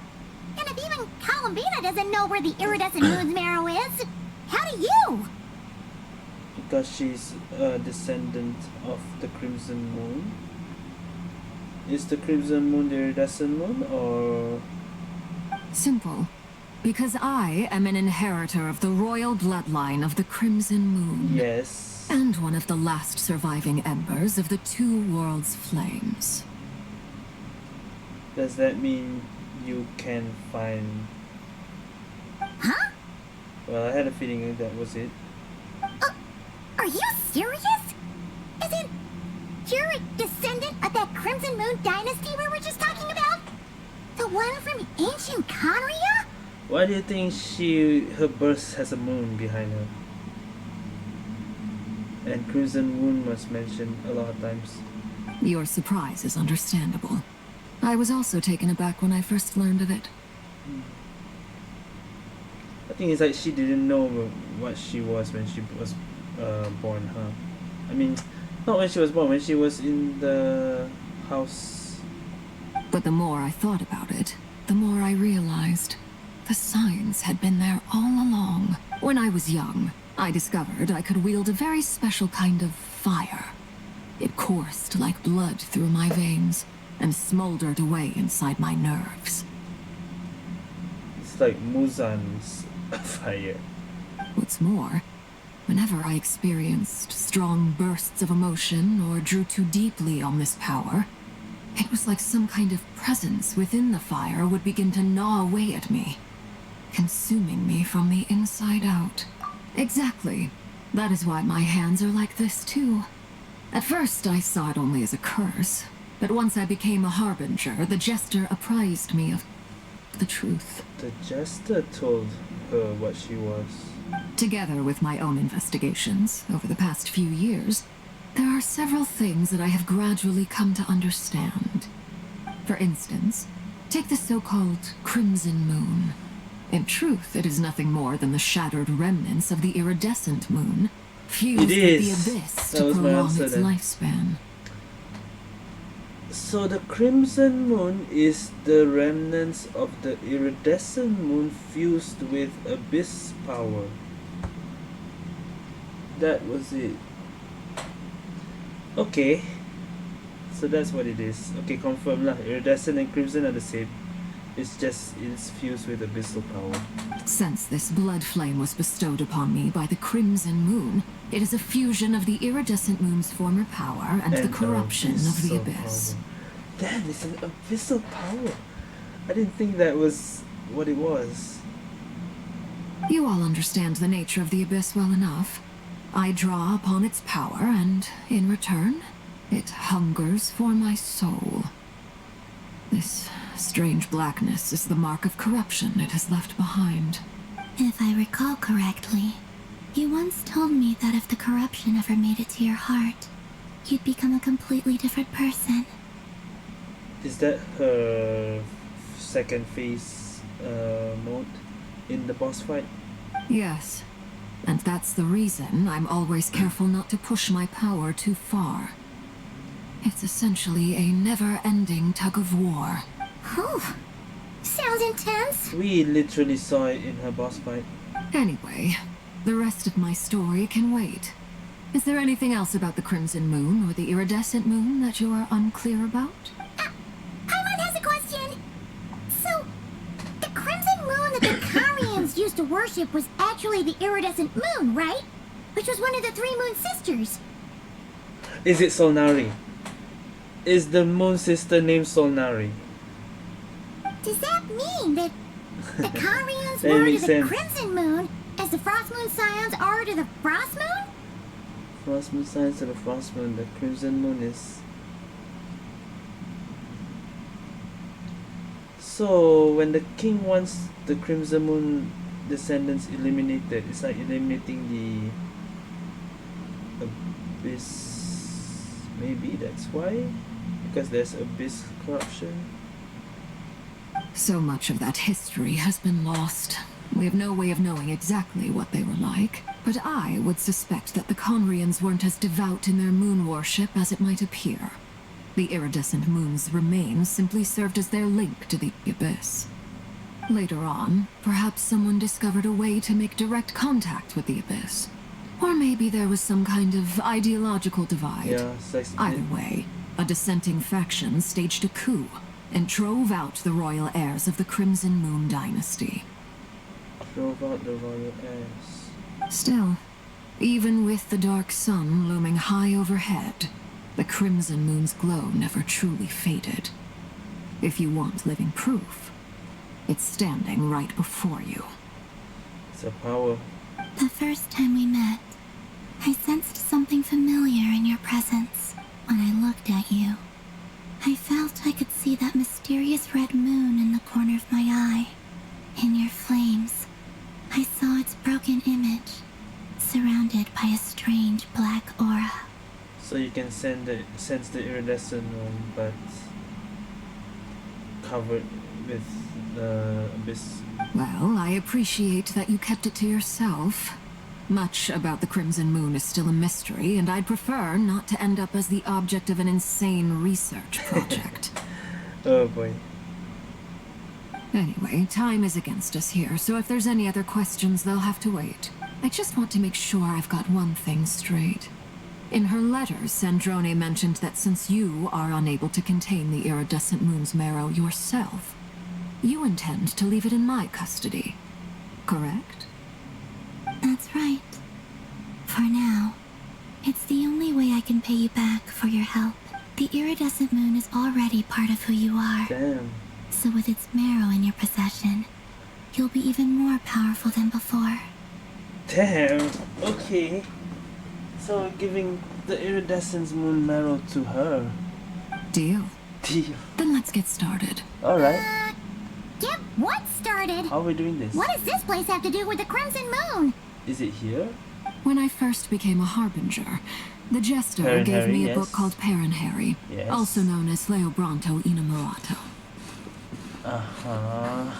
And if even Columbina doesn't know where the iridescent moon's marrow is, how do you? Because she's a descendant of the Crimson Moon. Is the Crimson Moon the iridescent moon, or...? Simple. Because I am an inheritor of the royal bloodline of the Crimson Moon. Yes. And one of the last surviving embers of the Two Worlds' flames. Does that mean you can find... Huh? Well, I had a feeling that was it. Are you serious? Isn't you're a descendant of that Crimson Moon dynasty we were just talking about? The one from ancient Conria? Why do you think her birth has a moon behind her? And Crimson Moon was mentioned a lot of times. Your surprise is understandable. I was also taken aback when I first learned of it. I think it's like she didn't know what she was when she was born, huh? I mean, not when she was born, when she was in the house. But the more I thought about it, the more I realized the signs had been there all along. When I was young, I discovered I could wield a very special kind of fire. It coursed like blood through my veins and smoldered away inside my nerves. It's like Muzan's fire. What's more, whenever I experienced strong bursts of emotion or drew too deeply on this power, it was like some kind of presence within the fire would begin to gnaw away at me, consuming me from the inside out. Exactly. That is why my hands are like this too. At first I saw it only as a curse, but once I became a harbinger, the jester apprised me of the truth. The jester told her what she was. Together with my own investigations over the past few years, there are several things that I have gradually come to understand. For instance, take the so-called Crimson Moon. In truth, it is nothing more than the shattered remnants of the iridescent moon, fused with the abyss to prolong its lifespan. So the Crimson Moon is the remnants of the iridescent moon fused with abyss power. That was it. Okay. So that's what it is. Okay, confirm lah. Iridescent and Crimson are the same. It's fused with abyssal power. Since this blood flame was bestowed upon me by the Crimson Moon, it is a fusion of the iridescent moon's former power and the corruption of the abyss. Power. Damn, it's an abyssal power. I didn't think that was what it was. You all understand the nature of the abyss well enough. I draw upon its power, and in return, it hungers for my soul. This strange blackness is the mark of corruption it has left behind. If I recall correctly, you once told me that if the corruption ever made it to your heart, you'd become a completely different person. Is that her second phase mode in the boss fight? Yes, and that's the reason I'm always careful not to push my power too far. It's essentially a never-ending tug of war. Oh, sounds intense. We literally saw it in her boss fight. Anyway, the rest of my story can wait. Is there anything else about the Crimson Moon or the Iridescent Moon that you are unclear about? Paimon has a question. So, the Crimson Moon that the Karians used to worship was actually the Iridescent Moon, right? Which was one of the three Moon Sisters. Is it Solnari? Is the Moon Sister named Solnari? Does that mean that the Karians That were to makes the sense. Crimson Moon as the Frost Moon Scions are to the Frost Moon? Frost Moon signs to the Frost Moon. The Crimson Moon is... So, when the king wants the Crimson Moon descendants eliminated, it's like eliminating the Abyss. Maybe that's why? Because there's Abyss corruption? So much of that history has been lost. We have no way of knowing exactly what they were like, but I would suspect that the Conrians weren't as devout in their moon worship as it might appear. The iridescent moon's remains simply served as their link to the abyss. Later on, perhaps someone discovered a way to make direct contact with the abyss. Or maybe there was some kind of ideological divide. Yeah, it's like Either way, a dissenting faction staged a coup and drove out the royal heirs of the Crimson Moon dynasty. drove out the royal heirs. Still, even with the dark sun looming high overhead, the Crimson Moon's glow never truly faded. If you want living proof, it's standing right before you. It's a power. The first time we met, I sensed something familiar in your presence when I looked at you. I felt I could see that mysterious red moon in the corner of my eye. In your flames, I saw its broken image, surrounded by a strange black aura. So you can sense the iridescent moon, but covered with the abyss. Well, I appreciate that you kept it to yourself. Much about the Crimson Moon is still a mystery, and I'd prefer not to end up as the object of an insane research project. Oh boy. Anyway, time is against us here, so if there's any other questions, they'll have to wait. I just want to make sure I've got one thing straight. In her letters, Sandrone mentioned that since you are unable to contain the iridescent moon's marrow yourself, you intend to leave it in my custody, correct? That's right. For now, it's the only way I can pay you back for your help. The iridescent moon is already part of who you are. Damn. So with its marrow in your possession, you'll be even more powerful than before. Damn. Okay. So giving the iridescent moon marrow to her. Deal. Deal. Then let's get started. Alright. Get what started? How are we doing this? What does this place have to do with the Crimson Moon? Is it here? When I first became a harbinger, the jester Perrin gave Harry, me a yes. book called Perrin Harry, Yes. also known as Leobranto Inamorato. Uh-huh.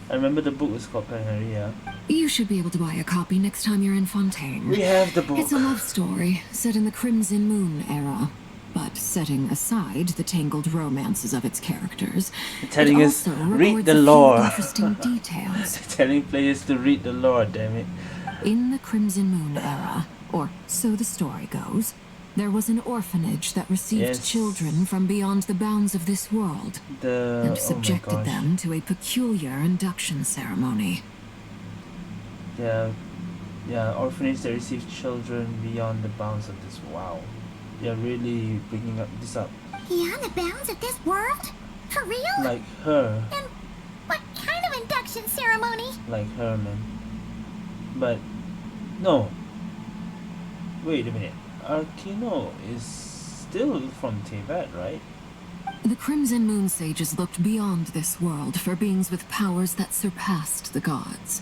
I remember the book was called Perrin Harry, yeah. You should be able to buy a copy next time you're in Fontaine. We have the book. It's a love story set in the Crimson Moon era, but setting aside the tangled romances of its characters, Telling it us, also read records the a few lore. interesting details. Telling players to read the lore, damn it. In the Crimson Moon era, or so the story goes, There was an orphanage that received Yes. children from beyond the bounds of this world The and subjected them to a peculiar induction ceremony. Yeah, orphanage that receive children beyond the bounds of this. Wow, they're really bringing this up. Beyond the bounds of this world? For real? Like her, And what kind of induction ceremony? like her, man. But no. Wait a minute. Arkino is still from Tibet, right? The Crimson Moon Sages looked beyond this world for beings with powers that surpassed the gods.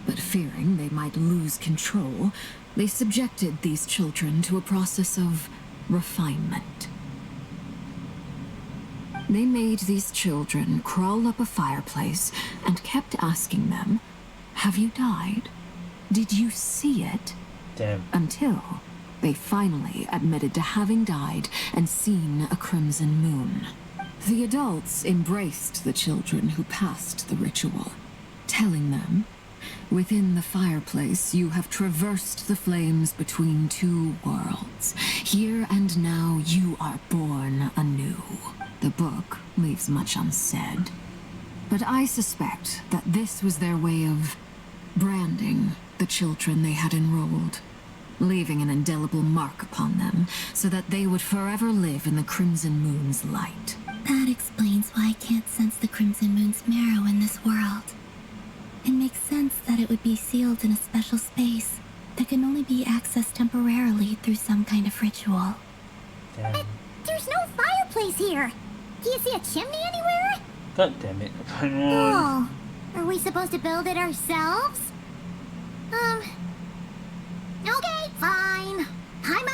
But fearing they might lose control, they subjected these children to a process of refinement. They made these children crawl up a fireplace and kept asking them, "Have you died? Did you see it?" Damn. Until they finally admitted to having died and seen a crimson moon. The adults embraced the children who passed the ritual, telling them, "Within the fireplace, you have traversed the flames between two worlds. Here and now, you are born anew." The book leaves much unsaid, but I suspect that this was their way of branding the children they had enrolled, leaving an indelible mark upon them so that they would forever live in the Crimson Moon's light. That explains why I can't sense the Crimson Moon's marrow in this world. It makes sense that it would be sealed in a special space that can only be accessed temporarily through some kind of ritual. Damn. But there's no fireplace here! Do you see a chimney anywhere? God damn it. Oh, are we supposed to build it ourselves? Okay, fine.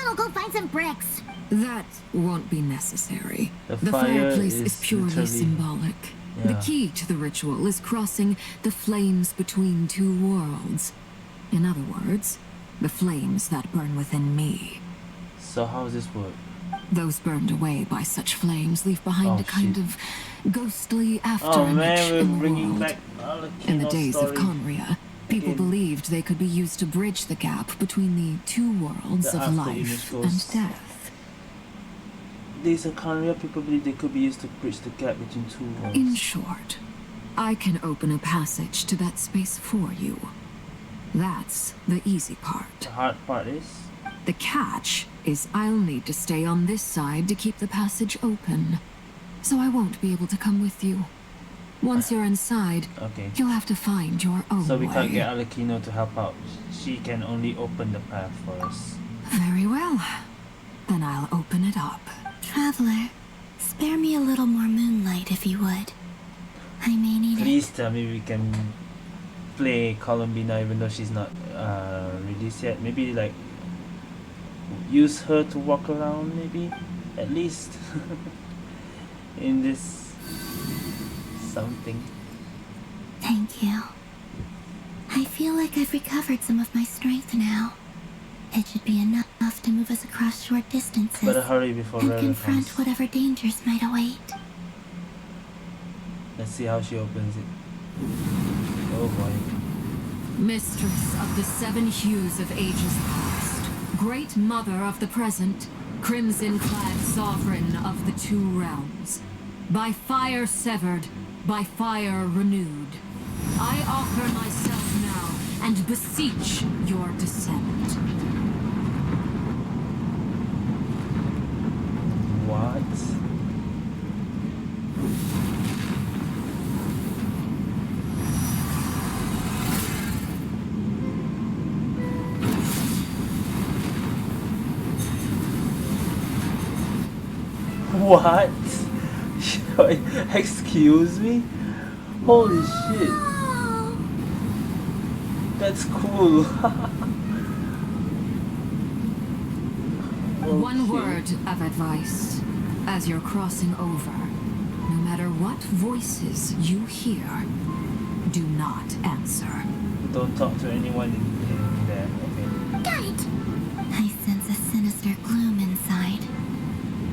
I'll go find some bricks. That won't be necessary. The The fire fireplace is is purely literally- symbolic. The Yeah. key to the ritual is crossing the flames between two worlds. In other words, the flames that burn within me. So how does this work? Those burned away by such flames leave behind Oh, a kind shit. of ghostly Oh afterimage man, we're in the bringing world. back In the Alakino's days story. of Conria, people Again. believed they could be used to bridge the gap between the two worlds The of after life image and goes- death. These are Conria, people believe they could be used to bridge the gap between two worlds. In short, I can open a passage to that space for you. That's the easy part. The hard part is... The catch is I'll need to stay on this side to keep the passage open. So I won't be able to come with you. Once you're inside, Okay. you'll have to find your own So we way. can't get Alakino to help out. She can only open the path for us. Very well. Then I'll open it up. Traveler, spare me a little more moonlight if you would. I may need Please it. tell me we can play Columbina even though she's not released yet. Maybe like use her to walk around, maybe at least in this something. Thank you. I feel like I've recovered some of my strength now. It should be enough to move us across short distances Better hurry before and Rerir confront comes. whatever dangers might await. Let's see how she opens it. Oh boy. Mistress of the seven hues of ages past, great mother of the present, crimson-clad sovereign of the two realms, by fire severed, by fire renewed, I offer myself now and beseech your descent. What? What? Excuse me? Holy shit. That's cool. One Okay. word of advice. As you're crossing over, no matter what voices you hear, do not answer. Don't talk to anyone in there. Okay. Got it! I sense a sinister gloom inside,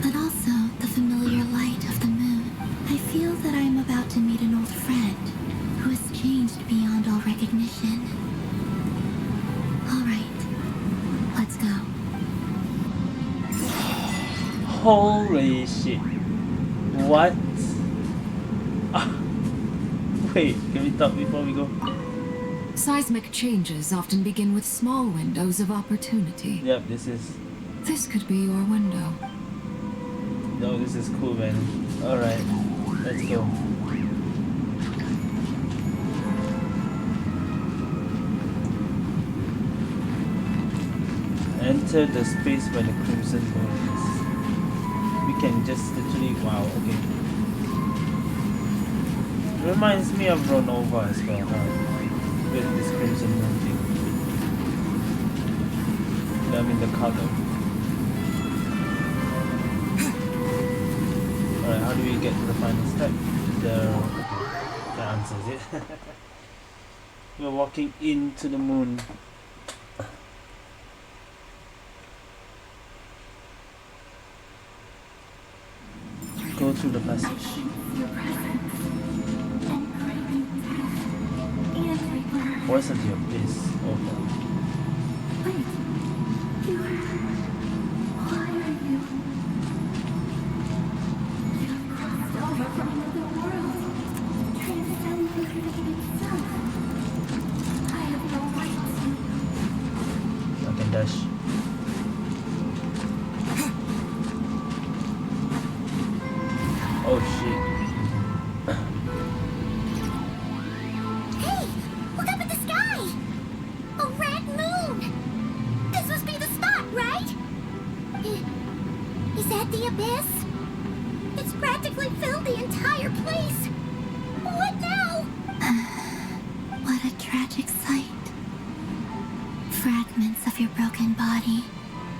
but also the familiar light of the moon. I feel that I am about to meet an old friend who has changed beyond all recognition. All right, let's go. Holy shit. What? Ah. Wait, can we talk before we go? Seismic changes often begin with small windows of opportunity. Yep, this is... This could be your window. No, this is cool, man. Alright, let's go. Enter the space where the crimson moon is. We can just literally... Wow, okay. Reminds me of Ronova as well, with this crimson moon thing. I mean the color. Alright, how do we get to the final step? That answers it. We're walking into the moon. Go through the passage. Voice of the abyss. Over. I can dash. Oh shit. Hey! Look up at the sky! A red moon! This must be the spot, right? Is that the abyss? It's practically filled the entire place! What now? What a tragic sight. Fragments of your broken body,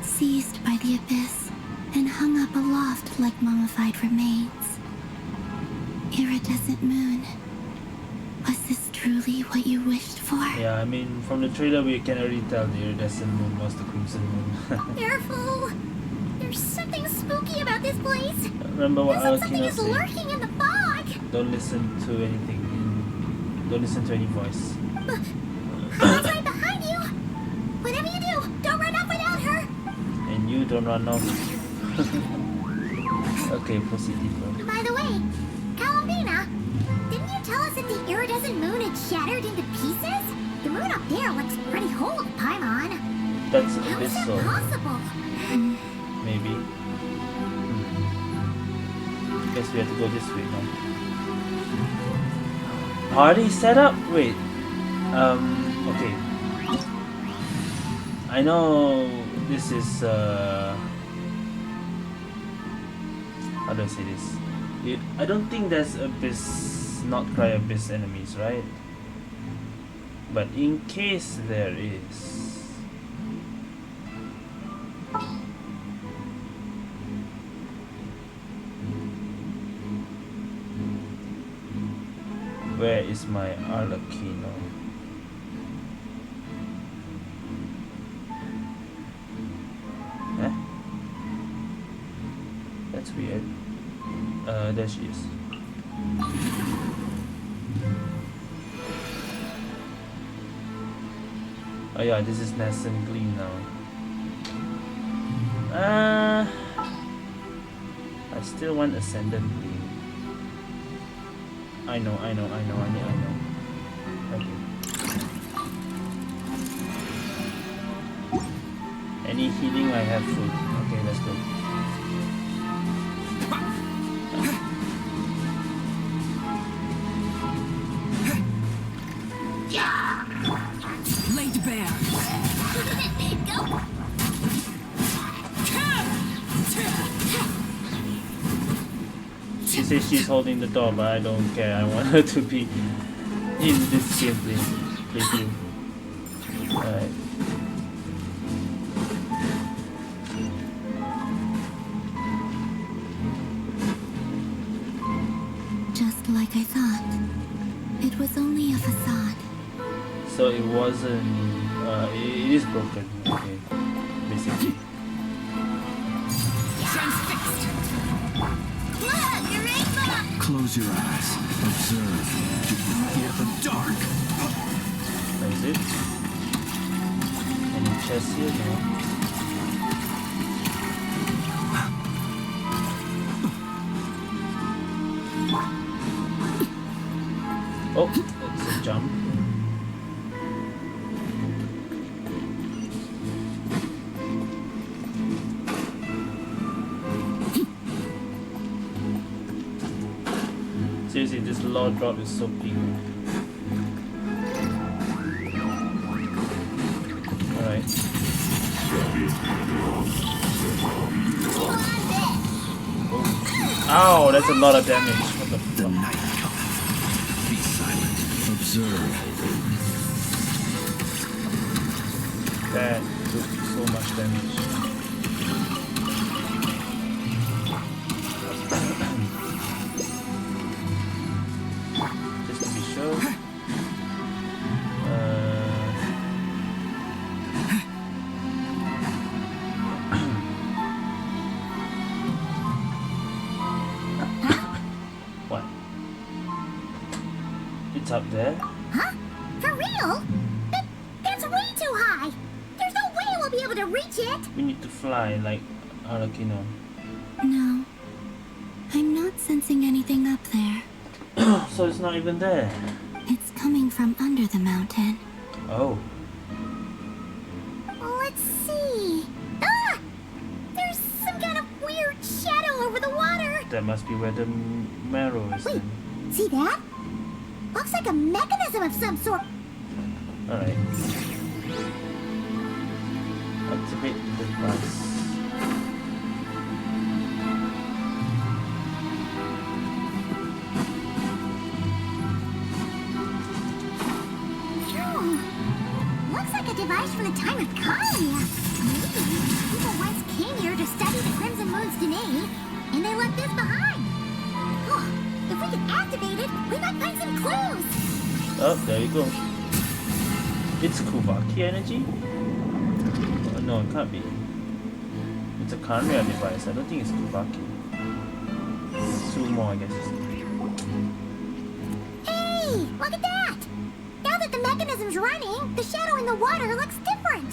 seized by the abyss, and hung up aloft like mummified remains. Iridescent moon. Was this truly what you wished for? Yeah, I mean, from the trailer we can already tell the iridescent moon was the crimson moon. Careful! There's something spooky about this place! Remember what Something Alakina is said? lurking in the fog! Don't listen to anything. Don't listen to any voice. It's right behind you! Whatever you do, don't run off without her! And you don't run off. Okay, proceed deeper. By the way, Columbina, didn't you tell us that the iridescent moon had shattered into pieces? The moon up there looks pretty whole to Paimon. That's How is that abyssal. possible? Maybe. Guess we have to go this way now. Party setup? Wait. Okay. I know this is how do I say this? I don't think there's abyss, Nod-Krai abyss enemies, right? But in case there is, where is my Arlecchino? Huh? That's weird. There she is. Oh yeah, this is nice and clean now. I still want Ascendant Gleam. I know. Okay. Any healing? I have food. Okay, let's go. Laid bare. Go! She says she's holding the door, but I don't care. I want her to be in this gameplay. Alright. Just like I thought. It was only a facade. So it wasn't. It is broken. Okay. Basically. Look, your rainbow! Close your eyes. Observe. You can fear the dark. That is it. Any chest here? No. Oh, it's a jump. Seriously, this law drop is so big. Alright. Ow, that's a lot of damage. What the The fuck? night cometh. Be silent. Observe. That took so much damage. Just to be sure. What? It's up there. Huh? For real? That's way too high. There's no way we'll be able to reach it. We need to fly like Arakino. No. I'm not sensing anything up there. So it's not even there. It's coming from under the mountain. Oh. Let's see. Ah! There's some kind of weird shadow over the water. That must be where the marrow is. Wait, Then. see that? Looks like a mechanism of some sort. Alright. Activate the device. Looks like a device from the time of Kali. Maybe people once came here to study the Crimson Moon's DNA, and they left this behind. Oh, if we can activate it, we might find some clues. Oh, there you go. It's Kubaki energy? Oh, no, it can't be. It's a Kanria device. I don't think it's Kubaki. Sumo, I guess. Hey, look at that! Now that the mechanism's running, the shadow in the water looks different.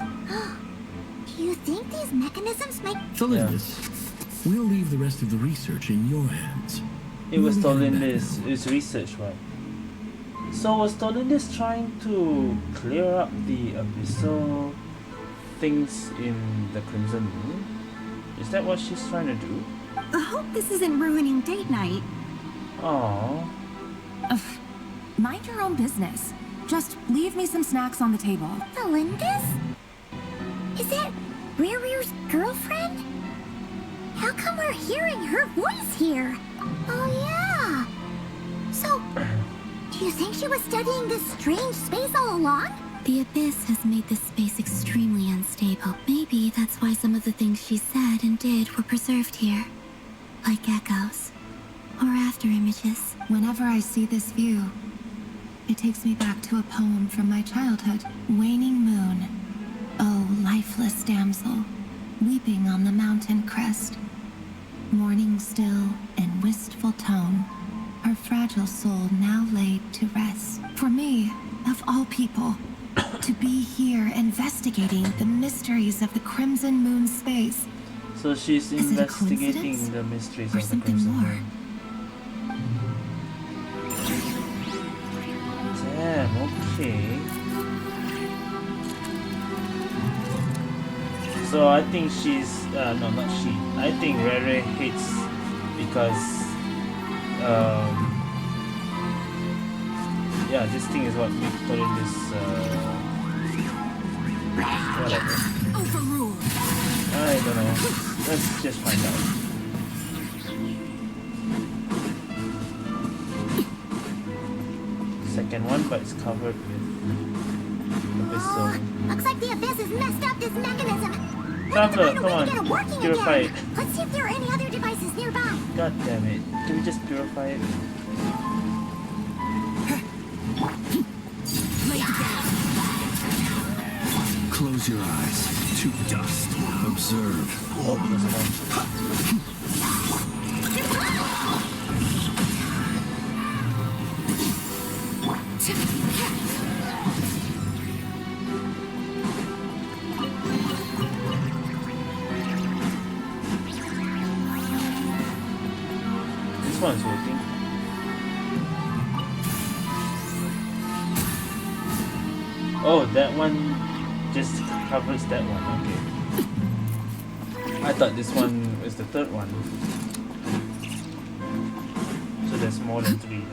Do you think these mechanisms might... Felindus, we'll leave the rest of the research in your hands. It was We'll stolen get back this. now. It's research, right? So was stolen this trying to clear up the abyssal things in the Crimson Moon? Is that what she's trying to do? I hope this isn't ruining date night. Aww. Mind your own business. Just leave me some snacks on the table. Felindus? Is that Rerir's girlfriend? How come we're hearing her voice here? Oh, yeah. So, do you think she was studying this strange space all along? The abyss has made this space extremely unstable. Maybe that's why some of the things she said and did were preserved here. Like echoes. Or after images. Whenever I see this view, it takes me back to a poem from my childhood. Waning moon, oh lifeless damsel, weeping on the mountain crest. Mourning still in wistful tone, her fragile soul now laid to rest. For me, of all people, to be here investigating the mysteries of the Crimson Moon space. So she's Is it a investigating coincidence? the mysteries Or of the something Crimson more? Moon. Damn, okay. So I think she's no, not she. I think Rerir hates because yeah, this thing is what Miku told in this whatever. Overruled. I don't know. Let's just find out. Second one, but it's covered with abyssal. Looks like the abyss has messed up this mechanism. Traveler, come Get it on, working purify again. it. Let's see if there are any other devices nearby. God damn it. Can we just purify it? Close your eyes. To dust. Observe. Oh, there's one. This one's working. Oh, that one just covers that one. Okay. I thought this one was the third one. So there's more than 3 then.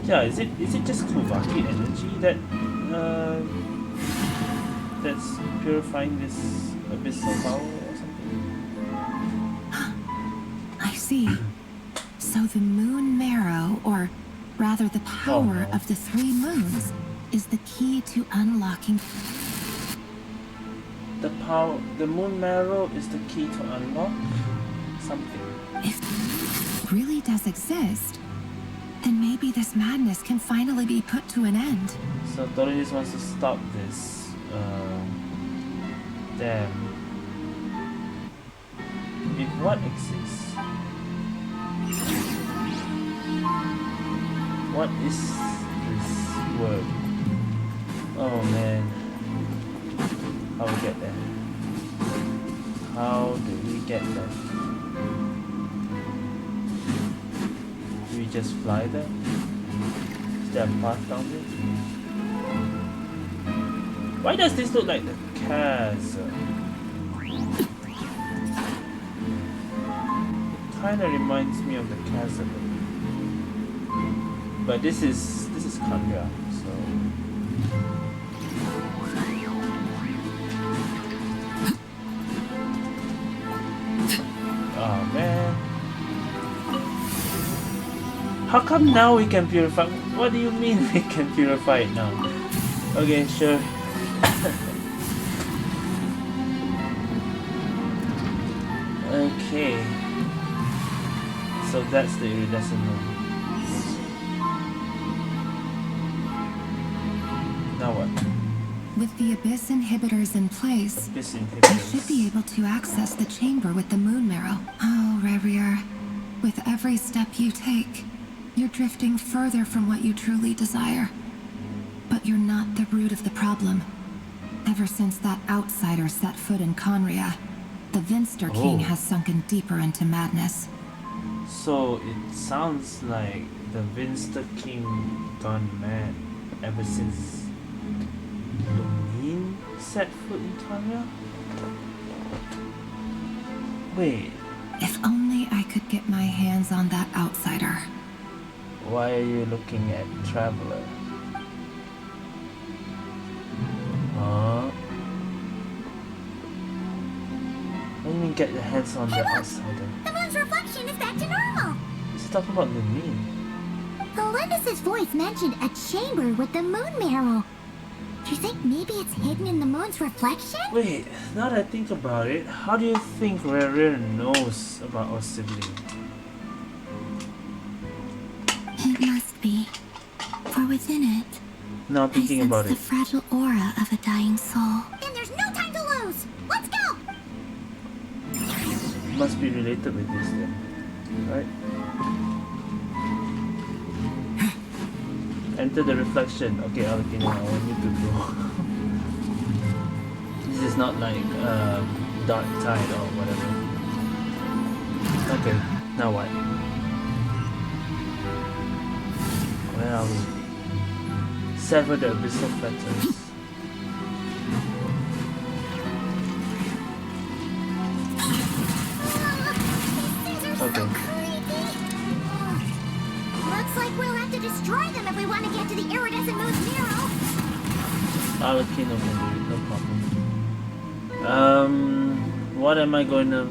Yeah, is it just Kuvaki energy that that's purifying this abyssal power or something? I see. So the moon marrow, or rather the power of the 3 moons, is the key to unlocking. The moon marrow is the key to unlock something. If it really does exist, then maybe this madness can finally be put to an end. So Toridis wants to stop this. Damn. If what exists? What is this word? Oh man. How we get there? How do we get there? Do we just fly there? Is there a path down there? Why does this look like the chasm? Kinda reminds me of the chasm. But this is Kanya, so oh man. How come now we can purify? What do you mean we can purify it now? Okay, sure. Okay. So that's the iridescent moon. Now what? With the Abyss inhibitors in place, Abyss you inhibitors. should be able to access the chamber with the moon marrow. Oh, Rerir, with every step you take, you're drifting further from what you truly desire. But you're not the root of the problem. Ever since that outsider set foot in Conria, the Vinster King has sunken deeper into madness. So it sounds like the Vinster King gone mad ever since Lumine set foot in Conria? Wait, If only I could get my hands on that outsider. why are you looking at Traveler? Huh? What do you mean get your hands on the outsider? The moon's reflection is back to normal. He's talking about Lumine. Olympus's voice mentioned a chamber with the moon marrow. Do you think maybe it's hidden in the moon's reflection? Wait, now that I think about it, how do you think Rerir knows about our sibling? It must be. For within it, Now thinking I sense about the it. fragile aura of a dying soul. Then there's no time to lose. Let's go! Must be related with this then, right? Enter the reflection. Okay, Alakina, I want you to go. This is not like dark tide or whatever. Okay, now what? Where are we? Sever the abyssal fetters. Okay. Looks like we'll have to destroy them if we want to get to the iridescent moon's marrow. Alakino can do it, no problem. What am I going to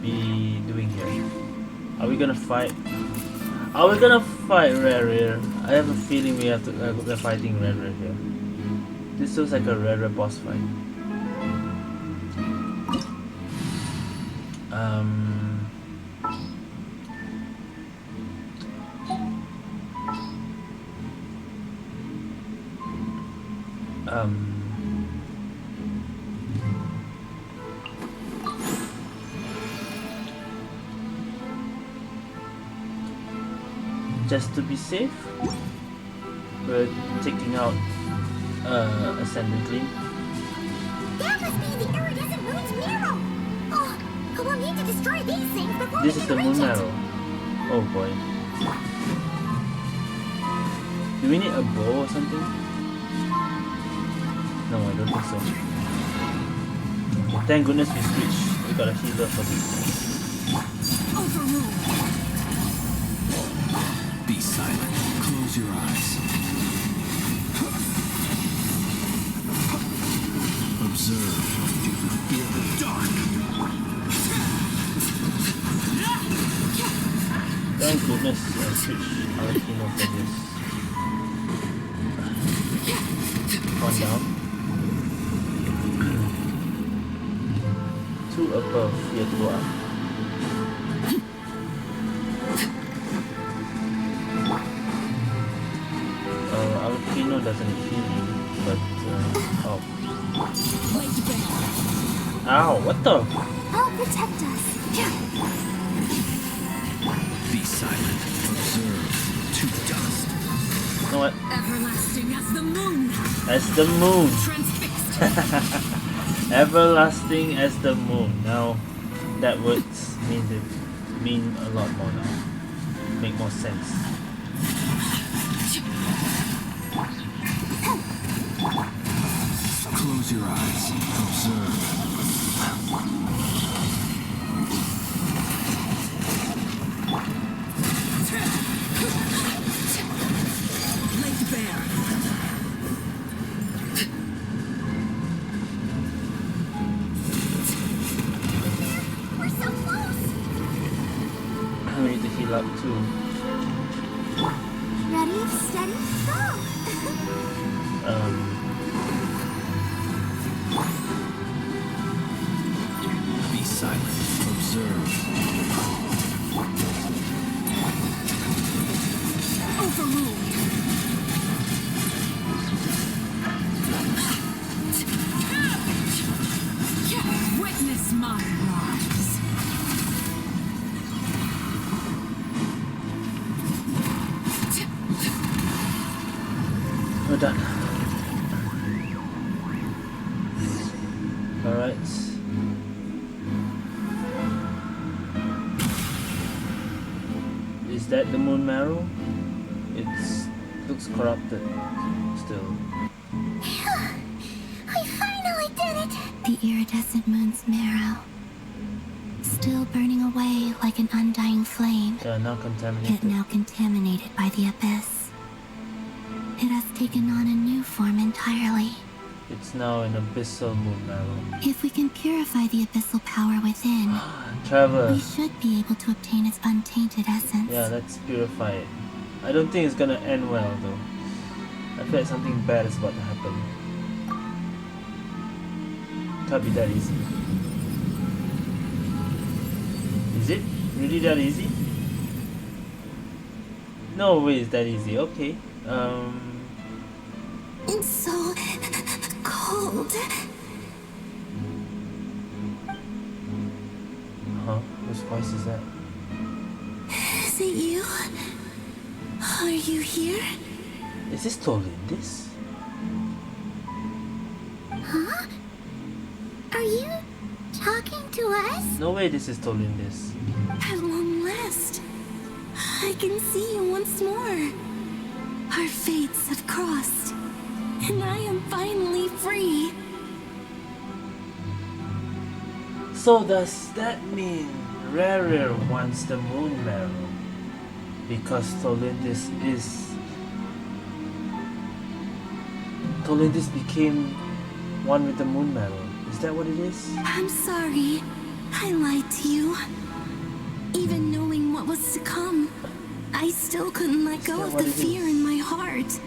be doing here? Are we gonna fight? Are we gonna fight Rerir? I have a feeling we're fighting Rerir here. This looks like a Rerir boss fight. Just to be safe, we're taking out Ascendant Gleam. That must be the iridescent moon's marrow. Oh, we'll need to destroy these things before This we is can the reach moon it. arrow. Oh boy. Do we need a bow or something? No, I don't think so. Okay, thank goodness we switched. We got a healer for this. Be silent. Close your eyes. Observe. Do you feel the dark? Thank goodness I switched Arachino for this. One down. 2 above, here 2 up. Arachino doesn't heal me, but oh. Ow, what the? I'll protect us. Be silent. Observe. To dust. You know what? Everlasting as the moon. As the moon. Transfixed. Everlasting as the moon. Now that words mean a lot more now. Make more sense. Close your eyes. Observe. Laid bare. We're so close. We need to heal up too. Ready, steady, go. Be silent. Observe. Overruled. Witness my rise. We're done. Alright. Is that the moon marrow? It looks corrupted still. We finally did it. The iridescent moon's marrow, still burning away like an undying flame, They are now yet contaminated. now contaminated by the abyss. It has taken on a new form entirely. It's now an abyssal moon marrow. If we can purify the abyssal power within, Trevor. we should be able to obtain its untainted essence. Yeah, let's purify it. I don't think it's gonna end well though. I feel like something bad is about to happen. Can't be that easy. Is it really that easy? No way it's that easy. Okay. It's so cold. Huh? Whose voice is that? Is it you? Are you here? Is this Tolindis? Huh? Are you talking to us? No way this is Tolindis. At long last, I can see you once more. Our fates have crossed, and I am finally free. So does that mean Rerir wants the moon marrow? Because Tolindis became one with the moon marrow. Is that what it is? I'm sorry. I lied to you. Even knowing what was to come, I still couldn't let go of the fear in my heart.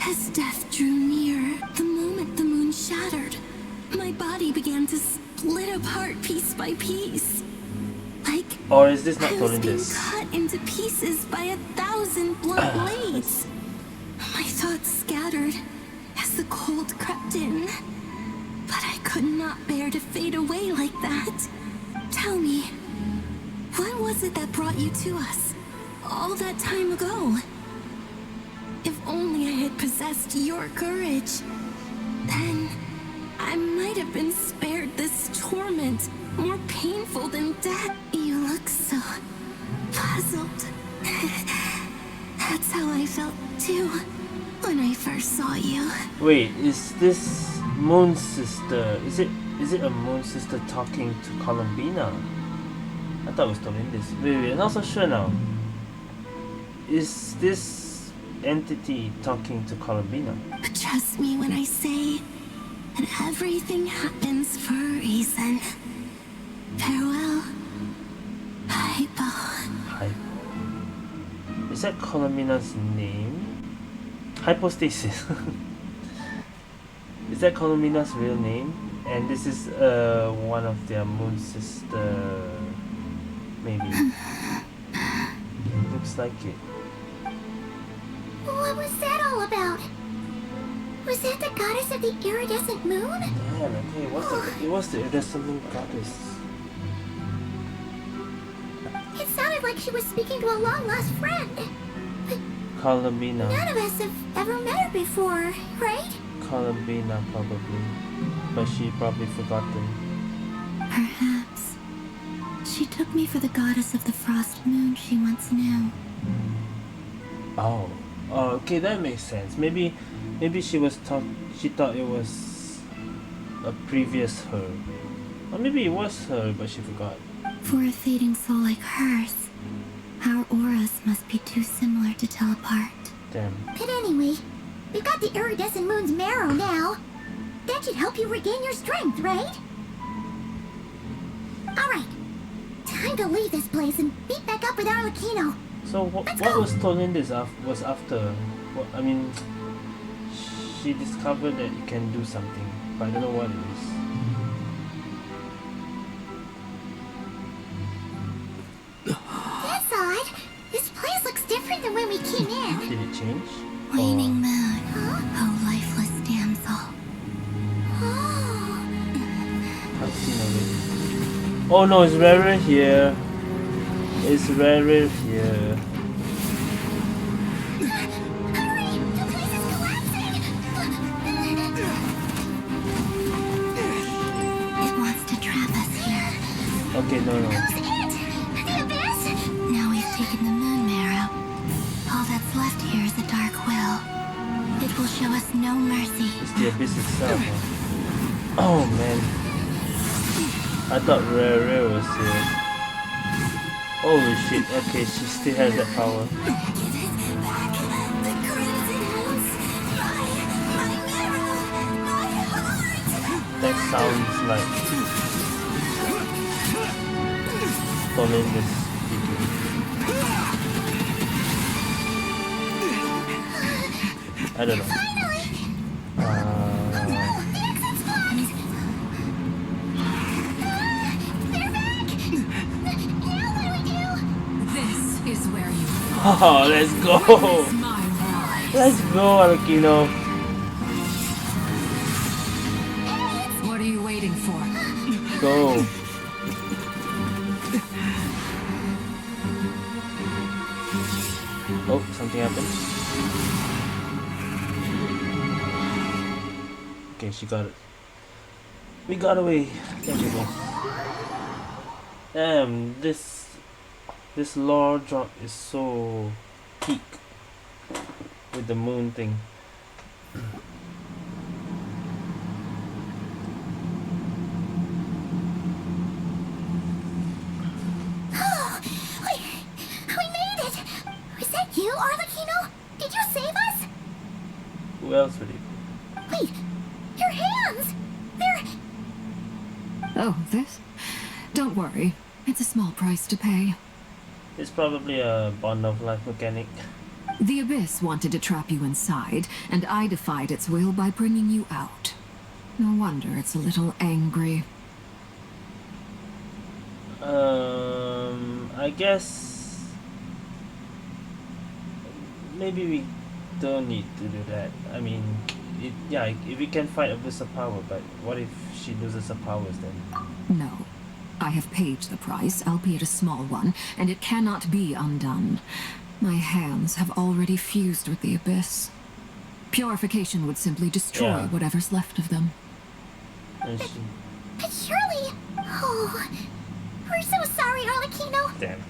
As death drew near, the moment the moon shattered, my body began to split apart piece by piece. Like Or is this not I was being Tolindis? cut into pieces by 1,000 blunt blades. My thoughts scattered as the cold crept in. But I could not bear to fade away like that. Tell me, what was it that brought you to us all that time ago? If only I had possessed your courage, then I might have been spared this torment more painful than death. You look so puzzled. That's how I felt too when I first saw you. Wait, is this Moon Sister? Is it a Moon Sister talking to Columbina? I thought it was Tolindis. Wait, I'm not so sure now. Is this entity talking to Columbina? But trust me when I say that everything happens for a reason. Farewell, Hypo. Hypo. Is that Columbina's name? Hypostasis. Is that Columbina's real name? And this is one of their Moon Sister, maybe. Looks like it. What was that all about? Was that the goddess of the iridescent moon? Yeah, okay, it was the iridescent moon goddess. It sounded like she was speaking to a long-lost friend. But Columbina. none of us have ever met her before, right? Columbina, probably. But she probably forgotten. Perhaps. She took me for the goddess of the frost moon she once knew. Oh, okay, that makes sense. Maybe she thought it was a previous her, or maybe it was her, but she forgot. For a fading soul like hers, our auras must be too similar to tell apart. Damn. But anyway, we've got the iridescent moon's marrow now. That should help you regain your strength, right? Alright, time to leave this place and meet back up with Arlecchino. So what was Tolindis was after? I mean, she discovered that it can do something, but I don't know what it is. That's odd. This place looks different than when we came in. Did it change? Waning moon, oh lifeless damsel. I've seen already. Oh no, it's Rerir here. It's Rerir here. It wants to trap us here. Okay, no. Now we've taken the moon marrow. All that's left here is a dark will. It will show us no mercy. It's the abyss itself. Huh? Oh man. I thought Rerir was here. Holy shit, okay, she still has that power. That sounds like Tolindis speaking. I don't know. This is where you Oh, let's go! Let's go, Arlecchino. What are you waiting for? Go. Oh, something happened. Okay, she got it. We got away. Thank you, guys. Damn, this lore drop is so peak with the moon thing. We made it! Was that you, Arlecchino? Did you save us? Who else would it be? Wait, your hands! They're... Oh, this? Don't worry. It's a small price to pay. It's probably a bond of life mechanic. The Abyss wanted to trap you inside, and I defied its will by bringing you out. No wonder it's a little angry. I guess maybe we don't need to do that. I mean, if we can fight Abyss of Power, but what if she loses her powers then? No. I have paid the price, albeit a small one, and it cannot be undone. My hands have already fused with the Abyss. Purification would simply destroy whatever's left of them. But surely... Oh... We're so sorry, Arlecchino. Damn.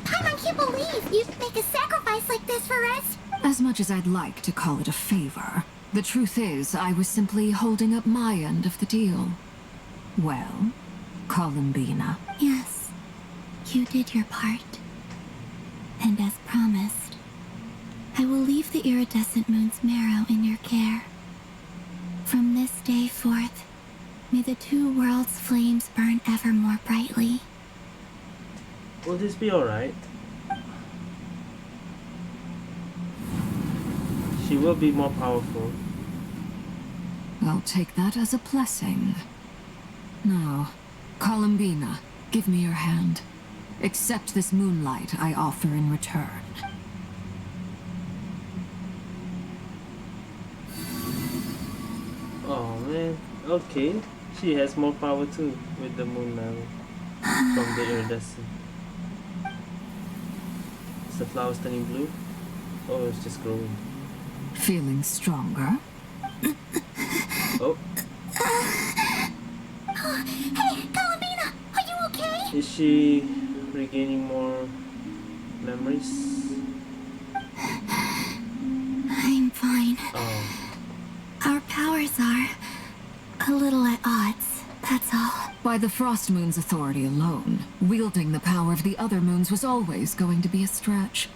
Paimon can't believe you'd make a sacrifice like this for us. As much as I'd like to call it a favor, the truth is I was simply holding up my end of the deal. Well, Columbina. Yes, you did your part. And as promised, I will leave the iridescent moon's marrow in your care. From this day forth, may the two worlds' flames burn ever more brightly. Will this be alright? She will be more powerful. I'll take that as a blessing. Now, Columbina, give me your hand. Accept this moonlight I offer in return. Oh man, okay. She has more power too with the moon marrow from the iridescent. Is the flowers turning blue? Oh, it's just growing. Feeling stronger? Oh. Hey, Columbina, are you okay? Is she regaining more memories? I'm fine. Oh. Our powers are a little at odds, that's all. By the Frost Moon's authority alone, wielding the power of the other moons was always going to be a stretch.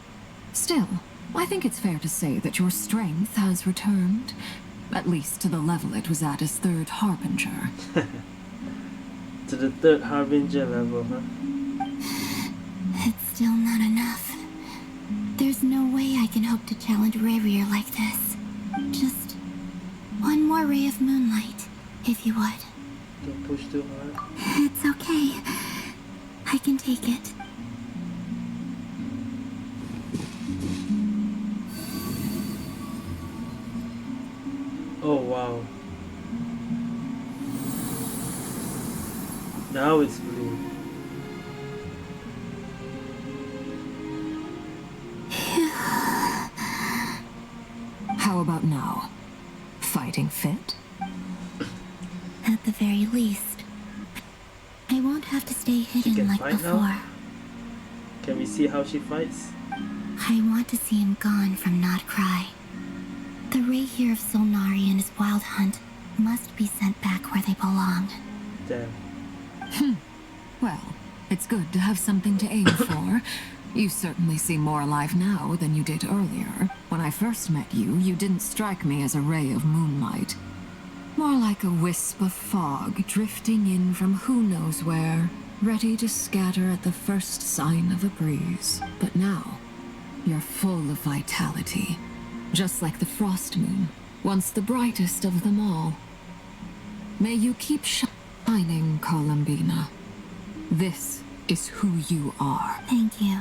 Still, I think it's fair to say that your strength has returned. At least to the level it was at as Third Harbinger. To the Third Harbinger level, huh? It's still not enough. There's no way I can hope to challenge Rerir like this. Just one more ray of moonlight, if you would. Don't push too hard. It's okay. I can take it. Oh wow. Now it's blue. How about now? Fighting fit? At the very least, I won't have to stay hidden can like fight before. now? Can we see how she fights? I want to see him gone from Nod-Krai. The Rerir of Solnari and his wild hunt must be sent back where they belong. Damn. Well, it's good to have something to aim for. You certainly seem more alive now than you did earlier. When I first met you, you didn't strike me as a ray of moonlight. More like a wisp of fog drifting in from who knows where, ready to scatter at the first sign of a breeze. But now, you're full of vitality. Just like the Frost Moon, once the brightest of them all. May you keep shining, Columbina. This is who you are. Thank you.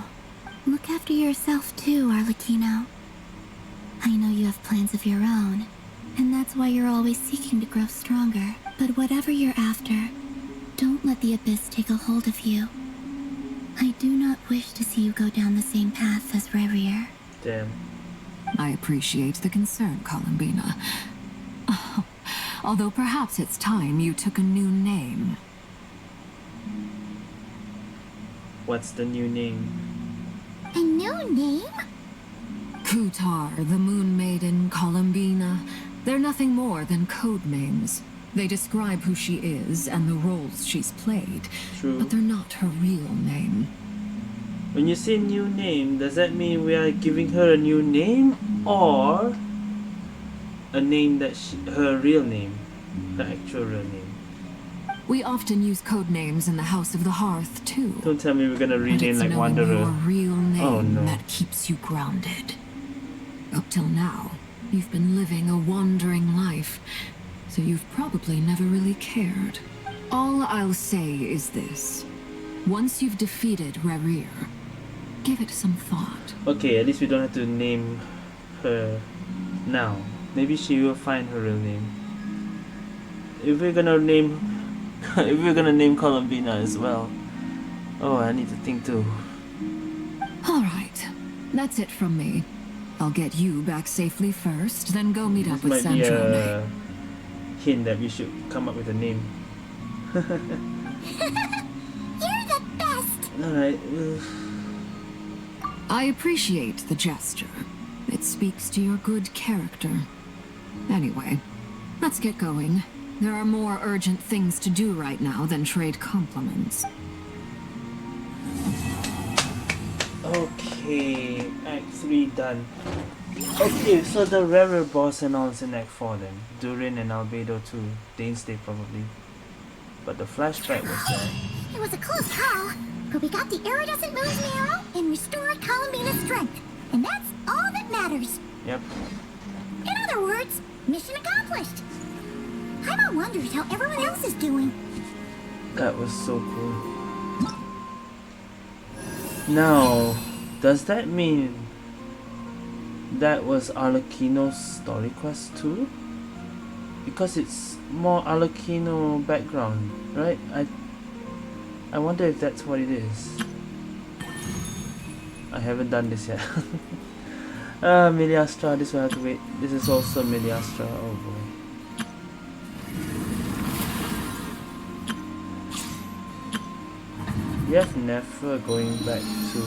Look after yourself too, Arlecchino. I know you have plans of your own, and that's why you're always seeking to grow stronger. But whatever you're after, don't let the Abyss take a hold of you. I do not wish to see you go down the same path as Rerir. Damn. I appreciate the concern, Columbina. Although perhaps it's time you took a new name. What's the new name? A new name? Kutar, the Moon Maiden, Columbina. They're nothing more than code names. They describe who she is and the roles she's played. True. But they're not her real name. When you say new name, does that mean we are giving her a new name or a name that her real name, her actual real name? We often use code names in the House of the Hearth too. Don't tell me we're gonna But rename it's like knowing Wanderer. your real name Oh, no. that keeps you grounded. Up till now, you've been living a wandering life, so you've probably never really cared. All I'll say is this. Once you've defeated Rerir, give it some thought. Okay, at least we don't have to name her now. Maybe she will find her real name. If we're gonna name if we're gonna name Columbina as well. Oh, I need to think too. Alright, that's it from me. I'll get you back safely first, then go meet up This with might be Sandrone. a hint that we should come up with a name. You're the best! Alright. I appreciate the gesture, It speaks to your good character. Anyway, let's get going. There are more urgent things to do right now than trade compliments. Okay, Act 3 done. Okay, so the Rerir boss announced in Act 4 then. Durin and Albedo too. Dainstay probably. But the flashback was there. It was a close call, but we got the iridescent moon's arrow and restored Columbina's strength. And that's all that matters. Yep. In other words, mission accomplished. Paimon wonders how everyone else is doing. That was so cool. Now, does that mean that was Arlecchino's story quest too? Because it's more Arlecchino background, right? I wonder if that's what it is. I haven't done this yet. Miliastra, this will have to wait. This is also Miliastra, oh boy. We have Nefer going back to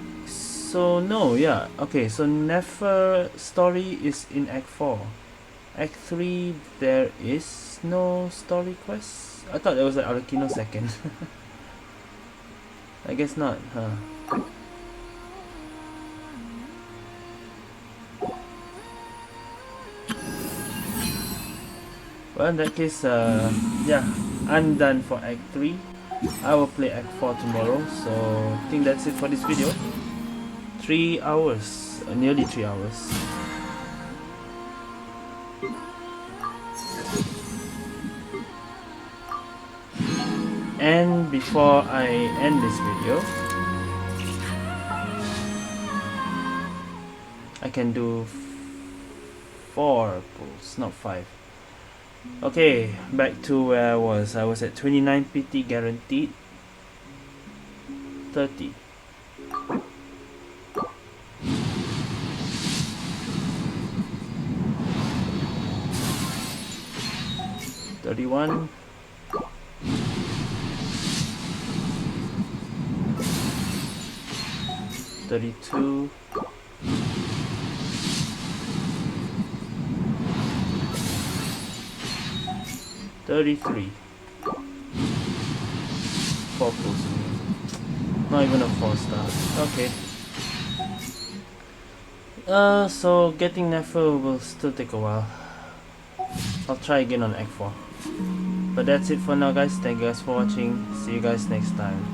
so no, yeah, okay, so Nefer story is in Act 4. Act 3 there is no story quest. I thought there was like Arlecchino second. I guess not, huh? Well, in that case, yeah, I'm done for Act 3. I will play Act 4 tomorrow, so I think that's it for this video. 3 hours, nearly 3 hours. And before I end this video, I can do 4 pulls, not 5. Okay, back to where I was. I was at 29 PT guaranteed. 30. 31. 32. 33. 4 pulls. Not even a 4-star. Okay. So getting Nefer will still take a while. I'll try again on Act 4. But that's it for now, guys. Thank you guys for watching. See you guys next time.